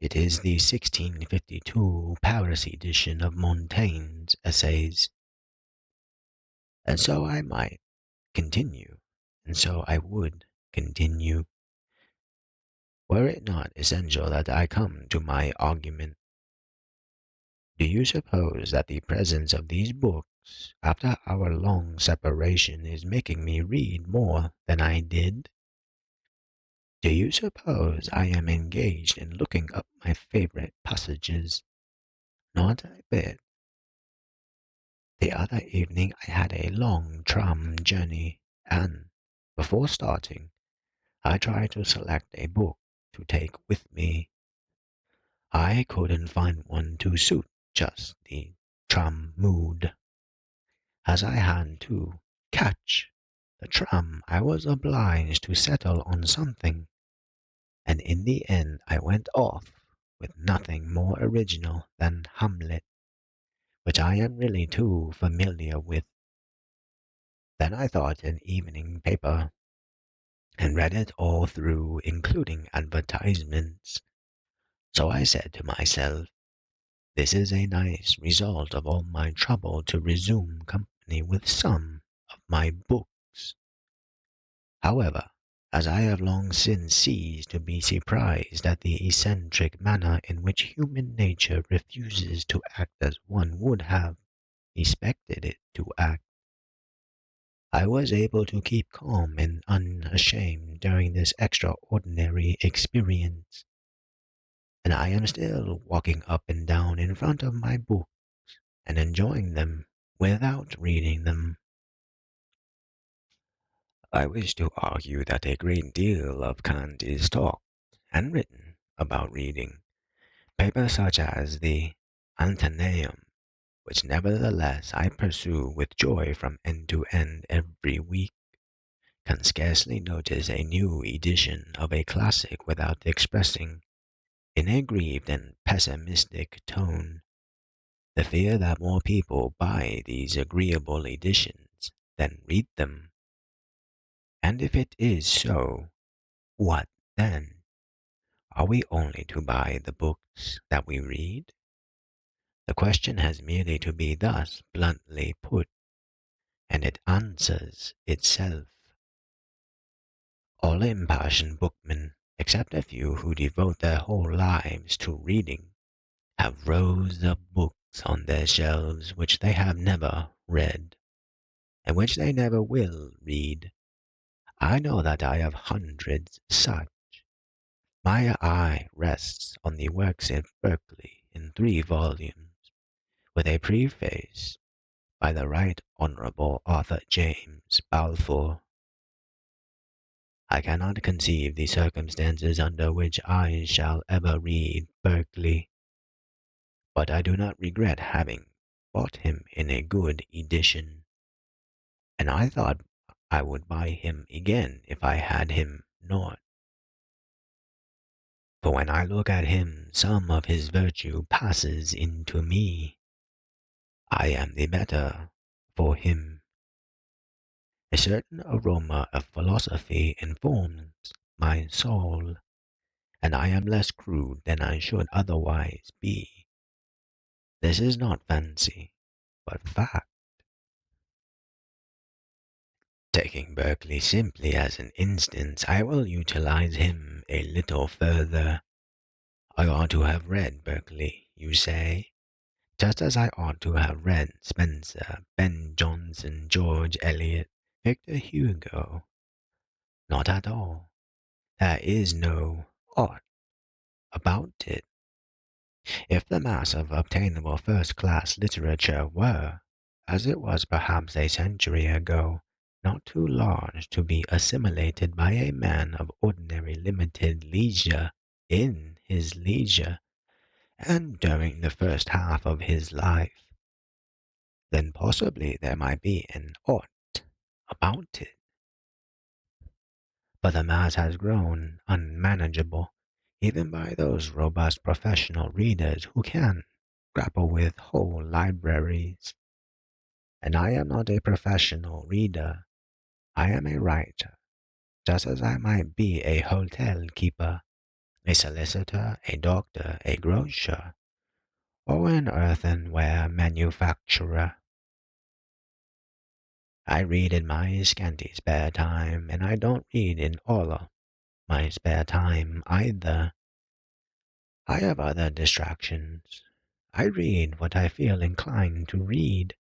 It is the 1652 Paris edition of Montaigne's essays. And so I might continue, and so I would continue, were it not essential that I come to my argument. Do you suppose that the presence of these books after our long separation is making me read more than I did? Do you suppose I am engaged in looking up my favorite passages? Not a bit. The other evening I had a long tram journey, and, before starting, I tried to select a book to take with me. I couldn't find one to suit just the tram mood. As I had to catch the tram, I was obliged to settle on something, and in the end I went off with nothing more original than Hamlet, which I am really too familiar with. Then I thought an evening paper and read it all through, including advertisements. So I said to myself, this is a nice result of all my trouble to resume company with some of my books. However, as I have long since ceased to be surprised at the eccentric manner in which human nature refuses to act as one would have expected it to act, I was able to keep calm and unashamed during this extraordinary experience, and I am still walking up and down in front of my books and enjoying them without reading them. I wish to argue that a great deal of Kant is talked and written about reading. Papers such as the Athenaeum, which nevertheless I pursue with joy from end to end every week, can scarcely notice a new edition of a classic without expressing, in a grieved and pessimistic tone, the fear that more people buy these agreeable editions than read them. And if it is so, what then? Are we only to buy the books that we read? The question has merely to be thus bluntly put, and it answers itself. All impassioned bookmen, except a few who devote their whole lives to reading, have rows of books on their shelves which they have never read, and which they never will read. I know that I have hundreds such. My eye rests on the works of Berkeley in 3 volumes, with a preface by the Right Honourable Arthur James Balfour. I cannot conceive the circumstances under which I shall ever read Berkeley, but I do not regret having bought him in a good edition, and I thought I would buy him again if I had him not. For when I look at him, some of his virtue passes into me. I am the better for him. A certain aroma of philosophy informs my soul, and I am less crude than I should otherwise be. This is not fancy, but fact. Taking Berkeley simply as an instance, I will utilize him a little further. I ought to have read Berkeley, you say, just as I ought to have read Spencer, Ben Jonson, George Eliot, Victor Hugo. Not at all. There is no art about it. If the mass of obtainable first-class literature were, as it was perhaps a century ago, not too large to be assimilated by a man of ordinary limited leisure in his leisure and during the first half of his life, then possibly there might be an art about it. But the mass has grown unmanageable, even by those robust professional readers who can grapple with whole libraries. And I am not a professional reader. I am a writer, just as I might be a hotel keeper, a solicitor, a doctor, a grocer, or an earthenware manufacturer. I read in my scanty spare time, and I don't read in all of my spare time either. I have other distractions. I read what I feel inclined to read,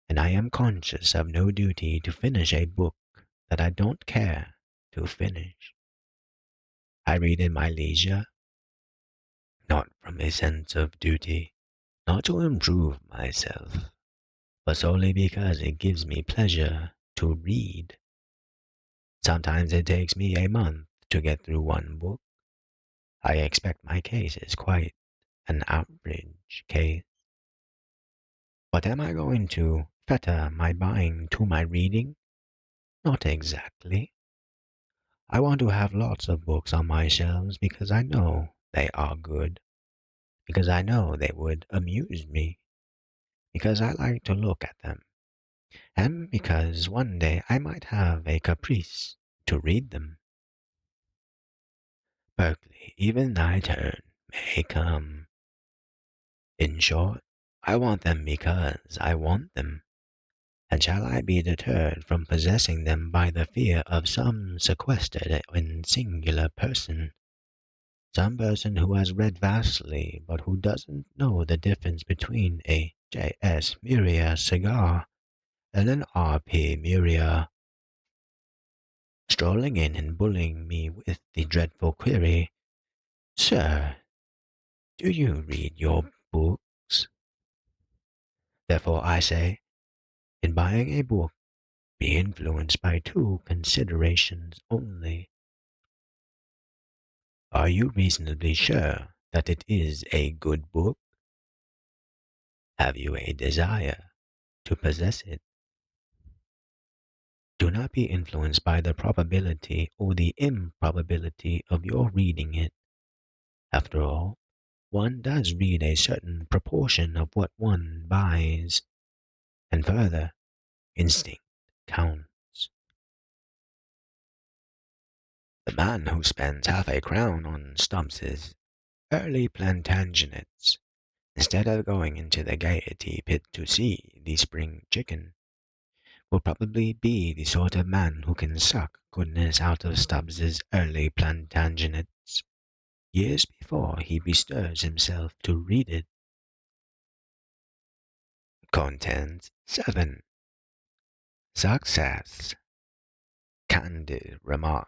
and I am conscious of no duty to finish a book that I don't care to finish. I read in my leisure, not from a sense of duty, not to improve myself, but solely because it gives me pleasure to read. Sometimes it takes me a month to get through one book. I expect my case is quite an average case. But am I going to fetter my buying to my reading? Not exactly. I want to have lots of books on my shelves because I know they are good, because I know they would amuse me, because I like to look at them, and because one day I might have a caprice to read them. Berkeley, even thy turn may come. In short, I want them because I want them. And shall I be deterred from possessing them by the fear of some sequestered and singular person? Some person who has read vastly, but who doesn't know the difference between a J.S. Murier cigar and an R.P. Murier, strolling in and bullying me with the dreadful query, "Sir, do you read your books?" Therefore I say, in buying a book, be influenced by two considerations only. Are you reasonably sure that it is a good book? Have you a desire to possess it? Do not be influenced by the probability or the improbability of your reading it. After all, one does read a certain proportion of what one buys, and further, instinct counts. The man who spends half a crown on Stumps's early Plantagenets instead of going into the Gaiety pit to see the spring chicken will probably be the sort of man who can suck goodness out of Stubbs's early Plantagenets years before he bestirs himself to read it. Content 7. Success. Candid remark.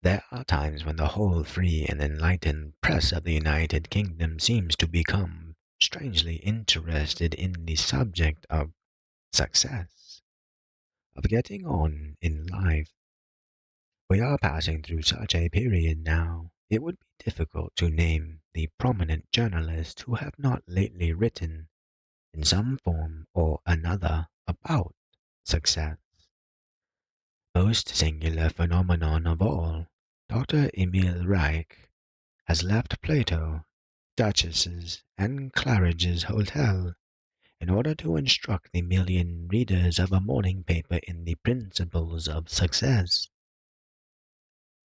There are times when the whole free and enlightened press of the United Kingdom seems to become strangely interested in the subject of success, of getting on in life. We are passing through such a period now, it would be difficult to name the prominent journalists who have not lately written, in some form or another, about success. Most singular phenomenon of all, Dr. Emil Reich has left Plato, Duchess's, and Claridge's Hotel in order to instruct the million readers of a morning paper in the principles of success.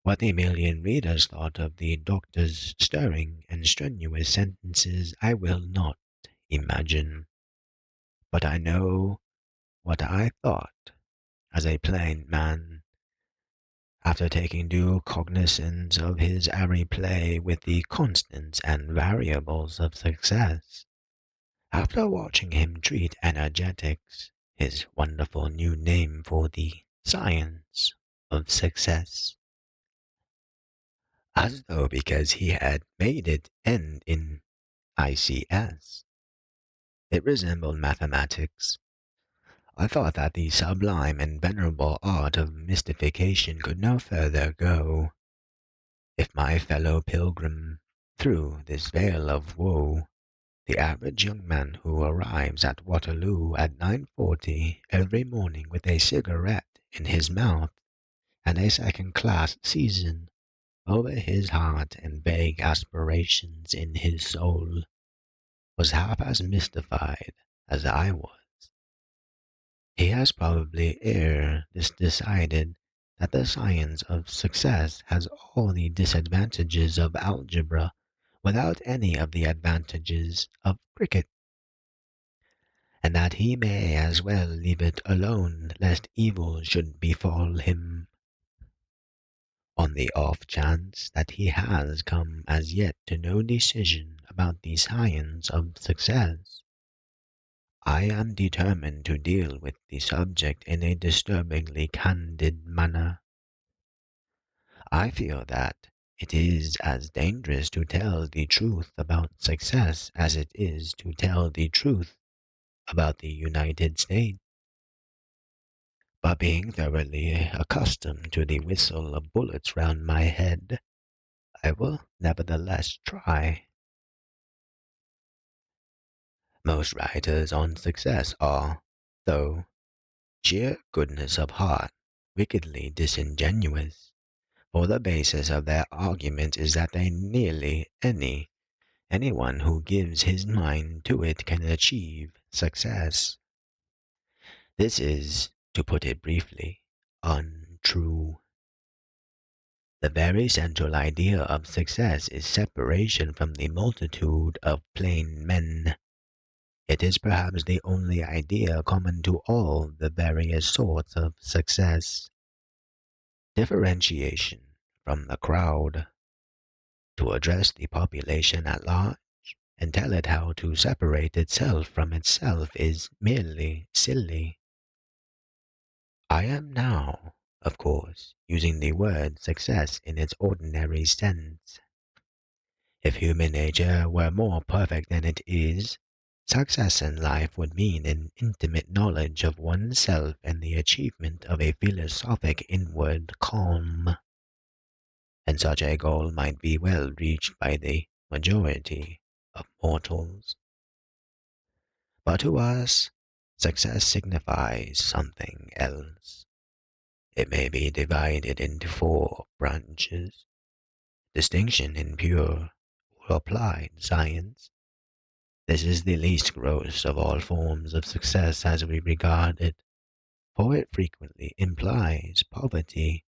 What the million readers thought of the doctor's stirring and strenuous sentences I will not imagine, but I know what I thought as a plain man, after taking due cognizance of his airy play with the constants and variables of success, after watching him treat energetics, his wonderful new name for the science of success, as though because he had made it end in ICS, it resembled mathematics. I thought that the sublime and venerable art of mystification could no further go. If my fellow pilgrim through this vale of woe, the average young man who arrives at Waterloo at 9:40 every morning with a cigarette in his mouth and a second-class season over his heart and vague aspirations in his soul, was half as mystified as I was. He has probably ere this decided that the science of success has all the disadvantages of algebra without any of the advantages of cricket, and that he may as well leave it alone lest evil should befall him. On the off chance that he has come as yet to no decision about the science of success, I am determined to deal with the subject in a disturbingly candid manner. I feel that it is as dangerous to tell the truth about success as it is to tell the truth about the United States. But being thoroughly accustomed to the whistle of bullets round my head, I will nevertheless try. Most writers on success are, though sheer goodness of heart, wickedly disingenuous, for the basis of their argument is that they nearly anyone who gives his mind to it can achieve success. This is, to put it briefly, untrue. The very central idea of success is separation from the multitude of plain men. It is perhaps the only idea common to all the various sorts of success. Differentiation from the crowd. To address the population at large and tell it how to separate itself from itself is merely silly. I am now, of course, using the word success in its ordinary sense. If human nature were more perfect than it is, success in life would mean an intimate knowledge of oneself and the achievement of a philosophic inward calm. And such a goal might be well reached by the majority of mortals. But to us, success signifies something else. It may be divided into four branches: distinction in pure or applied science. This is the least gross of all forms of success as we regard it, for it frequently implies poverty,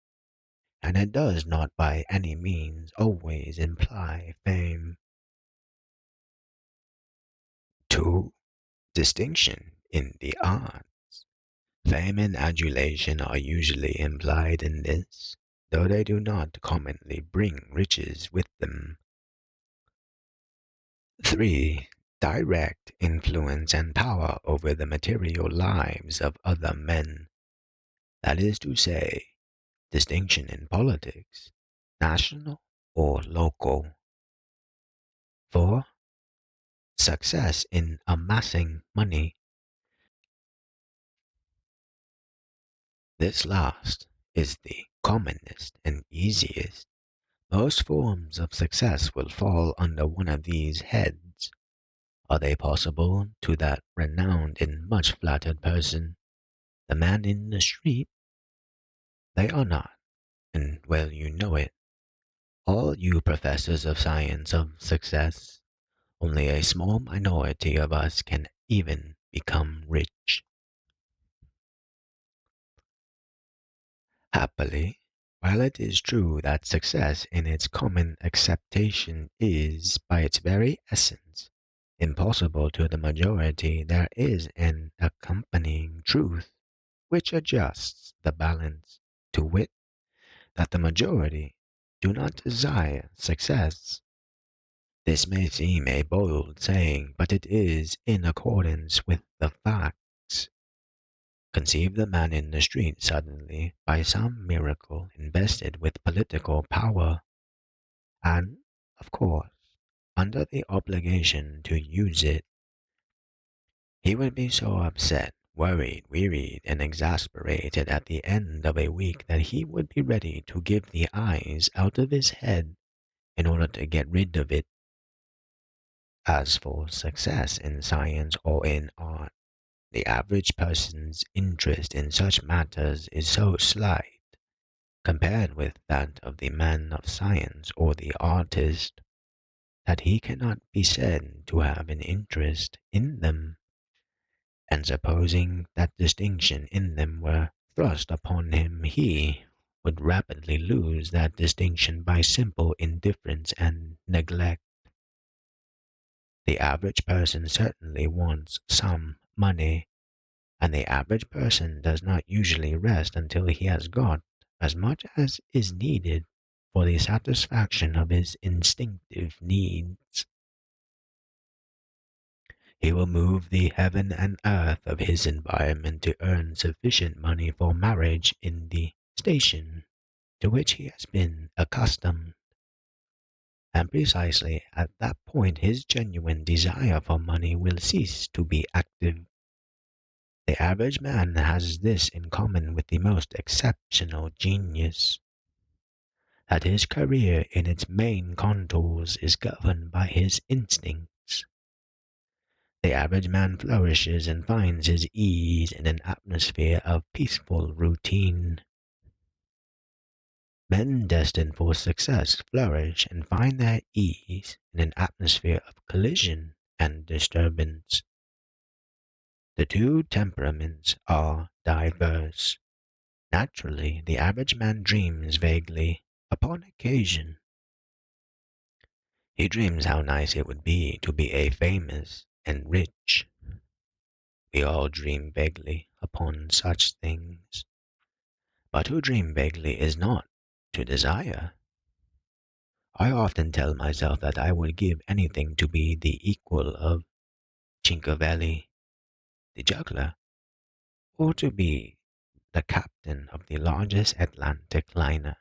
and it does not by any means always imply fame. 2. Distinction in the arts. Fame and adulation are usually implied in this, though they do not commonly bring riches with them. 3. Direct influence and power over the material lives of other men. That is to say, distinction in politics, national or local. 4. Success in amassing money. This last is the commonest and easiest. Most forms of success will fall under one of these heads. Are they possible to that renowned and much flattered person, the man in the street? They are not, and well you know it. All you professors of science of success, only a small minority of us can even become rich. Happily, while it is true that success in its common acceptation is, by its very essence, impossible to the majority, there is an accompanying truth which adjusts the balance, to wit, that the majority do not desire success. This may seem a bold saying, but it is in accordance with the facts. Conceive the man in the street suddenly, by some miracle, invested with political power. and, of course, under the obligation to use it. He would be so upset, worried, wearied, and exasperated at the end of a week that he would be ready to give the eyes out of his head in order to get rid of it. As for success in science or in art, the average person's interest in such matters is so slight compared with that of the man of science or the artist that he cannot be said to have an interest in them. And supposing that distinction in them were thrust upon him, he would rapidly lose that distinction by simple indifference and neglect. The average person certainly wants some money, and the average person does not usually rest until he has got as much as is needed for the satisfaction of his instinctive needs. He will move the heaven and earth of his environment to earn sufficient money for marriage in the station to which he has been accustomed. And precisely at that point his genuine desire for money will cease to be active. The average man has this in common with the most exceptional genius, that his career in its main contours is governed by his instincts. The average man flourishes and finds his ease in an atmosphere of peaceful routine. Men destined for success flourish and find their ease in an atmosphere of collision and disturbance. The two temperaments are diverse. Naturally, the average man dreams vaguely upon occasion. He dreams how nice it would be to be a famous and rich. We all dream vaguely upon such things. But to dream vaguely is not to desire. I often tell myself that I would give anything to be the equal of Cinquevalli, the juggler, or to be the captain of the largest Atlantic liner.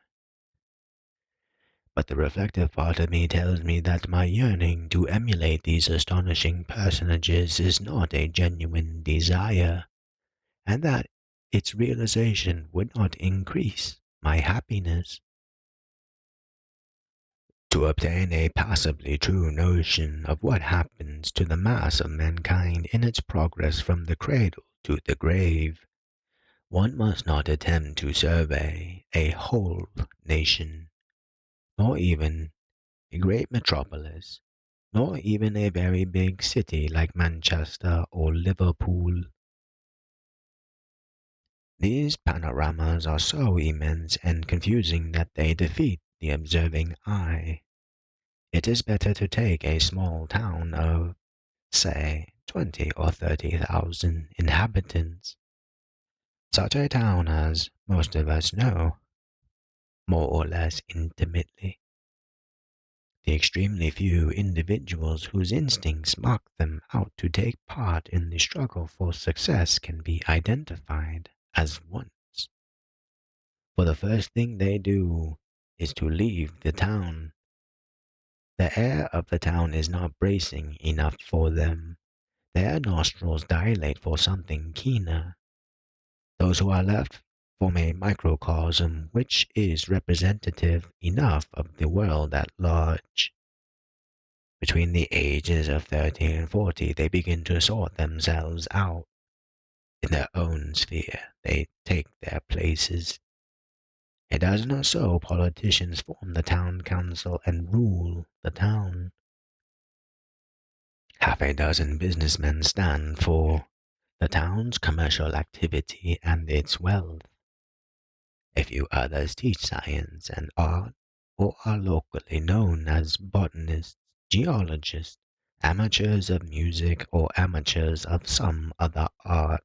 But the reflective part of me tells me that my yearning to emulate these astonishing personages is not a genuine desire, and that its realization would not increase my happiness. To obtain a passably true notion of what happens to the mass of mankind in its progress from the cradle to the grave, one must not attempt to survey a whole nation, nor even a great metropolis, nor even a very big city like Manchester or Liverpool. These panoramas are so immense and confusing that they defeat the observing eye. It is better to take a small town of, say, 20 or 30,000 inhabitants, such a town as most of us know, more or less intimately. The extremely few individuals whose instincts mark them out to take part in the struggle for success can be identified as once. For the first thing they do is to leave the town. The air of the town is not bracing enough for them. Their nostrils dilate for something keener. Those who are left form a microcosm which is representative enough of the world at large. Between the ages of 30 and 40, they begin to sort themselves out. In their own sphere, they take their places. It does not so politicians form the town council and rule the town. Half a dozen businessmen stand for the town's commercial activity and its wealth. A few others teach science and art, or are locally known as botanists, geologists, amateurs of music, or amateurs of some other art.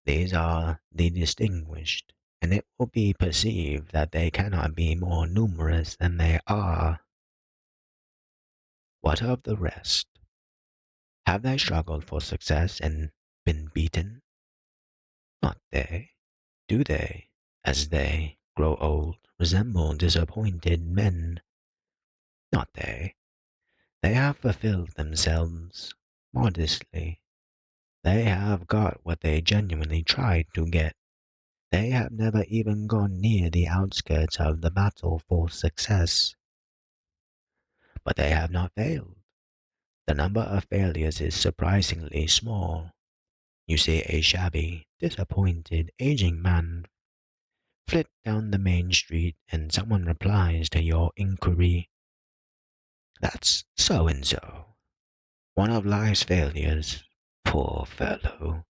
These are the distinguished, and it will be perceived that they cannot be more numerous than they are. What of the rest? Have they struggled for success and been beaten? Not they. Do they, as they grow old, resemble disappointed men Not they. They have fulfilled themselves modestly. They have got what they genuinely tried to get. They have never even gone near the outskirts of the battle for success. But they have not failed. The number of failures is surprisingly small. You see a shabby, disappointed, aging man flit down the main street and someone replies to your inquiry, "That's so and so, one of life's failures, poor fellow."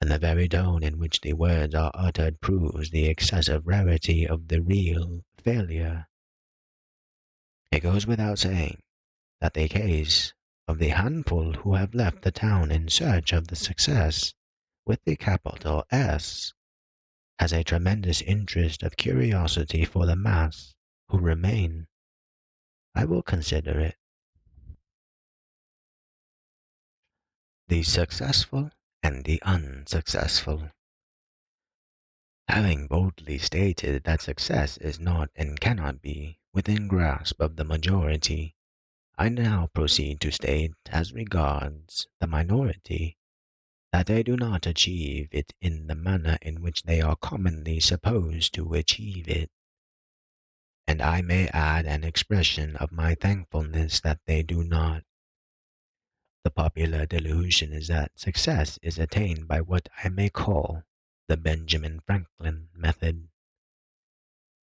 And the very tone in which the words are uttered proves the excessive rarity of the real failure. It goes without saying that the case of the handful who have left the town in search of the success with the capital S has a tremendous interest of curiosity for the mass who remain. I will consider it. The successful and the unsuccessful. Having boldly stated that success is not and cannot be within grasp of the majority, I now proceed to state, as regards the minority, that they do not achieve it in the manner in which they are commonly supposed to achieve it. And I may add an expression of my thankfulness that they do not. The popular delusion is that success is attained by what I may call the Benjamin Franklin method.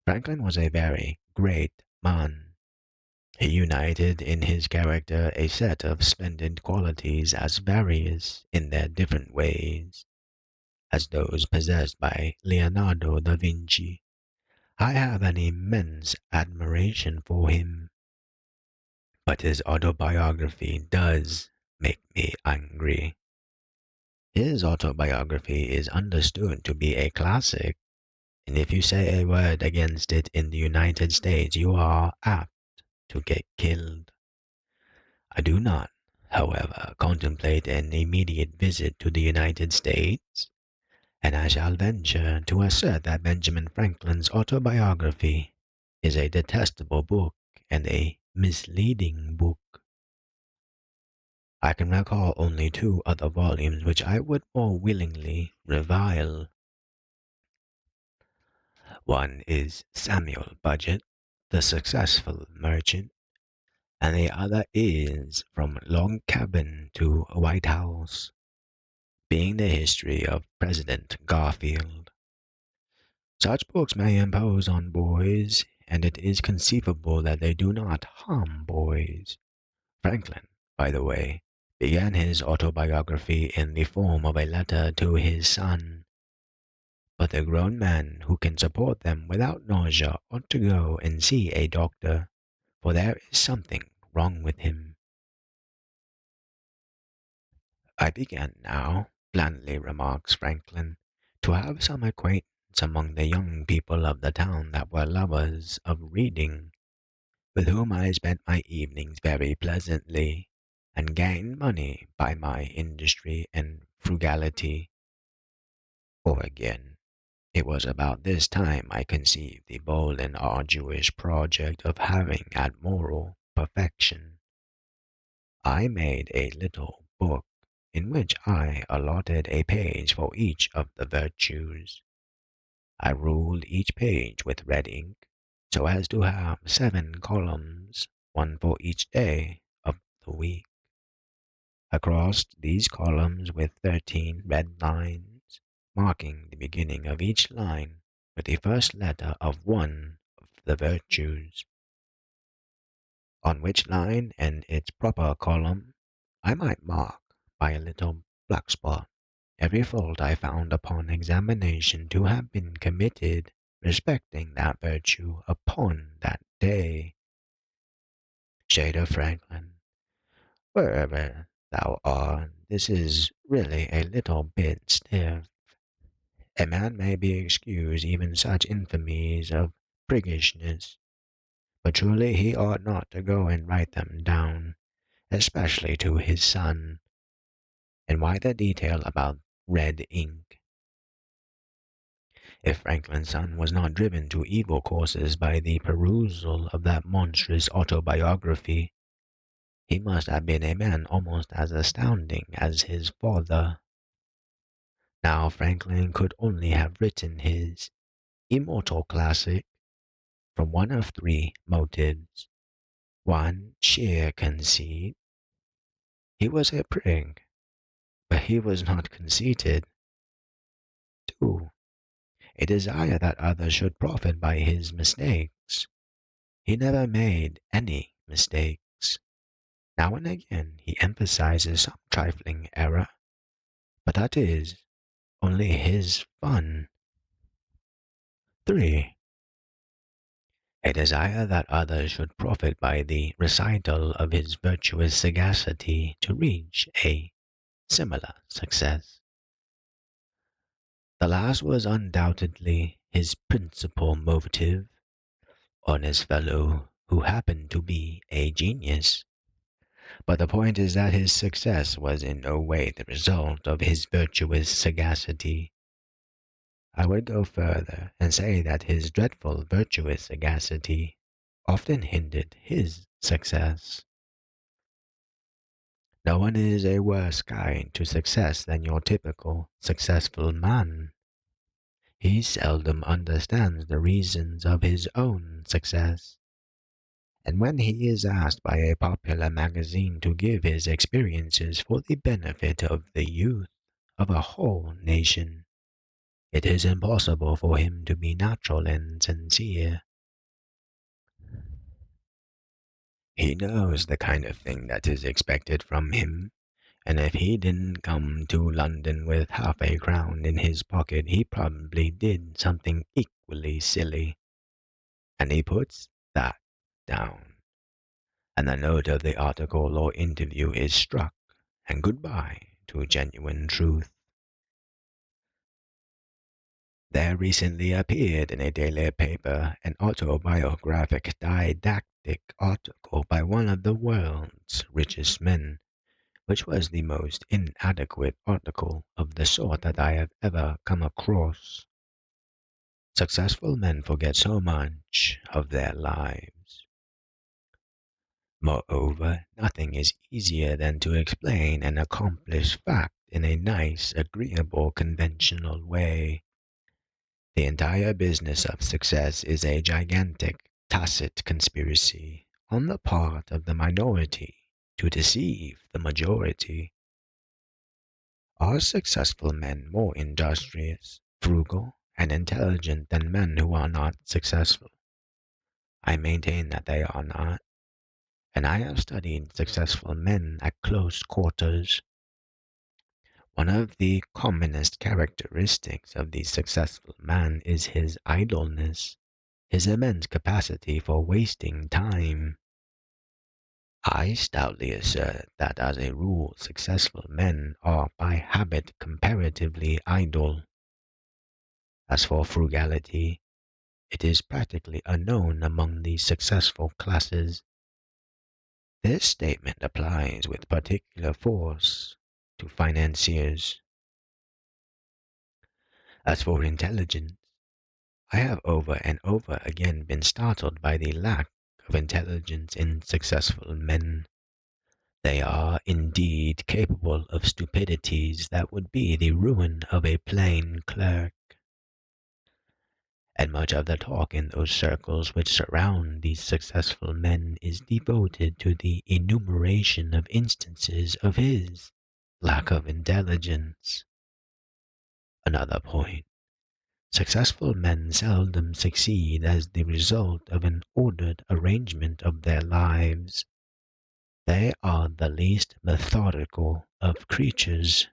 Franklin was a very great man. He united in his character a set of splendid qualities as various in their different ways as those possessed by Leonardo da Vinci. I have an immense admiration for him, but his autobiography does make me angry. His autobiography is understood to be a classic, and if you say a word against it in the United States, you are apt to get killed. I do not, however, contemplate an immediate visit to the United States, and I shall venture to assert that Benjamin Franklin's autobiography is a detestable book and a misleading book. I can recall only two other volumes which I would more willingly revile. One is Samuel Budget, the Successful Merchant, and the other is From Log Cabin to White House, being the history of President Garfield. Such books may impose on boys, and it is conceivable that they do not harm boys. Franklin, by the way, began his autobiography in the form of a letter to his son. But the grown man who can support them without nausea ought to go and see a doctor, for there is something wrong with him. I began now, blandly remarks Franklin, to have some acquaintance among the young people of the town that were lovers of reading, with whom I spent my evenings very pleasantly, and gained money by my industry and frugality. Or again, it was about this time I conceived the bold and arduous project of having at moral perfection. I made a little book in which I allotted a page for each of the virtues. I ruled each page with red ink so as to have 7 columns, one for each day of the week. I crossed these columns with 13 red lines, marking the beginning of each line with the first letter of one of the virtues. On which line and its proper column I might mark by a little black spot every fault I found upon examination to have been committed respecting that virtue upon that day. Shade of Franklin, wherever thou art, this is really a little bit stiff. A man may be excused even such infamies of priggishness, but truly he ought not to go and write them down, especially to his son. And why the detail about red ink? If Franklin's son was not driven to evil courses by the perusal of that monstrous autobiography, he must have been a man almost as astounding as his father. Now Franklin could only have written his immortal classic from one of three motives. One, sheer conceit. He was a prig, but he was not conceited. Two, a desire that others should profit by his mistakes. He never made any mistakes. Now and again he emphasizes some trifling error, but that is only his fun. 3. A desire that others should profit by the recital of his virtuous sagacity to reach a similar success. The last was undoubtedly his principal motive on his fellow who happened to be a genius. But the point is that his success was in no way the result of his virtuous sagacity. I would go further and say that his dreadful virtuous sagacity often hindered his success. No one is a worse guide to success than your typical successful man. He seldom understands the reasons of his own success, and when he is asked by a popular magazine to give his experiences for the benefit of the youth of a whole nation, it is impossible for him to be natural and sincere. He knows the kind of thing that is expected from him, and if he didn't come to London with half a crown in his pocket, he probably did something equally silly, and he puts that down, and the note of the article or interview is struck, and goodbye to genuine truth. There recently appeared in a daily paper an autobiographic didactic article by one of the world's richest men, which was the most inadequate article of the sort that I have ever come across. Successful men forget so much of their lives. Moreover, nothing is easier than to explain an accomplished fact in a nice, agreeable, conventional way. The entire business of success is a gigantic, tacit conspiracy on the part of the minority to deceive the majority. Are successful men more industrious, frugal, and intelligent than men who are not successful? I maintain that they are not, and I have studied successful men at close quarters. One of the commonest characteristics of the successful man is his idleness, his immense capacity for wasting time. I stoutly assert that as a rule successful men are by habit comparatively idle. As for frugality, it is practically unknown among the successful classes. This statement applies with particular force to financiers. As for intelligence, I have over and over again been startled by the lack of intelligence in successful men. They are indeed capable of stupidities that would be the ruin of a plain clerk. And much of the talk in those circles which surround these successful men is devoted to the enumeration of instances of his lack of intelligence. Another point. Successful men seldom succeed as the result of an ordered arrangement of their lives. They are the least methodical of creatures.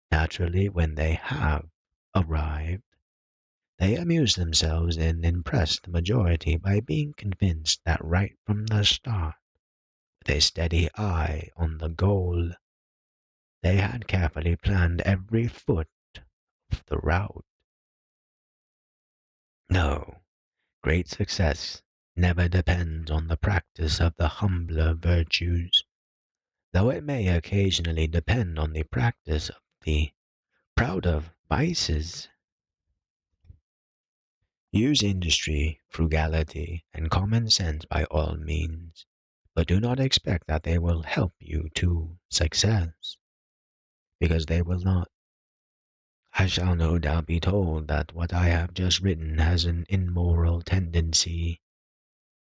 Naturally, when they have arrived, they amuse themselves and impress the majority by being convinced that right from the start, with a steady eye on the goal, they had carefully planned every foot of the route. No, great success never depends on the practice of the humbler virtues, though it may occasionally depend on the practice of the prouder vices. Use industry, frugality, and common sense by all means, but do not expect that they will help you to success, because they will not. I shall no doubt be told that what I have just written has an immoral tendency,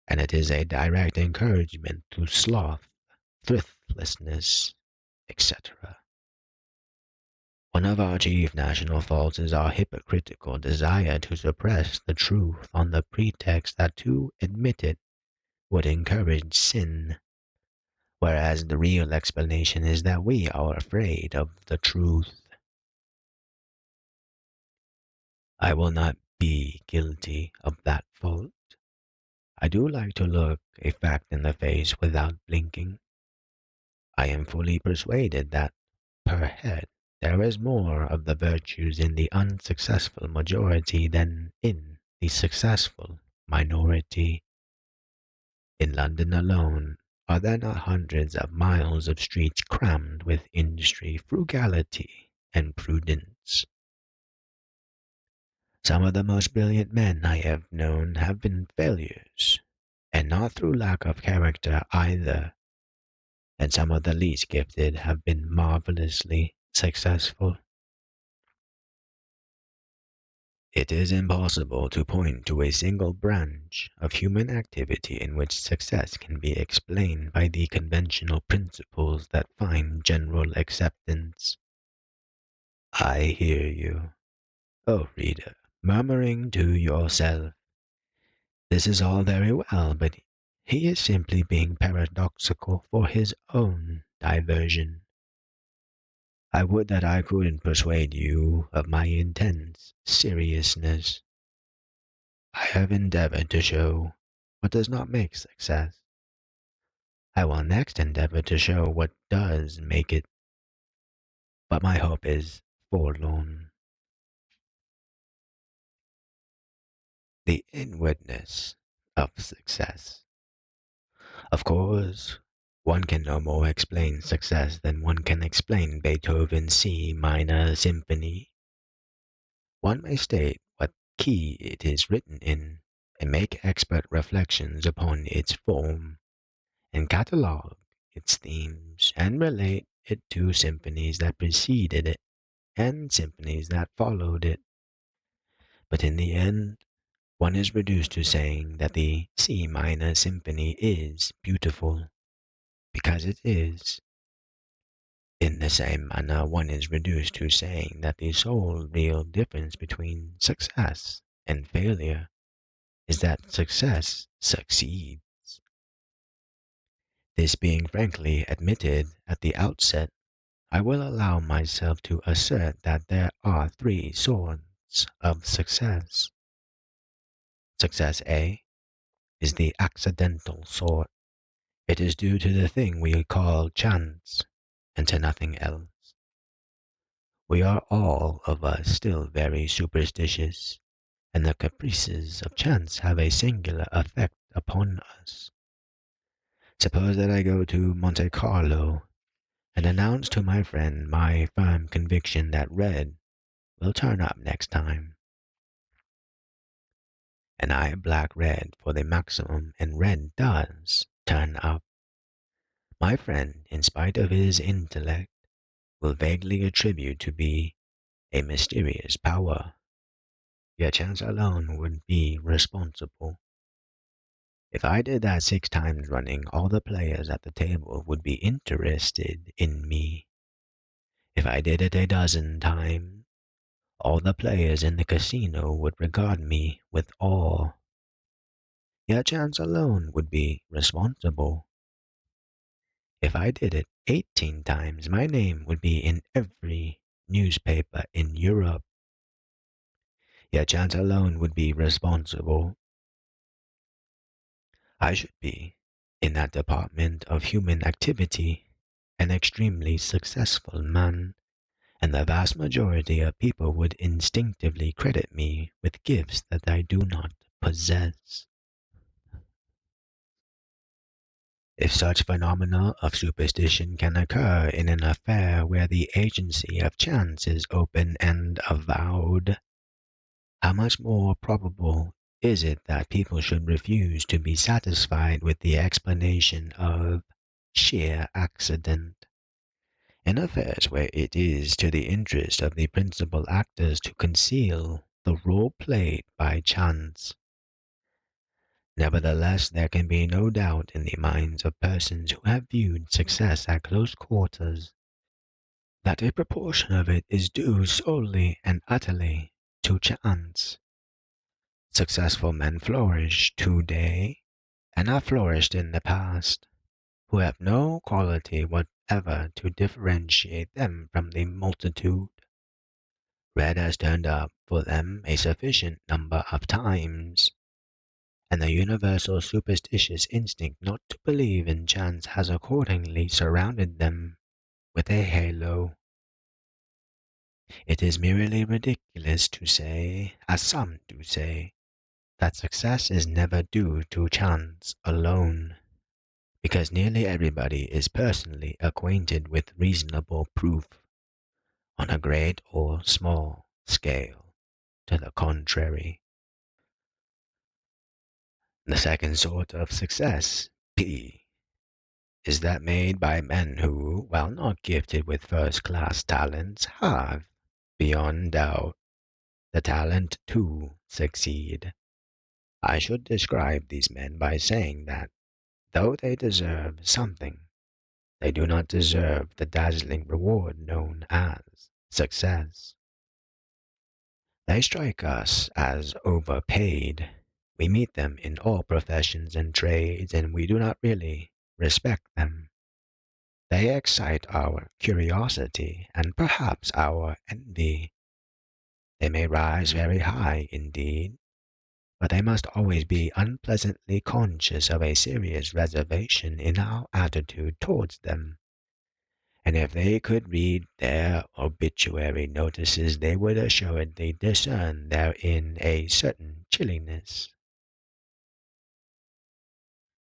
and it is a direct encouragement to sloth, thriftlessness, etc. One of our chief national faults is our hypocritical desire to suppress the truth on the pretext that to admit it would encourage sin, whereas the real explanation is that we are afraid of the truth. I will not be guilty of that fault. I do like to look a fact in the face without blinking. I am fully persuaded that, per head, there is more of the virtues in the unsuccessful majority than in the successful minority. In London alone, are there not hundreds of miles of streets crammed with industry, frugality, and prudence? Some of the most brilliant men I have known have been failures, and not through lack of character either, and some of the least gifted have been marvelously successful. It is impossible to point to a single branch of human activity in which success can be explained by the conventional principles that find general acceptance. I hear you, O reader, murmuring to yourself, this is all very well, but he is simply being paradoxical for his own diversion. I would that I could persuade you of my intense seriousness. I have endeavored to show what does not make success. I will next endeavor to show what does make it, but my hope is forlorn. The inwardness of success. Of course, one can no more explain success than one can explain Beethoven's C minor symphony. One may state what key it is written in, and make expert reflections upon its form, and catalogue its themes, and relate it to symphonies that preceded it and symphonies that followed it. But in the end, one is reduced to saying that the C minor symphony is beautiful, because it is. In the same manner, one is reduced to saying that the sole real difference between success and failure is that success succeeds. This being frankly admitted at the outset, I will allow myself to assert that there are three sorts of success. Success A is the accidental sort. It is due to the thing we call chance and to nothing else. We are all of us still very superstitious, and the caprices of chance have a singular effect upon us. Suppose that I go to Monte Carlo and announce to my friend my firm conviction that red will turn up next time, and I black red for the maximum, and red does turn up. My friend, in spite of his intellect, will vaguely attribute to be a mysterious power. Yet chance alone would be responsible. If I did that 6 times running, all the players at the table would be interested in me. If I did it a dozen times, all the players in the casino would regard me with awe. Yet chance alone would be responsible. If I did it 18 times, my name would be in every newspaper in Europe. Yet chance alone would be responsible. I should be, in that department of human activity, an extremely successful man, and the vast majority of people would instinctively credit me with gifts that I do not possess. If such phenomena of superstition can occur in an affair where the agency of chance is open and avowed, how much more probable is it that people should refuse to be satisfied with the explanation of sheer accident in affairs where it is to the interest of the principal actors to conceal the role played by chance? Nevertheless, there can be no doubt in the minds of persons who have viewed success at close quarters that a proportion of it is due solely and utterly to chance. Successful men flourish today and have flourished in the past, who have no quality whatever to differentiate them from the multitude. Red has turned up for them a sufficient number of times, and the universal superstitious instinct not to believe in chance has accordingly surrounded them with a halo. It is merely ridiculous to say, as some do say, that success is never due to chance alone, because nearly everybody is personally acquainted with reasonable proof, on a great or small scale, to the contrary. The second sort of success, P, is that made by men who, while not gifted with first-class talents, have, beyond doubt, the talent to succeed. I should describe these men by saying that, though they deserve something, they do not deserve the dazzling reward known as success. They strike us as overpaid. We meet them in all professions and trades, and we do not really respect them. They excite our curiosity and perhaps our envy. They may rise very high indeed, but they must always be unpleasantly conscious of a serious reservation in our attitude towards them. And if they could read their obituary notices, they would assuredly discern therein a certain chilliness.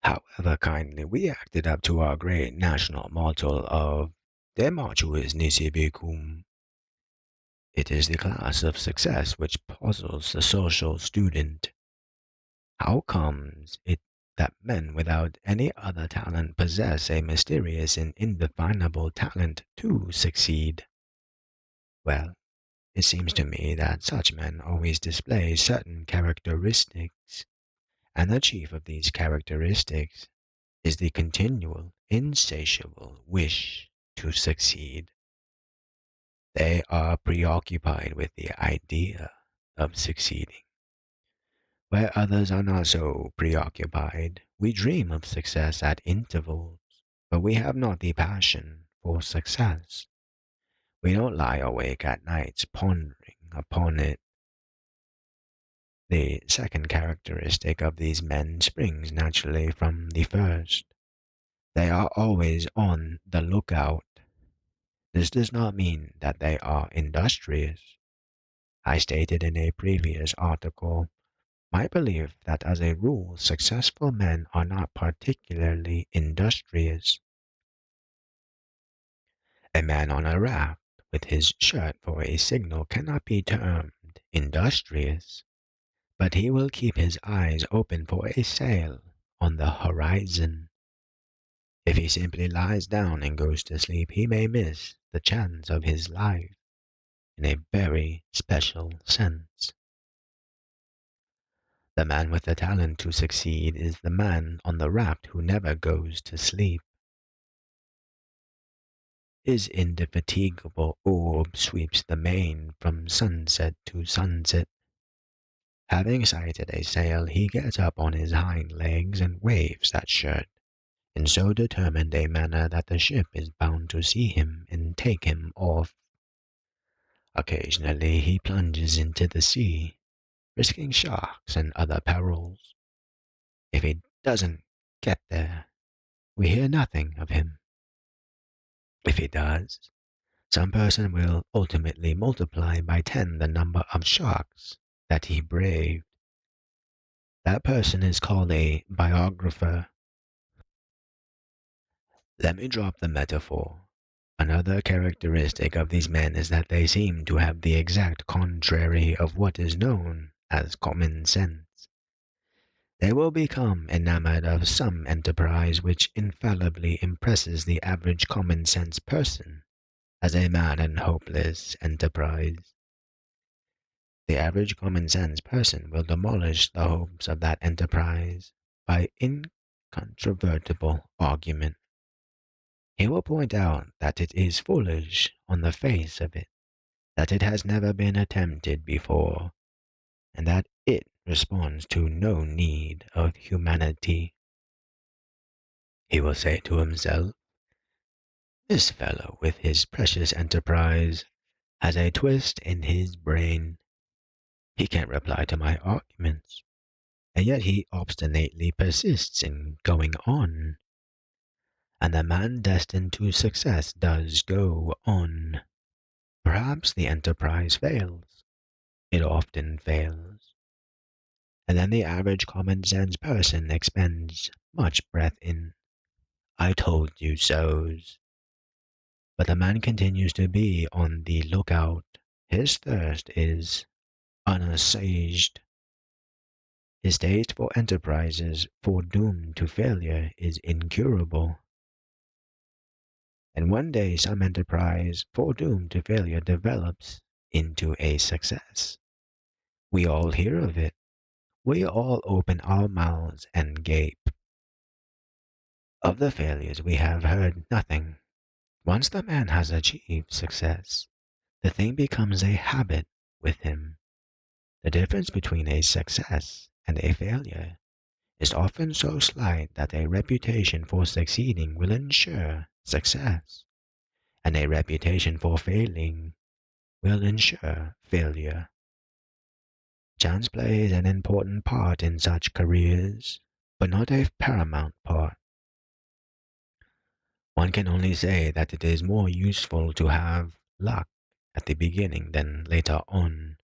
However kindly we acted up to our great national motto of De Mortuis Nisi Vicum, it is the class of success which puzzles the social student. How comes it that men without any other talent possess a mysterious and indefinable talent to succeed? Well, it seems to me that such men always display certain characteristics, and the chief of these characteristics is the continual, insatiable wish to succeed. They are preoccupied with the idea of succeeding. Where others are not so preoccupied, we dream of success at intervals, but we have not the passion for success. We don't lie awake at nights pondering upon it. The second characteristic of these men springs naturally from the first. They are always on the lookout. This does not mean that they are industrious. I stated in a previous article my belief that as a rule successful men are not particularly industrious. A man on a raft with his shirt for a signal cannot be termed industrious, but he will keep his eyes open for a sail on the horizon. If he simply lies down and goes to sleep, he may miss the chance of his life in a very special sense. The man with the talent to succeed is the man on the raft who never goes to sleep. His indefatigable orb sweeps the main from sunset to sunset. Having sighted a sail, he gets up on his hind legs and waves that shirt in so determined a manner that the ship is bound to see him and take him off. Occasionally he plunges into the sea, risking sharks and other perils. If he doesn't get there, we hear nothing of him. If he does, some person will ultimately multiply by 10 the number of sharks that he braved. That person is called a biographer. Let me drop the metaphor. Another characteristic of these men is that they seem to have the exact contrary of what is known as common sense. They will become enamored of some enterprise which infallibly impresses the average common sense person as a mad and hopeless enterprise. The average common sense person will demolish the hopes of that enterprise by incontrovertible argument. He will point out that it is foolish on the face of it, that it has never been attempted before, and that it responds to no need of humanity. He will say to himself, "This fellow with his precious enterprise has a twist in his brain. He can't reply to my arguments, and yet he obstinately persists in going on. And the man destined to success does go on. Perhaps the enterprise fails. It often fails. And then the average common sense person expends much breath in 'I told you so's.' But the man continues to be on the lookout. His thirst is unassuaged. His taste for enterprises foredoomed to failure is incurable. And one day some enterprise foredoomed to failure develops into a success. We all hear of it. We all open our mouths and gape. Of the failures we have heard nothing. Once the man has achieved success, the thing becomes a habit with him. The difference between a success and a failure is often so slight that a reputation for succeeding will ensure success, and a reputation for failing will ensure failure. Chance plays an important part in such careers, but not a paramount part. One can only say that it is more useful to have luck at the beginning than later on.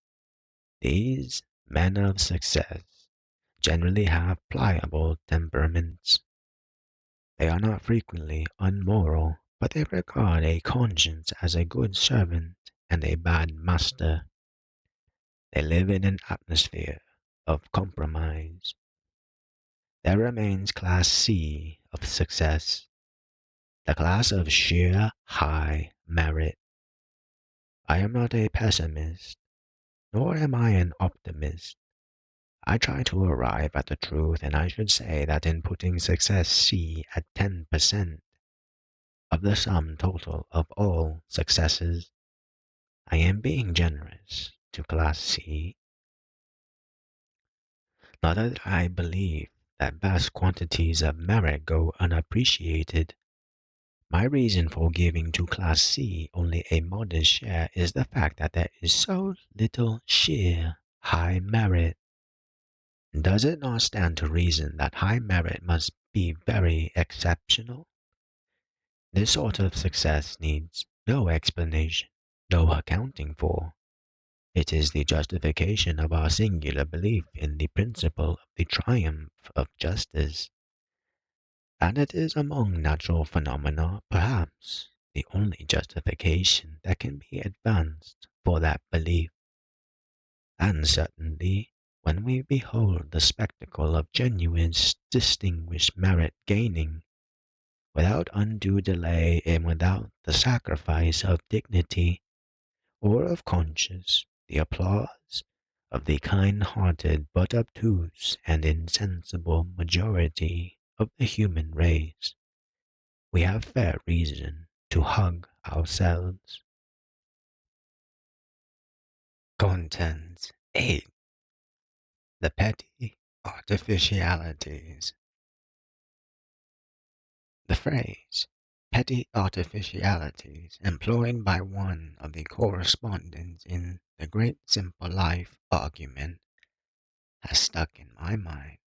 These men of success generally have pliable temperaments. They are not frequently unmoral, but they regard a conscience as a good servant and a bad master. They live in an atmosphere of compromise. There remains Class C of success, the class of sheer high merit. I am not a pessimist, nor am I an optimist. I try to arrive at the truth, and I should say that in putting success C at 10% of the sum total of all successes, I am being generous to Class C. Not that I believe that vast quantities of merit go unappreciated. My reason for giving to Class C only a modest share is the fact that there is so little sheer high merit. Does it not stand to reason that high merit must be very exceptional? This sort of success needs no explanation, no accounting for. It is the justification of our singular belief in the principle of the triumph of justice, and it is among natural phenomena, perhaps, the only justification that can be advanced for that belief. And certainly, when we behold the spectacle of genuine distinguished merit gaining, without undue delay and without the sacrifice of dignity or of conscience, the applause of the kind-hearted but obtuse and insensible majority of the human race, we have fair reason to hug ourselves. Contents 8. The petty artificialities. The phrase petty artificialities employed by one of the correspondents in the Great Simple Life argument has stuck in my mind,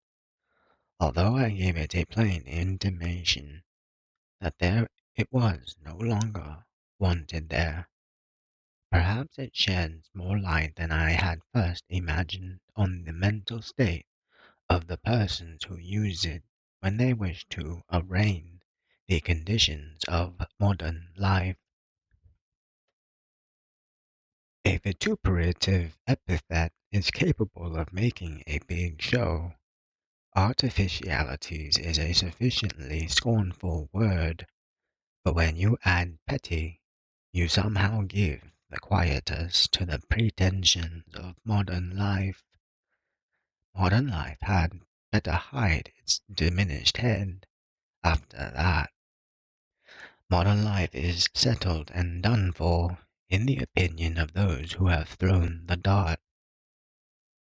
although I gave it a plain intimation that there it was no longer wanted there. Perhaps it sheds more light than I had first imagined on the mental state of the persons who use it when they wish to arraign the conditions of modern life. A vituperative epithet is capable of making a big show, Artificialities is a sufficiently scornful word, but when you add petty, you somehow give the quietus to the pretensions of modern life. Modern life had better hide its diminished head after that. Modern life is settled and done for, in the opinion of those who have thrown the dart.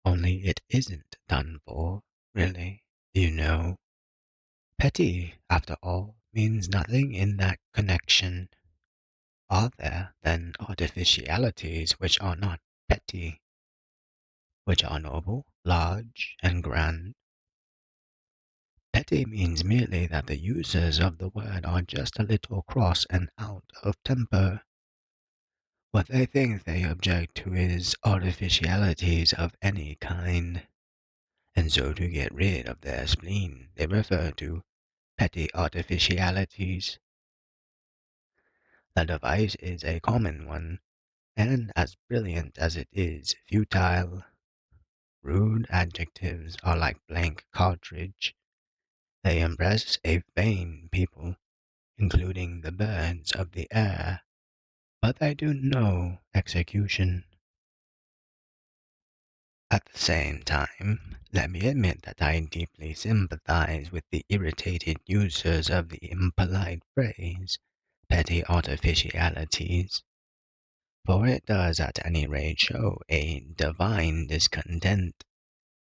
Only it isn't done for, really, you know. Petty, after all, means nothing in that connection. Are there, then, artificialities which are not petty, which are noble, large, and grand? Petty means merely that the users of the word are just a little cross and out of temper. What they think they object to is artificialities of any kind, and so to get rid of their spleen they refer to petty artificialities. The device is a common one, and as brilliant as it is futile. Rude adjectives are like blank cartridge. They impress a vain people, including the birds of the air, but they do no execution. At the same time, let me admit that I deeply sympathize with the irritated users of the impolite phrase, petty artificialities, for it does at any rate show a divine discontent.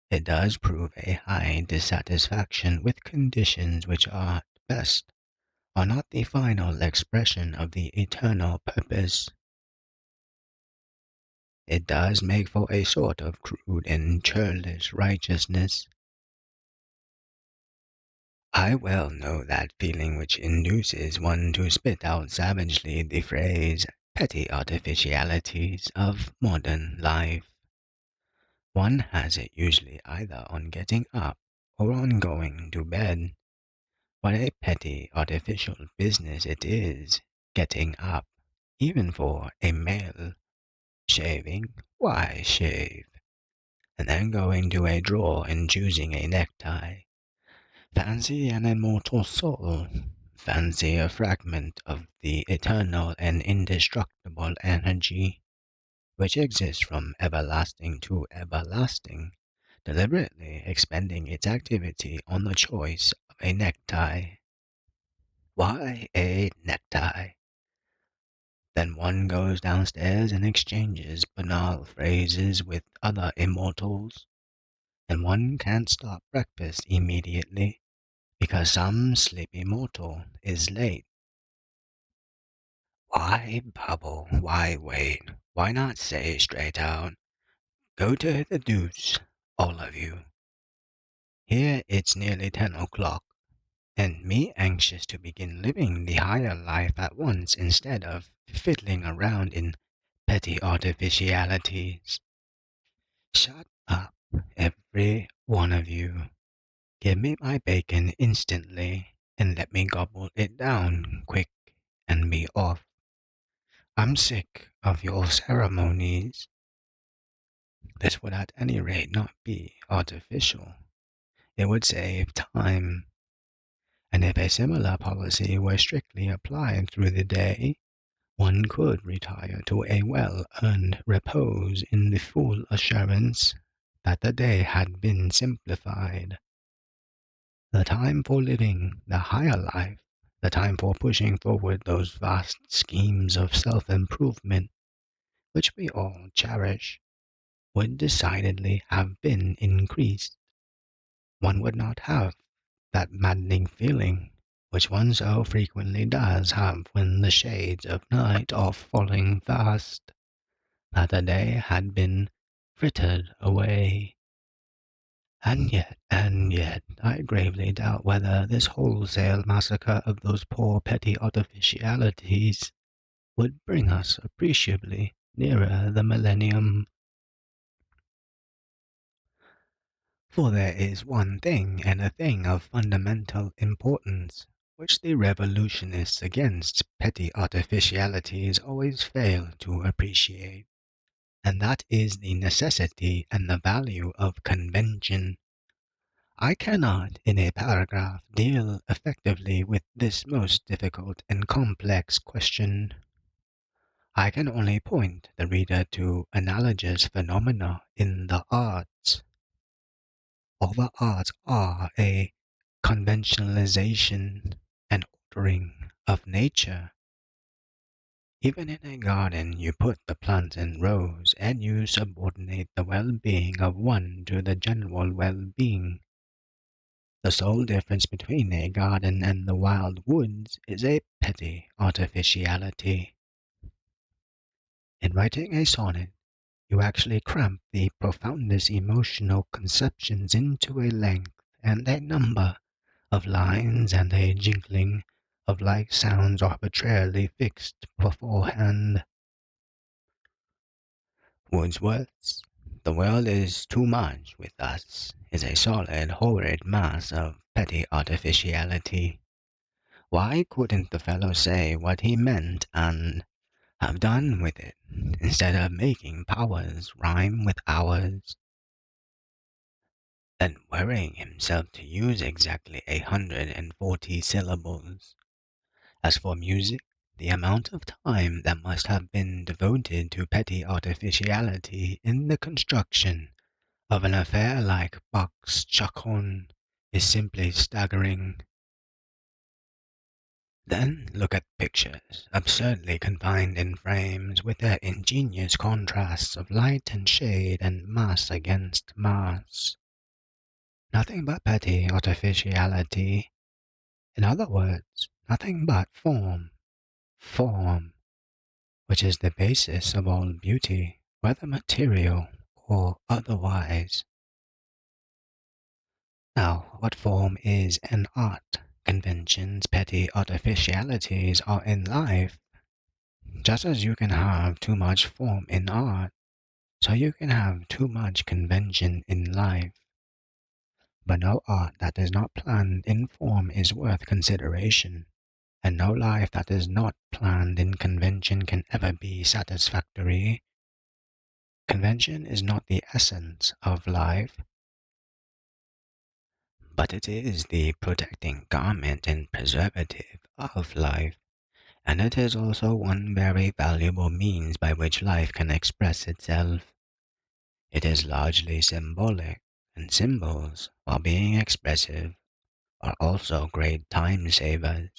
It does prove a high dissatisfaction with conditions which at best are not the final expression of the eternal purpose. It does make for a sort of crude and churlish righteousness. I well know that feeling which induces one to spit out savagely the phrase petty artificialities of modern life. One has it usually either on getting up or on going to bed. What a petty artificial business it is, getting up, even for a male. Shaving, why shave? And then going to a drawer and choosing a necktie. Fancy an immortal soul. Fancy a fragment of the eternal and indestructible energy which exists from everlasting to everlasting, deliberately expending its activity on the choice of a necktie. Why a necktie? Then one goes downstairs and exchanges banal phrases with other immortals, and one can't stop breakfast immediately because some sleepy mortal is late. Why bubble? Why wait? Why not say straight out, go to the deuce, all of you. Here it's nearly 10 o'clock, and me anxious to begin living the higher life at once instead of fiddling around in petty artificialities. Shut up, every one of you. Give me my bacon instantly, and let me gobble it down quick and be off. I'm sick of your ceremonies. This would at any rate not be artificial. It would save time. And if a similar policy were strictly applied through the day, one could retire to a well-earned repose in the full assurance that the day had been simplified. The time for living the higher life, the time for pushing forward those vast schemes of self-improvement which we all cherish, would decidedly have been increased. One would not have that maddening feeling which one so frequently does have when the shades of night are falling fast, that the day had been frittered away. And yet, I gravely doubt whether this wholesale massacre of those poor petty artificialities would bring us appreciably nearer the millennium. For there is one thing, and a thing of fundamental importance, which the revolutionists against petty artificialities always fail to appreciate, and that is the necessity and the value of convention. I cannot, in a paragraph, deal effectively with this most difficult and complex question. I can only point the reader to analogous phenomena in the arts. All the arts are a conventionalization and ordering of nature. Even in a garden, you put the plants in rows and you subordinate the well-being of one to the general well-being. The sole difference between a garden and the wild woods is a petty artificiality. In writing a sonnet, you actually cramp the profoundest emotional conceptions into a length and a number of lines and a jingling of like sounds arbitrarily fixed beforehand. Wordsworth's "The world is too much with us" is a solid, horrid mass of petty artificiality. Why couldn't the fellow say what he meant and have done with it, instead of making powers rhyme with hours, then worrying himself to use exactly 140 syllables? As for music, the amount of time that must have been devoted to petty artificiality in the construction of an affair like Bach's Chaconne is simply staggering. Then look at pictures, absurdly confined in frames, with their ingenious contrasts of light and shade and mass against mass. Nothing but petty artificiality. In other words, nothing but form. Form, which is the basis of all beauty, whether material or otherwise. Now, what form is in art? Conventions, petty artificialities are in life. Just as you can have too much form in art, so you can have too much convention in life. But no art that is not planned in form is worth consideration, and no life that is not planned in convention can ever be satisfactory. Convention is not the essence of life, but it is the protecting garment and preservative of life, and it is also one very valuable means by which life can express itself. It is largely symbolic, and symbols, while being expressive, are also great time savers.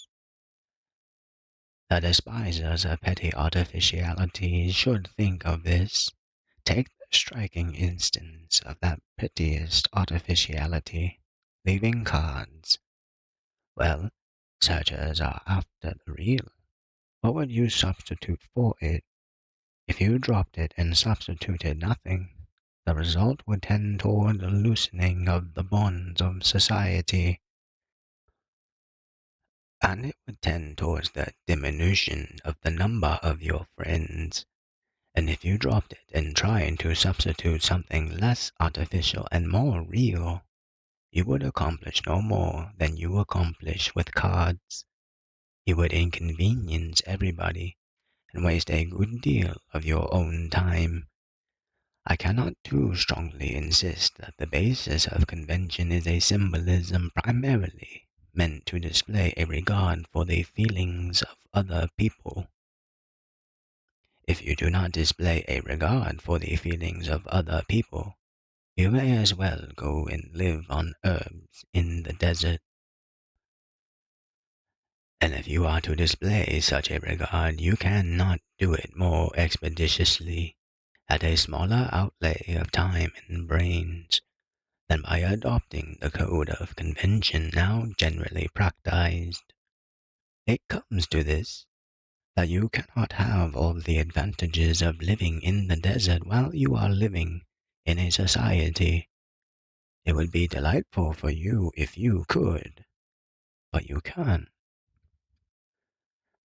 The despisers of petty artificialities should think of this. Take the striking instance of that pettiest artificiality, leaving cards. Well, searchers are after the real. What would you substitute for it? If you dropped it and substituted nothing, the result would tend toward the loosening of the bonds of society, and it would tend towards the diminution of the number of your friends. And if you dropped it and tried to substitute something less artificial and more real, you would accomplish no more than you accomplish with cards. You would inconvenience everybody and waste a good deal of your own time. I cannot too strongly insist that the basis of convention is a symbolism primarily meant to display a regard for the feelings of other people. If you do not display a regard for the feelings of other people, you may as well go and live on herbs in the desert. And if you are to display such a regard, you cannot do it more expeditiously, at a smaller outlay of time and brains, than by adopting the code of convention now generally practiced. It comes to this, that you cannot have all the advantages of living in the desert while you are living in a society. It would be delightful for you if you could, but you can't.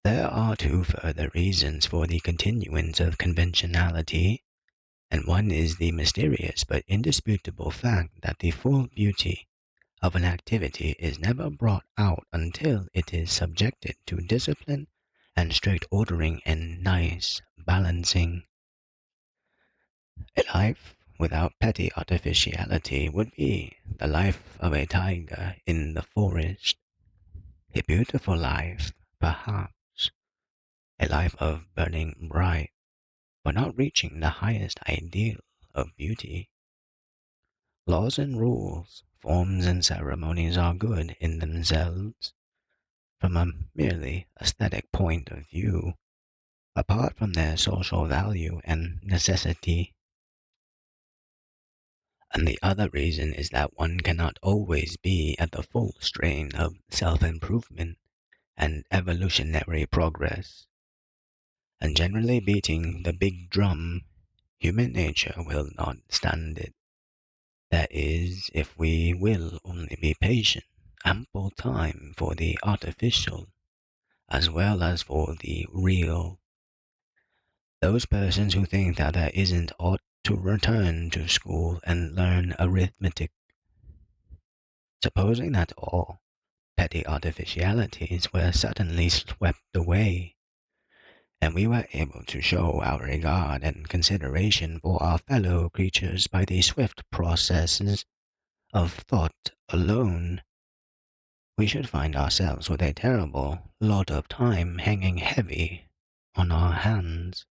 There are two further reasons for the continuance of conventionality, and one is the mysterious but indisputable fact that the full beauty of an activity is never brought out until it is subjected to discipline and strict ordering and nice balancing. A life without petty artificiality would be the life of a tiger in the forest. A beautiful life, perhaps, a life of burning bright, but not reaching the highest ideal of beauty. Laws and rules, forms and ceremonies are good in themselves from a merely aesthetic point of view, apart from their social value and necessity. And the other reason is that one cannot always be at the full strain of self-improvement and evolutionary progress. And generally beating the big drum, human nature will not stand it. That is, if we will only be patient, ample time for the artificial as well as for the real. Those persons who think that there isn't ought to return to school and learn arithmetic. Supposing that all petty artificialities were suddenly swept away, and we were able to show our regard and consideration for our fellow creatures by the swift processes of thought alone, we should find ourselves with a terrible lot of time hanging heavy on our hands.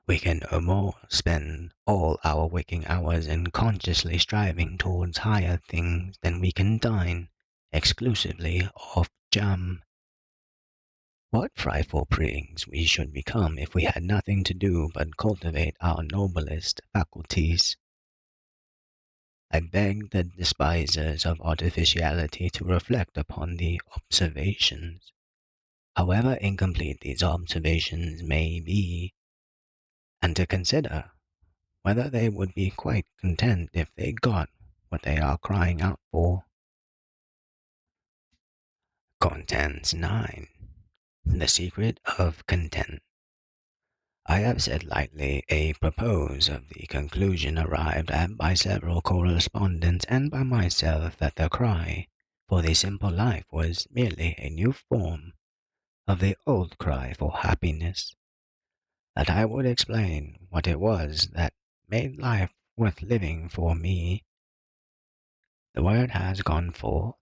We can no more spend all our waking hours in consciously striving towards higher things than we can dine exclusively off jam. What frightful prigs we should become if we had nothing to do but cultivate our noblest faculties. I beg the despisers of artificiality to reflect upon the observations, however incomplete these observations may be, and to consider whether they would be quite content if they got what they are crying out for. Contents 9. The Secret of Content. I have said lightly apropos of the conclusion arrived at by several correspondents and by myself that the cry for the simple life was merely a new form of the old cry for happiness, that I would explain what it was that made life worth living for me. The word has gone forth,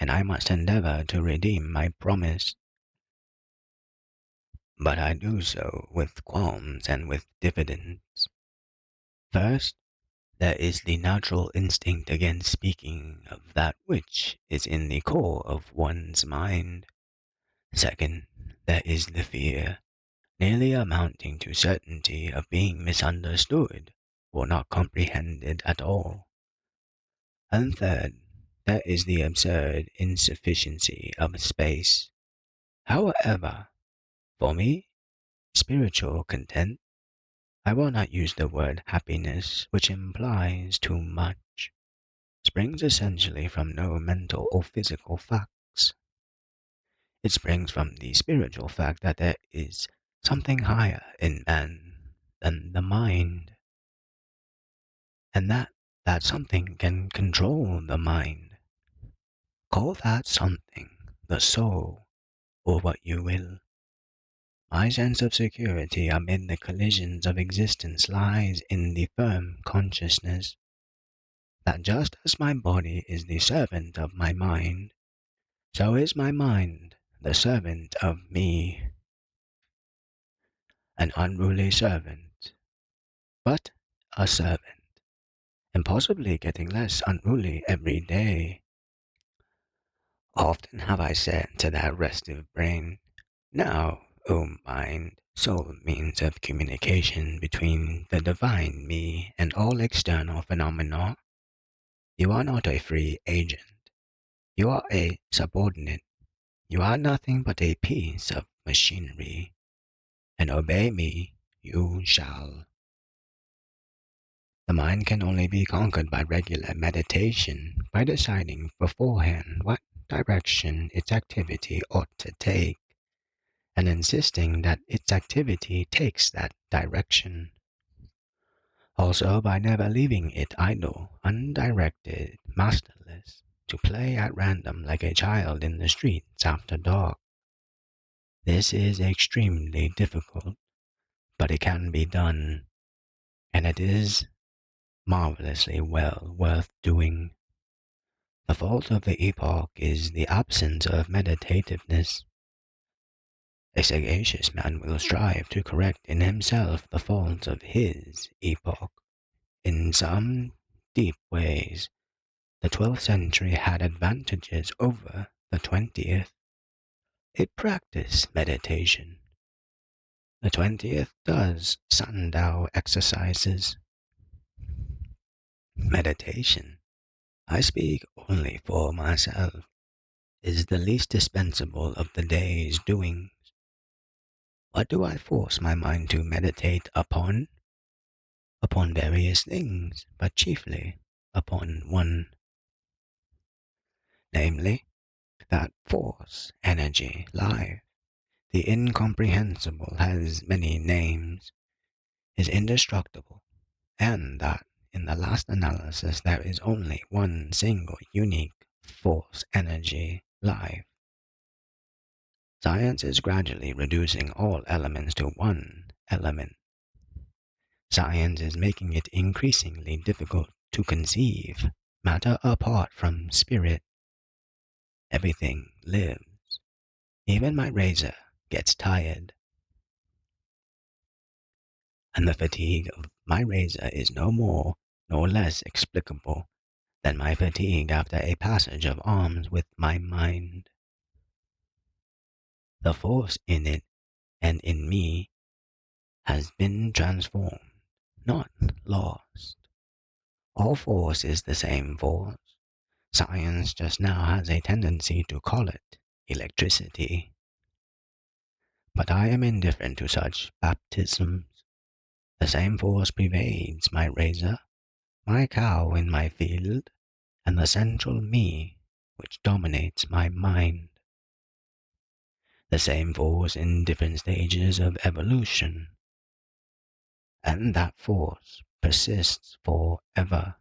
and I must endeavor to redeem my promise. But I do so with qualms and with diffidence. First, there is the natural instinct against speaking of that which is in the core of one's mind. Second, there is the fear, nearly amounting to certainty, of being misunderstood or not comprehended at all. And third, there is the absurd insufficiency of space. However, for me, spiritual content, I will not use the word happiness, which implies too much, springs essentially from no mental or physical facts. It springs from the spiritual fact that there is something higher in man than the mind, and that something can control the mind. Call that something the soul, or what you will. My sense of security amid the collisions of existence lies in the firm consciousness that just as my body is the servant of my mind, so is my mind the servant of me, an unruly servant, but a servant, and possibly getting less unruly every day. Often have I said to that restive brain, "Now, O mind, sole means of communication between the divine me and all external phenomena, you are not a free agent. You are a subordinate. You are nothing but a piece of machinery, and obey me you shall." The mind can only be conquered by regular meditation, by deciding beforehand what direction its activity ought to take, and insisting that its activity takes that direction. Also by never leaving it idle, undirected, masterless, to play at random like a child in the streets after dark. This is extremely difficult, but it can be done. and it is marvelously well worth doing. The fault of the epoch is the absence of meditativeness. A sagacious man will strive to correct in himself the faults of his epoch. In some deep ways, the 12th century had advantages over the 20th. It practiced meditation. The 20th does sundial exercises. Meditation, I speak only for myself, is the least dispensable of the day's doings. What do I force my mind to meditate upon? Upon various things, but chiefly upon one, namely, that force, energy, life, the incomprehensible has many names, is indestructible, and that in the last analysis there is only one single unique force, energy, life. Science is gradually reducing all elements to one element. Science is making it increasingly difficult to conceive matter apart from spirit. Everything lives. Even my razor gets tired, and the fatigue of my razor is no more nor less explicable than my fatigue after a passage of arms with my mind. The force in it and in me has been transformed, not lost. All force is the same force. Science just now has a tendency to call it electricity. But I am indifferent to such baptisms. The same force pervades my razor, my cow in my field, and the central me which dominates my mind. The same force in different stages of evolution, and that force persists forever.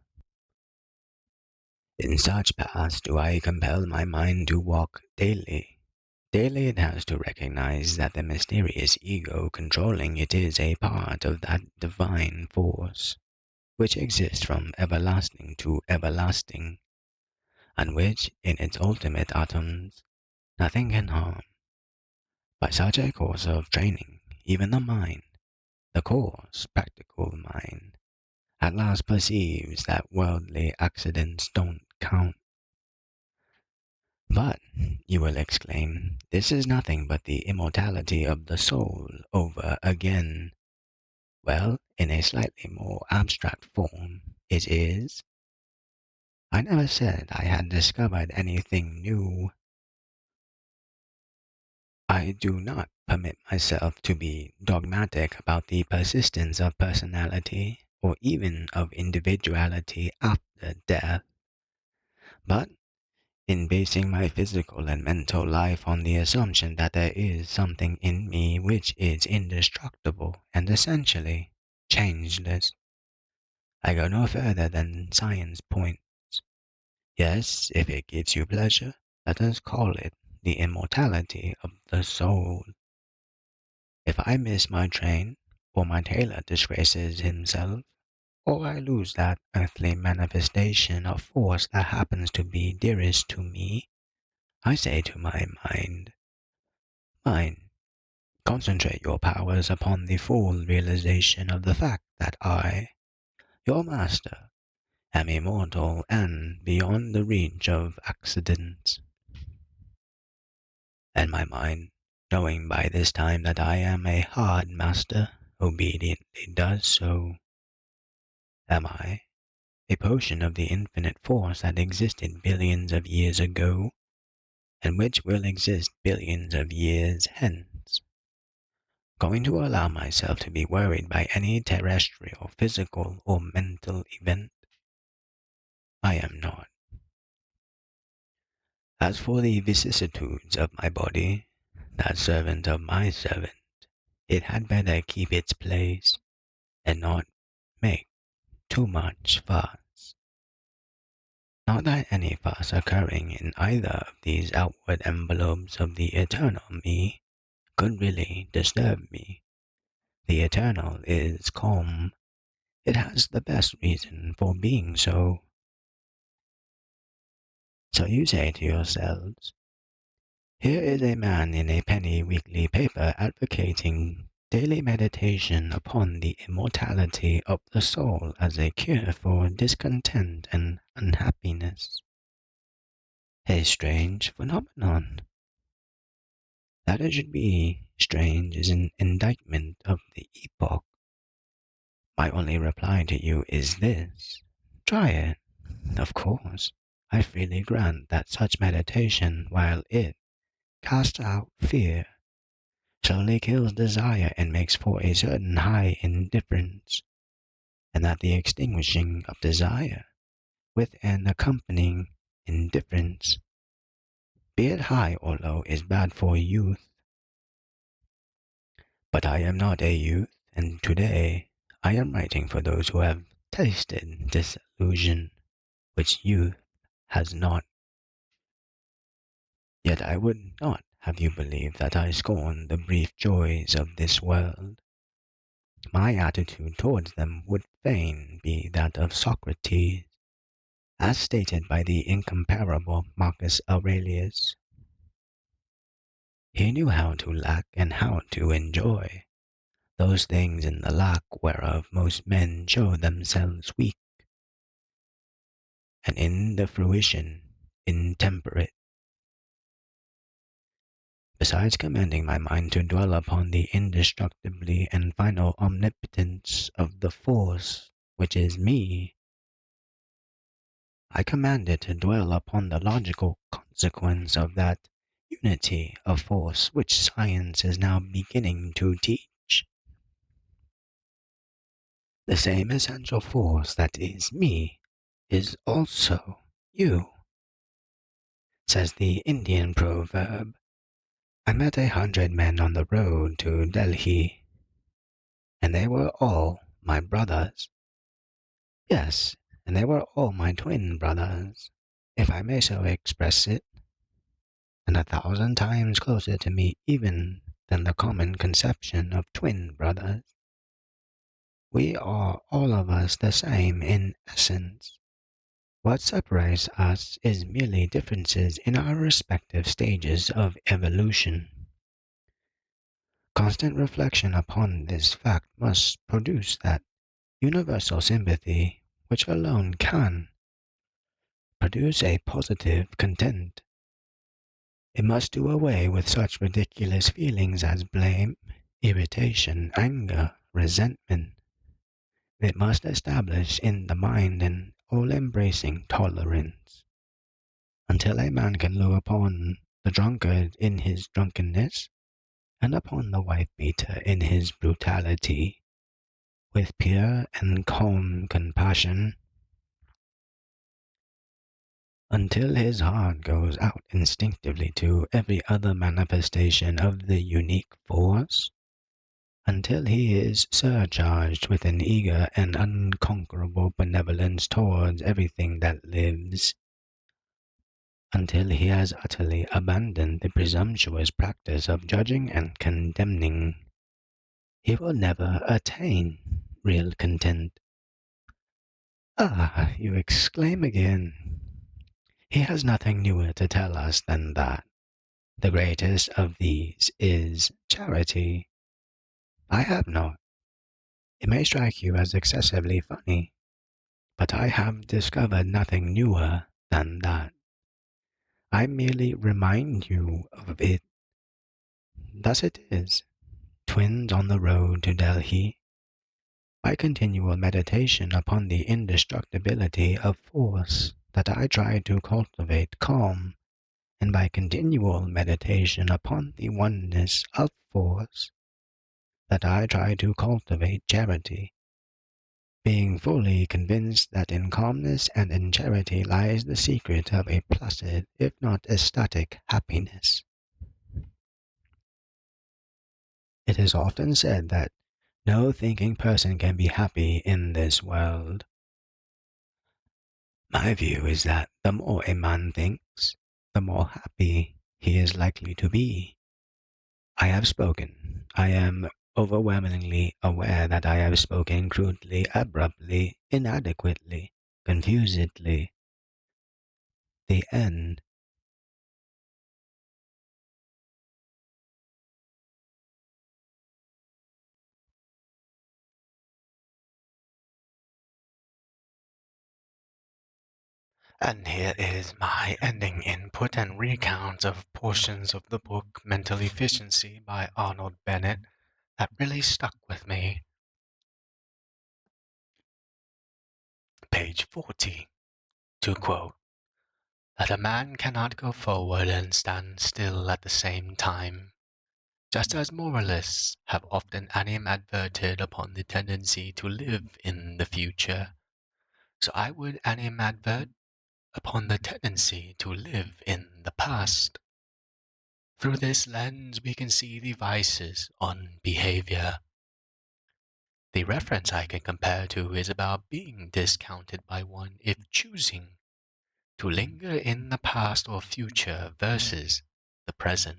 In such paths do I compel my mind to walk daily. Daily it has to recognize that the mysterious ego controlling it is a part of that divine force, which exists from everlasting to everlasting, and which, in its ultimate atoms, nothing can harm. By such a course of training, even the mind, the coarse, practical mind, at last perceives that worldly accidents don't count. But, you will exclaim, this is nothing but the immortality of the soul over again. Well, in a slightly more abstract form, it is. I never said I had discovered anything new. I do not permit myself to be dogmatic about the persistence of personality or even of individuality after death, but in basing my physical and mental life on the assumption that there is something in me which is indestructible and essentially changeless, I go no further than science points. Yes, if it gives you pleasure, let us call it the immortality of the soul. If I miss my train, or my tailor disgraces himself, or I lose that earthly manifestation of force that happens to be dearest to me, I say to my mind, Mind, concentrate your powers upon the full realization of the fact that I, your master, am immortal and beyond the reach of accidents. And my mind, knowing by this time that I am a hard master, obediently does so. Am I a portion of the infinite force that existed billions of years ago, and which will exist billions of years hence? Going to allow myself to be worried by any terrestrial, physical, or mental event? I am not. As for the vicissitudes of my body, that servant of my servant, it had better keep its place, and not make too much fuss. Not that any fuss occurring in either of these outward envelopes of the eternal me could really disturb me. The eternal is calm, It has the best reason for being so. So you say to yourselves, here is a man in a penny weekly paper advocating daily meditation upon the immortality of the soul as a cure for discontent and unhappiness. A strange phenomenon. That it should be strange is an indictment of the epoch. My only reply to you is this. Try it. Of course, I freely grant that such meditation, while it casts out fear, slowly kills desire and makes for a certain high indifference, and that the extinguishing of desire, with an accompanying indifference, be it high or low, is bad for youth. But I am not a youth, and today I am writing for those who have tasted disillusion, which youth has not. Yet I would not have you believe that I scorn the brief joys of this world. My attitude towards them would fain be that of Socrates, as stated by the incomparable Marcus Aurelius. He knew how to lack and how to enjoy, those things in the lack whereof most men show themselves weak, and in the fruition intemperate. Besides commanding my mind to dwell upon the indestructibly and final omnipotence of the force which is me, I command it to dwell upon the logical consequence of that unity of force which science is now beginning to teach. The same essential force that is me is also you, says the Indian proverb. I met 100 men on the road to Delhi, and they were all my brothers. Yes, and they were all my twin brothers, if I may so express it, and 1,000 times closer to me even than the common conception of twin brothers. We are all of us the same in essence. What separates us is merely differences in our respective stages of evolution. Constant reflection upon this fact must produce that universal sympathy which alone can produce a positive content. It must do away with such ridiculous feelings as blame, irritation, anger, resentment. It must establish in the mind an all-embracing tolerance. Until a man can look upon the drunkard in his drunkenness, and upon the wife-beater in his brutality, with pure and calm compassion, until his heart goes out instinctively to every other manifestation of the unique force, until he is surcharged with an eager and unconquerable benevolence towards everything that lives, until he has utterly abandoned the presumptuous practice of judging and condemning, he will never attain real content. Ah, you exclaim again. He has nothing newer to tell us than that. The greatest of these is charity. I have not. It may strike you as excessively funny, but I have discovered nothing newer than that. I merely remind you of it. Thus it is. Twins on the road to Delhi. By continual meditation upon the indestructibility of force that I try to cultivate calm, and by continual meditation upon the oneness of force that I try to cultivate charity, being fully convinced that in calmness and in charity lies the secret of a placid, if not ecstatic, happiness. It is often said that no thinking person can be happy in this world. My view is that the more a man thinks, the more happy he is likely to be. I have spoken. I am overwhelmingly aware that I have spoken crudely, abruptly, inadequately, confusedly. The end. And here is my ending input and recount of portions of the book Mental Efficiency by Arnold Bennett that really stuck with me. Page 40. To quote, that a man cannot go forward and stand still at the same time, just as moralists have often animadverted upon the tendency to live in the future, so I would animadvert upon the tendency to live in the past. Through this lens, we can see the vices on behavior. The reference I can compare to is about being discounted by one if choosing to linger in the past or future versus the present.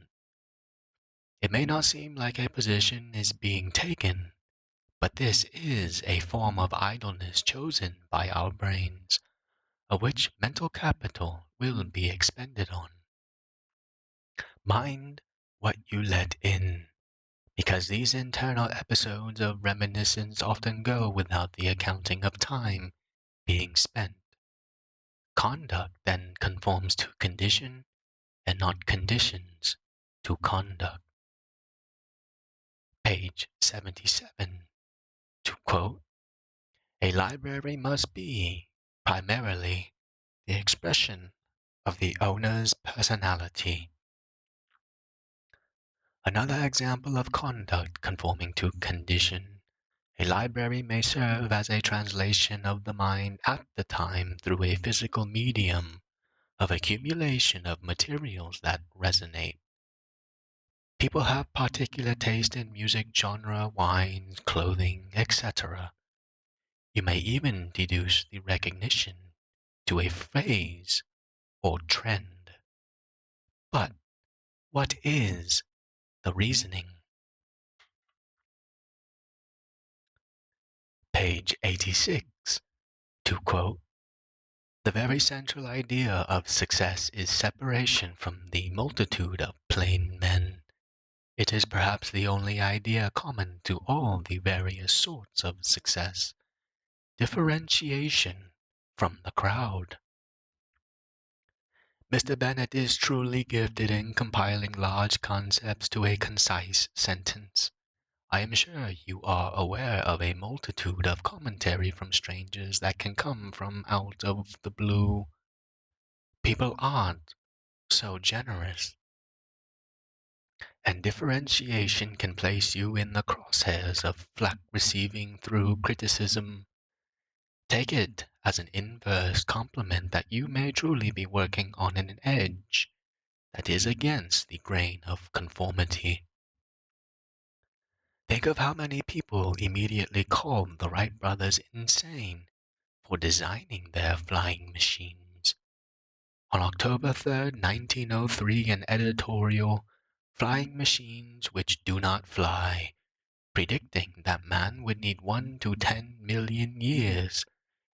It may not seem like a position is being taken, but this is a form of idleness chosen by our brains, of which mental capital will be expended on. Mind what you let in, because these internal episodes of reminiscence often go without the accounting of time being spent. Conduct then conforms to condition and not conditions to conduct. Page 77. To quote, a library must be, primarily, the expression of the owner's personality. Another example of conduct conforming to condition. A library may serve as a translation of the mind at the time through a physical medium of accumulation of materials that resonate. People have particular taste in music genre, wines, clothing, etc. You may even deduce the recognition to a phrase or trend. But what is the reasoning? Page 86. To quote, the very central idea of success is separation from the multitude of plain men. It is perhaps the only idea common to all the various sorts of success. Differentiation from the crowd. Mr. Bennett is truly gifted in compiling large concepts to a concise sentence. I am sure you are aware of a multitude of commentary from strangers that can come from out of the blue. People aren't so generous, and differentiation can place you in the crosshairs of flack receiving through criticism. Take it as an inverse compliment that you may truly be working on an edge that is against the grain of conformity. Think of how many people immediately called the Wright brothers insane for designing their flying machines. On October 3rd, 1903, an editorial, Flying Machines Which Do Not Fly, predicting that man would need 1 to 10 million years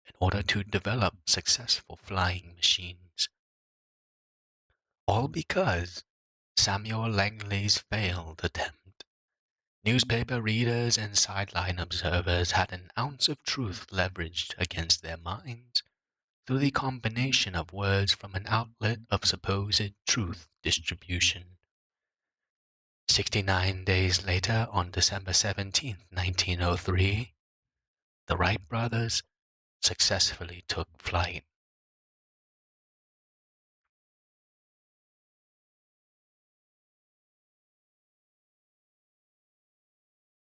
in order to develop successful flying machines. All because Samuel Langley's failed attempt. Newspaper readers and sideline observers had an ounce of truth leveraged against their minds through the combination of words from an outlet of supposed truth distribution. 69 days later, on December 17, 1903, the Wright brothers successfully took flight.